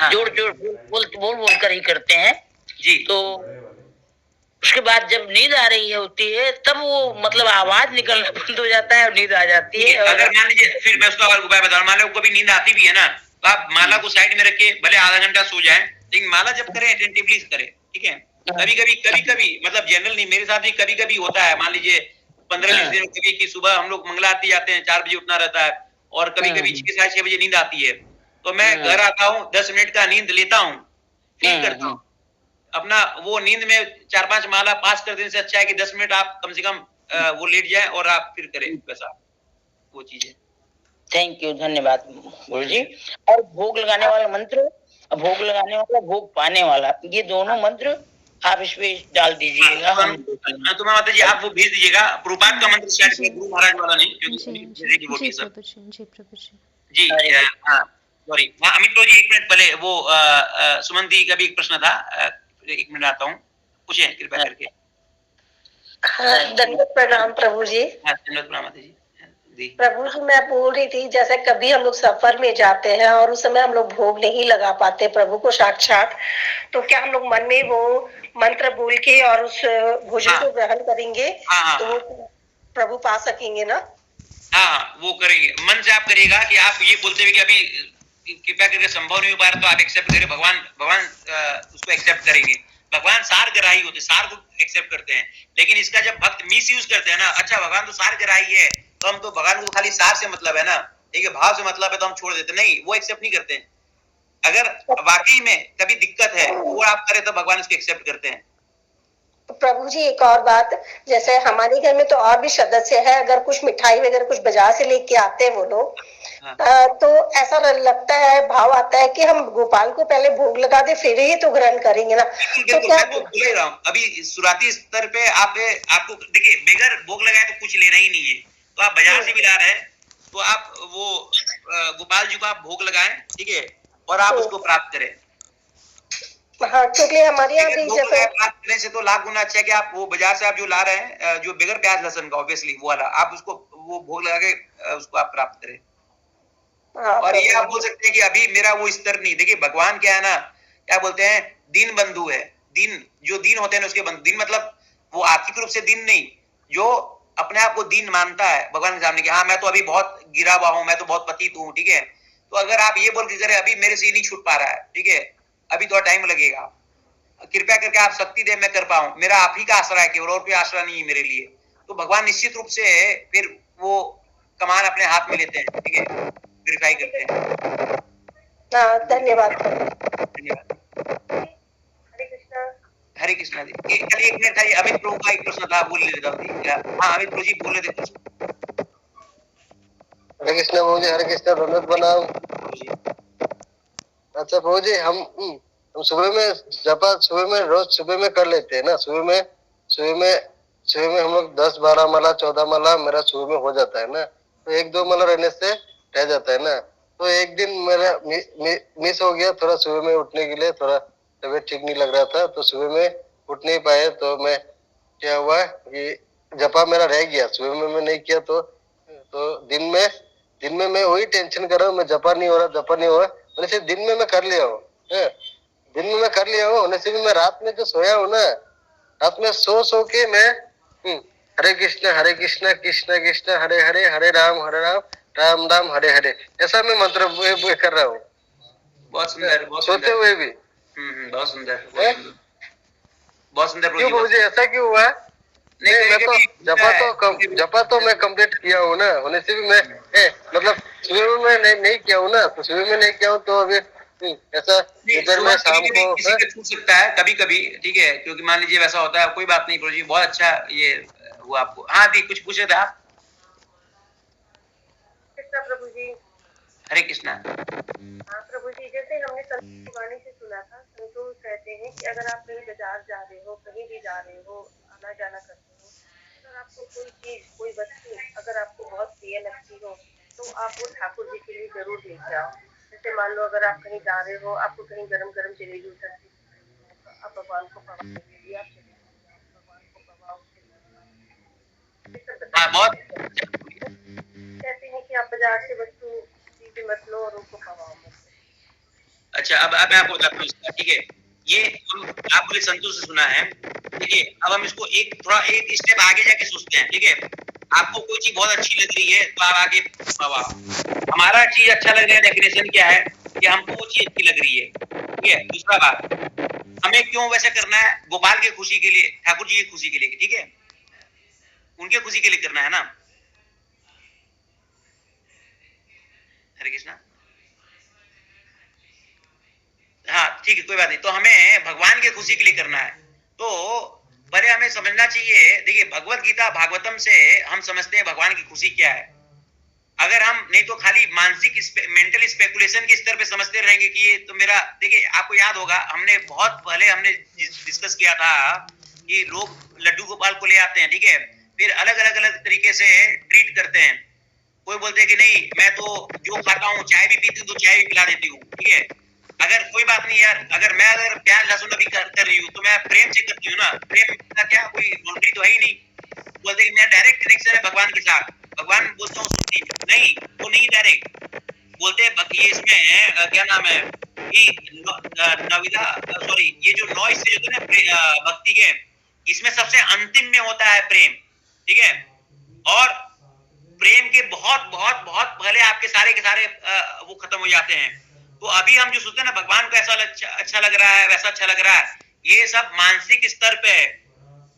जोर बोल कर ही करते हैं जी। तो उसके बाद जब नींद आ रही होती है तब वो मतलब आवाज निकलना बंद हो जाता है और नींद आ जाती है। अगर मान लीजिए, फिर मैं उसका उपाय बता रहा हूँ, मान लो कभी नींद आती भी है ना, तो आप माला को साइड में रख के भले आधा घंटा सो जाए, लेकिन माला जब करें अटेंटिवली करें, ठीक है। कभी कभी मतलब जनरल नहीं, मेरे साथ भी कभी कभी होता है, मान लीजिए 15-20 दिन कभी की सुबह हम लोग मंगला आरती जाते हैं, 4 बजे उठना रहता है, और कभी कभी 6-6 बजे नींद आती है, तो मैं घर आता हूँ, 10 मिनट का नींद लेता हूँ, ठीक करता हूँ अपना। वो नींद में 4-5 माला पास कर देने से अच्छा है कि 10 मिनट आप कम से कम वो लेट जाए और आप फिर करें वैसा वो चीजें। थैंक यू, धन्यवाद गुरु जी। और भोग लगाने वाला मंत्र, भोग लगाने वाला, भोग पाने वाला, ये दोनों मंत्र आप इसमें डाल दीजिएगा। तो माता जी आप वो भेज दीजिएगा, प्रभुपाद का मंत्र शायद जी। गुरु महाराज वाला नहीं, जी क्योंकि जी डिवोटी जी सब। प्रभु जी, जी प्रभु जी। जी हाँ सॉरी, हाँ अमित जी एक मिनट पहले वो सुमन दी का भी एक प्रश्न था, एक मिनट आता हूँ, पूछे कृपया करके। हाँ, दंडवत प्रणाम प्रभु जी। हाँ धन्यवाद प्रणाम माता जी। प्रभु जी मैं बोल रही थी, जैसे कभी हम लोग सफर में जाते हैं और उस समय हम लोग भोग नहीं लगा पाते प्रभु को साक्षात, तो क्या हम लोग मन में वो मंत्र बोल के और उस भोजन को ग्रहण करेंगे तो वो प्रभु पा सकेंगे ना? हाँ वो करेंगे, मन से आप करिएगा कि आप ये बोलते हुए कि अभी कृपया करके संभव नहीं हो पा रहा तो आप एक्सेप्ट करें, भगवान उसको एक्सेप्ट करेंगे। भगवान सार ग्राही होते, सार को एक्सेप्ट करते हैं, लेकिन इसका जब भक्त मिस यूज करते हैं ना, अच्छा भगवान तो सार ग्राही है तो हम तो भगवान को खाली सार से मतलब है ना, ठीक है, भाव से मतलब है तो हम छोड़ देते, नहीं वो एक्सेप्ट नहीं करते हैं। अगर वाकई में कभी दिक्कत है वो आप करें तो भगवान इसको एक्सेप्ट करते हैं। प्रभु जी एक और बात, जैसे हमारे घर में तो और भी सदस्य है, अगर कुछ मिठाई वगैरह कुछ बाजार से लेके आते हैं वो लोग, तो ऐसा लगता है, भाव आता है कि हम गोपाल को पहले भोग लगा दे फिर ही तो ग्रहण करेंगे ना। तो क्या मैं तो बोल ही रहा हूँ, अभी शुरुआती स्तर पे आपको देखिए बगैर भोग लगाए तो कुछ लेना ही नहीं है, तो आप बाजार से भी ला रहे हैं तो आप वो गोपाल जी को आप भोग लगाएं, ठीक है, और आप उसको प्राप्त करें। हाँ, क्योंकि हमारे यहाँ भी जैसे प्राप्त करने से तो लाख गुना अच्छा है कि आप वो बाजार से आप जो ला रहे हैं जो बगैर प्याज लहसुन का, ऑब्वियसली वो वाला आप उसको वो भोग लगा के उसको आप प्राप्त करें। और ये आप बोल सकते हैं कि अभी मेरा वो स्तर नहीं, देखिए भगवान क्या है ना, क्या बोलते हैं, दीन बंधु है। दीन जो दीन होते हैं उसके दीन मतलब वो आर्थिक रूप से दीन नहीं, जो अपने आप को दीन मानता है भगवान के सामने कि हाँ मैं तो अभी बहुत गिरा हुआ हूँ, मैं तो बहुत पतित हूँ, ठीक है, तो अगर आप ये बोल के करें अभी मेरे से ये नहीं छूट पा रहा है, ठीक है, अभी थोड़ा टाइम लगेगा, कृपया करके आप शक्ति दे मैं कर पाऊं, मेरा आप ही का आसरा है केवल, और कोई आसरा नहीं है मेरे लिए, तो भगवान निश्चित रूप से फिर वो कमान अपने हाथ में लेते हैं, ठीक है, वेरीफाई करते हैं। धन्यवाद। हरे कृष्णा जी, चलिए एक मिनट था, अमित प्रभु का एक प्रश्न था, बोल लेता हूँ। हाँ अमित प्रभु जी बोल रहे थे। हरे कृष्णा प्रभु जी, हरे कृष्णा, धन्यवाद बनाओ। अच्छा प्रभु जी, हम सुबह में जपा सुबह में रोज सुबह में कर लेते हैं ना, सुबह में हम लोग 10-12 माला 14 माला मेरा सुबह में हो जाता है ना, तो 1-2 माला रहने से रह जाता है ना, तो एक दिन मेरा मिस हो गया, थोड़ा सुबह में उठने के लिए थोड़ा तबीयत ठीक नहीं लग रहा था, तो सुबह में उठ नहीं पाए, तो मैं क्या हुआ कि जपा मेरा रह गया, सुबह में मैं नहीं किया, तो दिन में मैं वही टेंशन कर रहा हूँ, मैं जपा नहीं हो रहा, वैसे दिन में मैं कर लिया हूँ, दिन में मैं कर लिया हूँ, होने से भी मैं रात में जो सोया हूँ ना, रात में सो के मैं हरे कृष्ण कृष्ण कृष्ण हरे हरे, हरे राम राम राम हरे हरे, ऐसा मैं मंत्र कर रहा हूँ। बहुत सुंदर, बहुत सोते हुए भी। बहुत सुंदर, बहुत सुंदर। क्यों मुझे ऐसा क्यों हुआ? नहीं, मैं तो जपा तो मैं कंप्लीट किया हूँ ना, होने से भी मैं मतलब सुबह में मैं नहीं किया हूँ ना, तो सुबह में नहीं किया हूँ तो अभी ऐसा इधर में शाम को किसी के छूट सकता है कभी कभी, ठीक है, क्योंकि मान लीजिए वैसा होता है, कोई बात नहीं प्रभु जी, बहुत अच्छा ये हुआ आपको। हाँ दी कुछ पूछे थे आप? प्रभु जी हरे कृष्णा। हाँ प्रभु जी, जैसे हमने संतोष की वाणी से सुना था, संतोष कहते हैं कि अगर आप कहीं बाजार जा रहे हो, कहीं भी जा रहे हो, आना जाना करते हो, अगर आपको कोई चीज कोई वस्तु अगर आपको बहुत प्रिय लगती हो तो आप वो ठाकुर जी के लिए जरूर लेके आओ। जैसे मान लो अगर आप कहीं जा रहे हो, आपको कहीं गरम गरम जलेबी उतरती तो आप भगवान को पवाओ के लिए आप भगवान को पवाओ कहते हैं कि आप बाजार से वस्तु भी मत लो और उनको पवाओ मत। अच्छा अब मैं आपको बताता हूँ इसका, ठीक है, ये आपने संतोष से सुना है, ठीक है, अब हम इसको एक स्टेप आगे जाके सोचते हैं, ठीक है, आपको कोई चीज बहुत अच्छी लग रही है तो आप आगे हमारा चीज अच्छा लग रहा है, डेफिनेशन क्या है कि हमको वो चीज अच्छी लग रही है, ठीक है। दूसरा बात, हमें क्यों वैसे करना है? गोपाल की खुशी के लिए, ठाकुर जी की खुशी के लिए, ठीक है, उनके खुशी के लिए करना है ना। हरे कृष्णा। हाँ ठीक है, कोई बात नहीं, तो हमें भगवान की खुशी के लिए करना है, तो पहले हमें समझना चाहिए, देखिए भगवत गीता भागवतम से हम समझते हैं भगवान की खुशी क्या है। अगर हम नहीं तो खाली मानसिक मेंटल स्पेकुलेशन के स्तर पे समझते रहेंगे कि ये तो मेरा, देखिए आपको याद होगा हमने बहुत पहले हमने डिस्कस किया था कि लोग लड्डू गोपाल को ले आते हैं, ठीक है, फिर अलग अलग अलग तरीके से ट्रीट करते हैं। कोई बोलते हैं कि नहीं मैं तो जो खाता हूँ चाय भी पीती हूँ तो चाय भी पिला देती हूँ, ठीक है। अगर कोई बात नहीं यार, अगर मैं अगर प्याज लहसुन अभी कर रही हूँ तो मैं प्रेम से करती हूँ ना, प्रेम का क्या कोई बाउंड्री तो है ही नहीं। बोलते कि मेरा डायरेक्ट कनेक्शन है भगवान के साथ, भगवान बोलता हूँ नहीं, वो नहीं डायरेक्ट बोलते ये इसमें क्या नाम है कि नविदा सॉरी ये जो 9 स्टेज होते हैं ना भक्ति के, इसमें सबसे अंतिम में होता है प्रेम, ठीक है। और प्रेम के बहुत बहुत बहुत पहले आपके सारे के सारे वो खत्म हो जाते हैं। तो अभी हम जो सोचते हैं ना भगवान को ऐसा अच्छा लग रहा है, वैसा अच्छा लग रहा है, ये सब मानसिक स्तर पे है।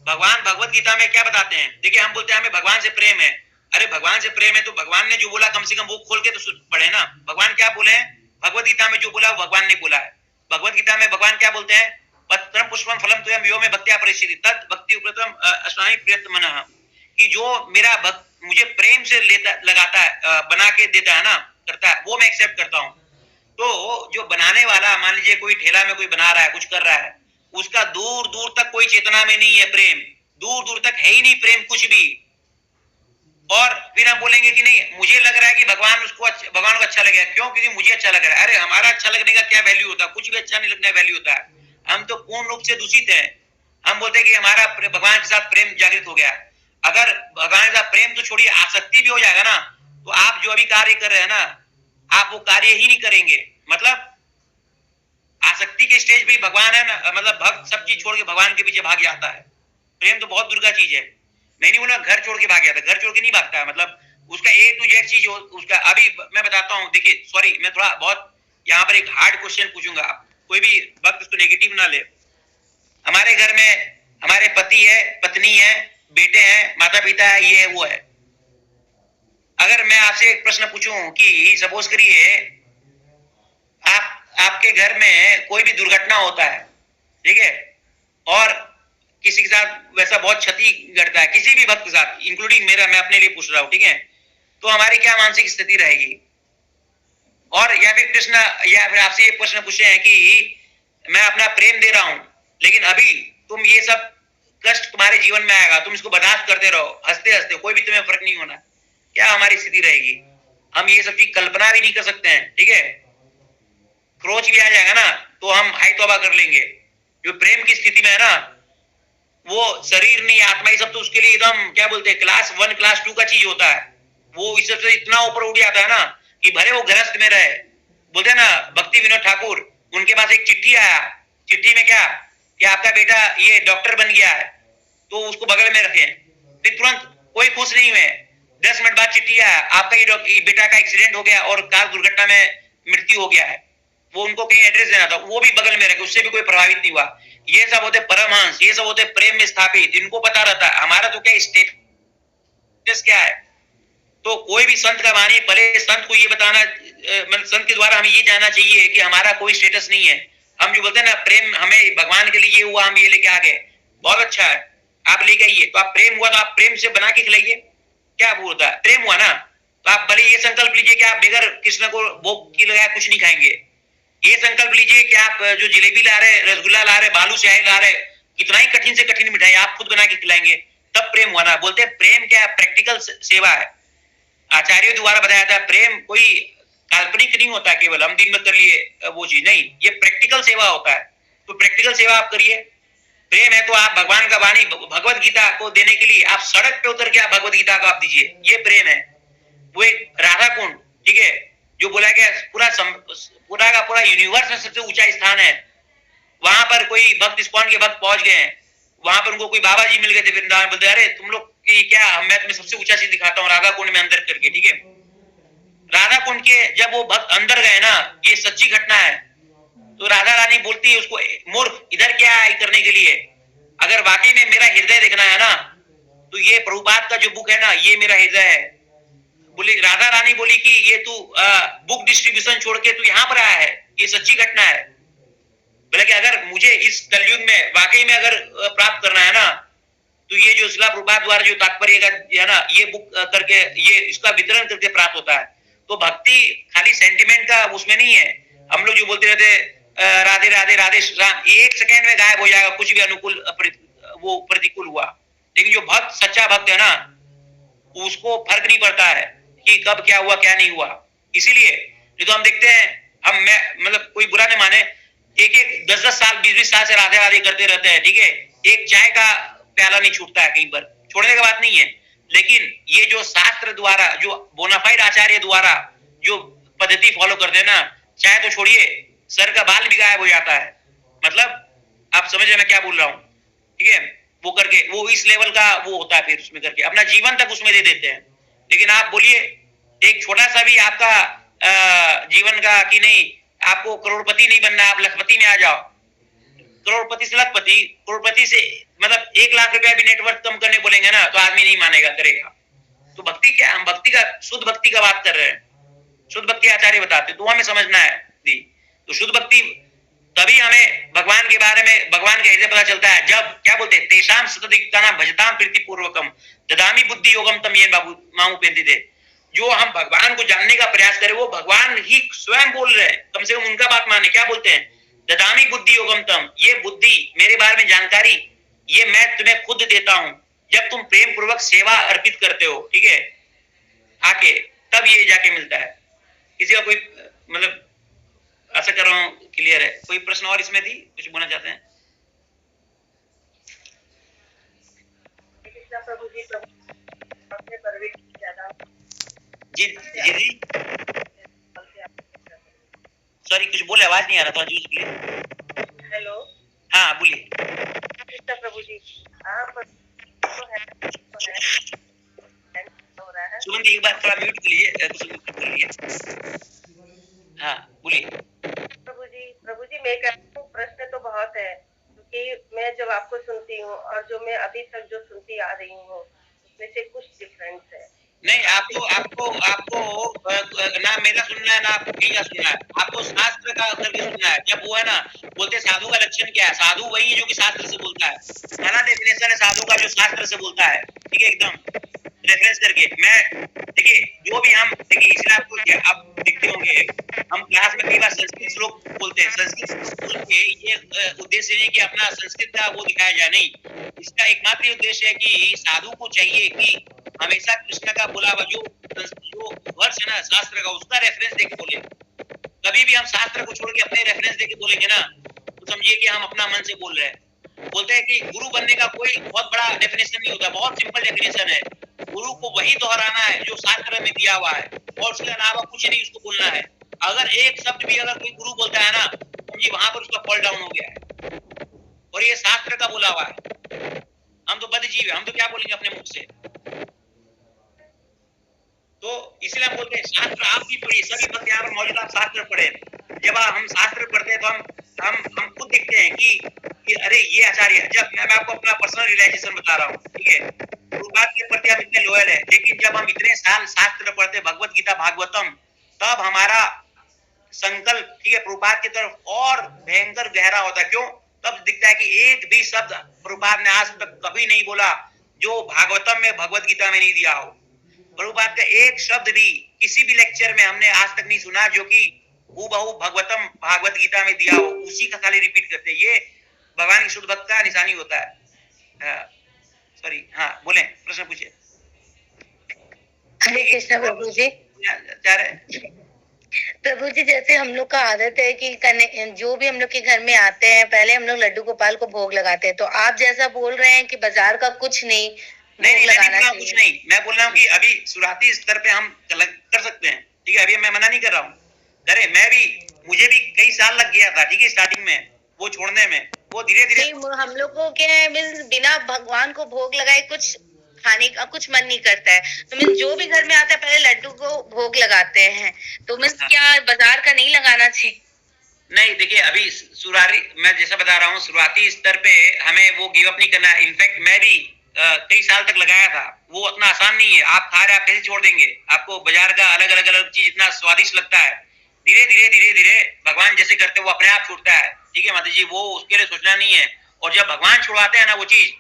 भगवान भगवत गीता में क्या बताते हैं, देखिए हम बोलते हैं हमें भगवान से प्रेम है, अरे भगवान से प्रेम है तो भगवान ने जो बोला कम से कम वो खोल के तो पढ़े ना। भगवान क्या बोले हैं भगवत गीता में, जो बोला वो भगवान ने बोला है। भगवत गीता में भगवान क्या बोलते हैं, पत्रम पुष्पम फलम तुयम यो में भक्त्या परिशीति तद भक्ति उपरतम अस्माकं प्रियतमनः, कि जो मेरा भक्त मुझे प्रेम से लगाता है, बना के देता है ना, करता है, वो मैं एक्सेप्ट करता हूँ। तो जो बनाने वाला, मान लीजिए कोई ठेला में कोई बना रहा है, कुछ कर रहा है, उसका दूर दूर तक कोई चेतना में नहीं है प्रेम, दूर दूर तक है ही नहीं प्रेम कुछ भी। और फिर हम बोलेंगे कि नहीं मुझे लग रहा है कि भगवान को अच्छा लगेगा, क्यों, क्योंकि मुझे अच्छा लग रहा है। अरे हमारा अच्छा लगने का क्या वैल्यू होता है, कुछ भी अच्छा नहीं लगने का वैल्यू होता है। हम तो पूर्ण रूप से दूषित है। हम बोलते हैं कि हमारा भगवान के साथ प्रेम जागृत हो गया। अगर भगवान के साथ प्रेम तो छोड़िए, आसक्ति भी हो जाएगा ना, तो आप जो अभी कार्य कर रहे हैं ना, आप वो कार्य ही नहीं करेंगे। मतलब आसक्ति के स्टेज पे भगवान है ना, मतलब भक्त सब चीज छोड़ के भगवान के पीछे भाग जाता है। प्रेम तो बहुत दूर का चीज है। मैं नहीं बोला घर छोड़ के भाग जाता, घर छोड़ के नहीं भागता है, मतलब उसका A to Z चीज उसका। अभी मैं बताता हूँ, देखिए सॉरी मैं थोड़ा बहुत यहाँ पर एक हार्ड क्वेश्चन पूछूंगा, कोई भी वक्त उसको नेगेटिव ना ले। हमारे घर में हमारे पति है, पत्नी है, बेटे हैं, माता पिता है, ये है वो है। अगर मैं आपसे एक प्रश्न पूछूं कि सपोज करिए आपके घर में कोई भी दुर्घटना होता है, ठीक है, और किसी के साथ वैसा बहुत क्षति घटता है, किसी भी भक्त के साथ, इंक्लूडिंग मेरा, मैं अपने लिए पूछ रहा हूं, ठीक है, तो हमारी क्या मानसिक स्थिति रहेगी। और या फिर कृष्ण या फिर आपसे ये प्रश्न पूछे हैं कि मैं अपना प्रेम दे रहा हूं, लेकिन अभी तुम ये सब कष्ट तुम्हारे जीवन में आएगा, तुम इसको बर्दाश्त करते रहो हंसते हंसते, कोई भी तुम्हें फर्क नहीं होना, क्या हमारी स्थिति रहेगी। हम ये सब चीज कल्पना भी नहीं कर सकते हैं, ठीक है। क्रोच भी आ जाएगा ना तो हम हाय तौबा कर लेंगे। जो प्रेम की स्थिति में है ना, वो शरीर नहीं आत्मा, ये सब तो उसके लिए एकदम क्या बोलते हैं क्लास 1 क्लास 2 का चीज होता है। वो इस सबसे इतना ऊपर उठ जाता है ना कि भले वो गृहस्थ में रहे। बोलते हैं ना भक्ति विनोद ठाकुर, उनके पास एक चिट्ठी आया, चिट्ठी में क्या कि आपका बेटा ये डॉक्टर बन गया है, तो उसको बगल में रखें। फिर तुरंत कोई खुश नहीं हुए, 10 मिनट बाद चिट्ठी आया, आपका ये बेटा का एक्सीडेंट हो गया और कार दुर्घटना में मृत्यु हो गया है, वो उनको कहीं एड्रेस देना था, वो भी बगल में रखे, उससे भी कोई प्रभावित नहीं हुआ। ये सब होते परमहंस, ये सब होते प्रेम में स्थापित, इनको पता रहता है हमारा तो क्या स्टेटस क्या है। तो कोई भी संत का वाणी, पहले संत को ये बताना, मतलब संत के द्वारा हमें ये जानना चाहिए कि हमारा कोई स्टेटस नहीं है। हम जो बोलते हैं ना प्रेम हमें भगवान के लिए ये हुआ, हम ये लेके आ गए, बहुत अच्छा है, आप लेके आइए। तो आप प्रेम हुआ तो आप प्रेम से बना के खिलाइए, क्या बोलता है, प्रेम हुआ ना, तो आप भले ये संकल्प लीजिए कि आप बगैर कृष्ण को भोग की लगाए कुछ नहीं खाएंगे। ये संकल्प लीजिए कि आप जो जलेबी ला रहे, रसगुल्ला ला रहे, बालू शाही ला रहे, कितना ही कठिन से कठिन मिठाई आप खुद बना के खिलाएंगे, तब प्रेम हुआ ना। बोलते हैं प्रेम क्या है, प्रैक्टिकल सेवा है। आचार्यों द्वारा बताया था प्रेम कोई काल्पनिक नहीं होता केवल हम दिन में कर लिए वो चीज नहीं, ये प्रैक्टिकल सेवा होता है। तो प्रैक्टिकल सेवा आप करिए। प्रेम है तो आप भगवान का वाणी भगवत गीता को देने के लिए आप सड़क पे उतर के आप भगवत गीता को आप दीजिए, ये प्रेम है। वो एक राधा कुंड, ठीक है, जो बोला गया पूरा का पूरा यूनिवर्स में सबसे ऊंचा स्थान है, वहां पर कोई भक्त इस्कॉन के भक्त पहुंच गए हैं, वहां पर उनको कोई बाबा जी मिल गए थे वृंदावन, बोलते अरे तुम लोग क्या, मैं तुम्हें सबसे ऊंचा चीज दिखाता हूँ राधा कुंड में अंदर करके, ठीक है। राधा कुंड के जब वो भक्त अंदर गए ना, ये सच्ची घटना है, तो राधा रानी बोलती है उसको, मूर्ख इधर क्या है करने के लिए, अगर वाकई में मेरा हृदय देखना है ना तो ये प्रभुपाद का जो बुक है ना ये मेरा हृदय है। बोली राधा रानी बोली कि ये तू बुक डिस्ट्रीब्यूशन छोड़ के तू यहाँ पर आया है, ये सच्ची घटना है। बोले कि अगर मुझे इस कलयुग में वाकई में अगर प्राप्त करना है ना तो ये जो शिला प्रभुपाद द्वारा जो तात्पर्य का है ना, ये बुक करके ये इसका वितरण करके प्राप्त होता है। तो भक्ति खाली सेंटिमेंट का उसमें नहीं है। हम लोग जो बोलते रहते राधे राधे राधे राम, एक सेकेंड में गायब हो जाएगा कुछ भी अनुकूल वो प्रतिकूल हुआ। लेकिन जो भक्त सच्चा भक्त है ना, उसको फर्क नहीं पड़ता है कि कब क्या हुआ क्या नहीं हुआ। इसीलिए नहीं तो हम देखते हैं, हम मैं मतलब कोई बुरा नहीं माने, एक 10-10 साल 20-20 साल से राधे राधे करते रहते हैं, ठीक है, एक चाय का प्याला नहीं छूटता है कहीं पर, छोड़ने का बात नहीं है। लेकिन ये जो शास्त्र द्वारा जो बोनाफाइड आचार्य द्वारा जो पद्धति फॉलो करते हैं ना, चाहे तो छोड़िए सर का बाल भी गायब हो जाता है। मतलब आप समझ रहे मैं क्या बोल रहा हूँ, ठीक है, वो करके वो इस लेवल का वो होता है, फिर उसमें करके अपना जीवन तक उसमें दे देते हैं। लेकिन आप बोलिए एक छोटा सा भी आपका जीवन का कि नहीं, आपको करोड़पति नहीं बनना, आप लखपति में आ जाओ, करोड़पति से लखपति, करोड़पति से मतलब 1 लाख रुपया भी नेटवर्क कम करने बोलेंगे ना तो आदमी नहीं मानेगा, करेगा। तो भक्ति क्या, हम भक्ति का शुद्ध भक्ति का बात कर रहे हैं, शुद्ध भक्ति आचार्य बताते, तो हमें समझना है दी। तो शुद्ध भक्ति तभी हमें भगवान के बारे में, भगवान का हृदय पता चलता है जब क्या बोलते हैं, तेषाम सतदिक्तानां भजताम प्रीति पूर्वकम ददामि बुद्धि योगम तम येन मामु पेंदिते। जो हम भगवान को जानने का प्रयास करें वो भगवान ही स्वयं बोल रहे हैं, कम से कम उनका बात माने। क्या बोलते हैं, ददामि बुद्धि योगम तम, ये बुद्धि मेरे बारे में जानकारी ये मैं तुम्हें खुद देता हूं जब तुम प्रेम पूर्वक सेवा अर्पित करते हो, ठीक है, आके तब ये जाके मिलता है। किसी का कोई मतलब ऐसा कर रहा हूँ, क्लियर है? कोई प्रश्न और इसमें दी, कुछ बोलना चाहते हैं? प्रभु जी जी जी सॉरी कुछ बोले, आवाज नहीं आ रहा था जी, प्लीज। हेलो, हाँ बोलिए। कृष्ण प्रभु जी, आप सुमन जी एक बार थोड़ा म्यूट के लिए कुछ बोलिए। हाँ बोलिए। प्रभु जी मैं कहता हूँ प्रश्न तो बहुत है, क्योंकि मैं जब आपको सुनती हूँ और जो मैं अभी तक जो सुनती आ रही हूँ उसमें से कुछ डिफरेंस है। नहीं, आपको आपको आपको ना मेरा सुनना है ना आपको कहीं का सुनना है, आपको शास्त्र का करके सुनना है। जब वो है ना बोलते साधु का लक्षण क्या है, साधु वही है जो कि शास्त्र से बोलता है, पहला डेफिनेशन है साधु का जो शास्त्र से बोलता है, ठीक है, एकदम रेफरेंस करके। मैं देखिए जो भी हम देखिए, इसलिए आपको आप देखते होंगे हम क्लास में कई बार संस्कृत श्लोक बोलते हैं, संस्कृत बोल के ये उद्देश्य नहीं कि अपना संस्कृत का वो दिखाया जाए, नहीं, इसका एकमात्र उद्देश्य है कि साधु को चाहिए कि हमेशा कृष्ण का बोला हुआ जो वर्ष है ना शास्त्र का, उसका रेफरेंस देके बोले। कभी भी हम शास्त्र को छोड़ के अपने रेफरेंस देके बोलेंगे ना तो समझिए कि हम अपना मन से बोल रहे हैं। बोलते हैं कि गुरु बनने का कोई बहुत बड़ा डेफिनेशन नहीं होता, बहुत सिंपल डेफिनेशन है, गुरु को वही दोहराना है जो शास्त्र में दिया हुआ है और उसके अलावा कुछ नहीं उसको बोलना है। अगर एक शब्द भी अगर कोई गुरु बोलता है ना समझिए वहां पर उसका फॉल डाउन हो गया है, और ये शास्त्र का बोला हुआ है। हम तो बद्धजीव है, हम तो क्या बोलेंगे अपने मुख से। तो इसलिए हम बोलते हैं शास्त्र आप भी पढ़िए, सभी भक्त यहाँ पर मौजूद आप शास्त्र पढ़े। जब हम शास्त्र पढ़ते हैं तो हम खुद देखते हैं कि अरे ये आचार्य, जब मैं आपको अपना पर्सनल रियलाइजेशन बता रहा हूँ, ठीक है, बात के प्रति हम इतने लोयल है, लेकिन जब हम इतने साल शास्त्र पढ़ते भगवत गीता भागवतम, तब हमारा संकल्प, ठीक है, प्रभुपाद की तरफ और भयंकर गहरा होता है। क्यों? तब दिखता है कि एक भी शब्द प्रभुपाद ने आज तक कभी नहीं बोला जो भागवतम में भगवत गीता में नहीं दिया हो। प्रभुपाद का एक शब्द भी किसी भी लेक्चर में हमने आज तक नहीं सुना जो कि हूबहू भागवत गीता में दिया हो, उसी का खाली रिपीट करते हैं। ये भगवान की शुद्ध भक्त का निशानी होता है। सॉरी, हाँ बोले, प्रश्न पूछिए। हरे कृष्ण प्रभु जी। प्रभु जी जैसे हम लोग का आदत है कि जो भी हम लोग के घर में आते हैं पहले हम लोग लड्डू गोपाल को भोग लगाते हैं, तो आप जैसा बोल रहे हैं कि बाजार का कुछ नहीं लगाना चाहिए। कुछ नहीं, मैं बोल रहा हूँ कि अभी शुरुआती स्तर पे हम कर सकते हैं, ठीक है, अभी मैं मना नहीं कर रहा हूँ, अरे मुझे भी कई साल लग गया था, ठीक है, स्टार्टिंग में वो छोड़ने में, वो धीरे धीरे हम लोग को क्या है, बिना भगवान को भोग लगाए कुछ खाने का कुछ मन नहीं करता है, तो मीन्स जो भी घर में आता है पहले लड्डू को भोग लगाते हैं, तो मीन्स क्या बाजार का नहीं लगाना चाहिए? नहीं, देखिए अभी मैं जैसा बता रहा हूँ शुरुआती स्तर पे हमें वो गिव अप नहीं करना है। इनफैक्ट मैं भी कई साल तक लगाया था, वो उतना आसान नहीं है। आप खा रहे, आप कैसे छोड़ देंगे? आपको बाजार का अलग चीज इतना स्वादिष्ट लगता है, धीरे धीरे भगवान जैसे करते वो अपने आप छूटता है, ठीक है माता जी, वो उसके लिए सोचना नहीं है। और जब भगवान छुड़वाते हैं ना वो चीज,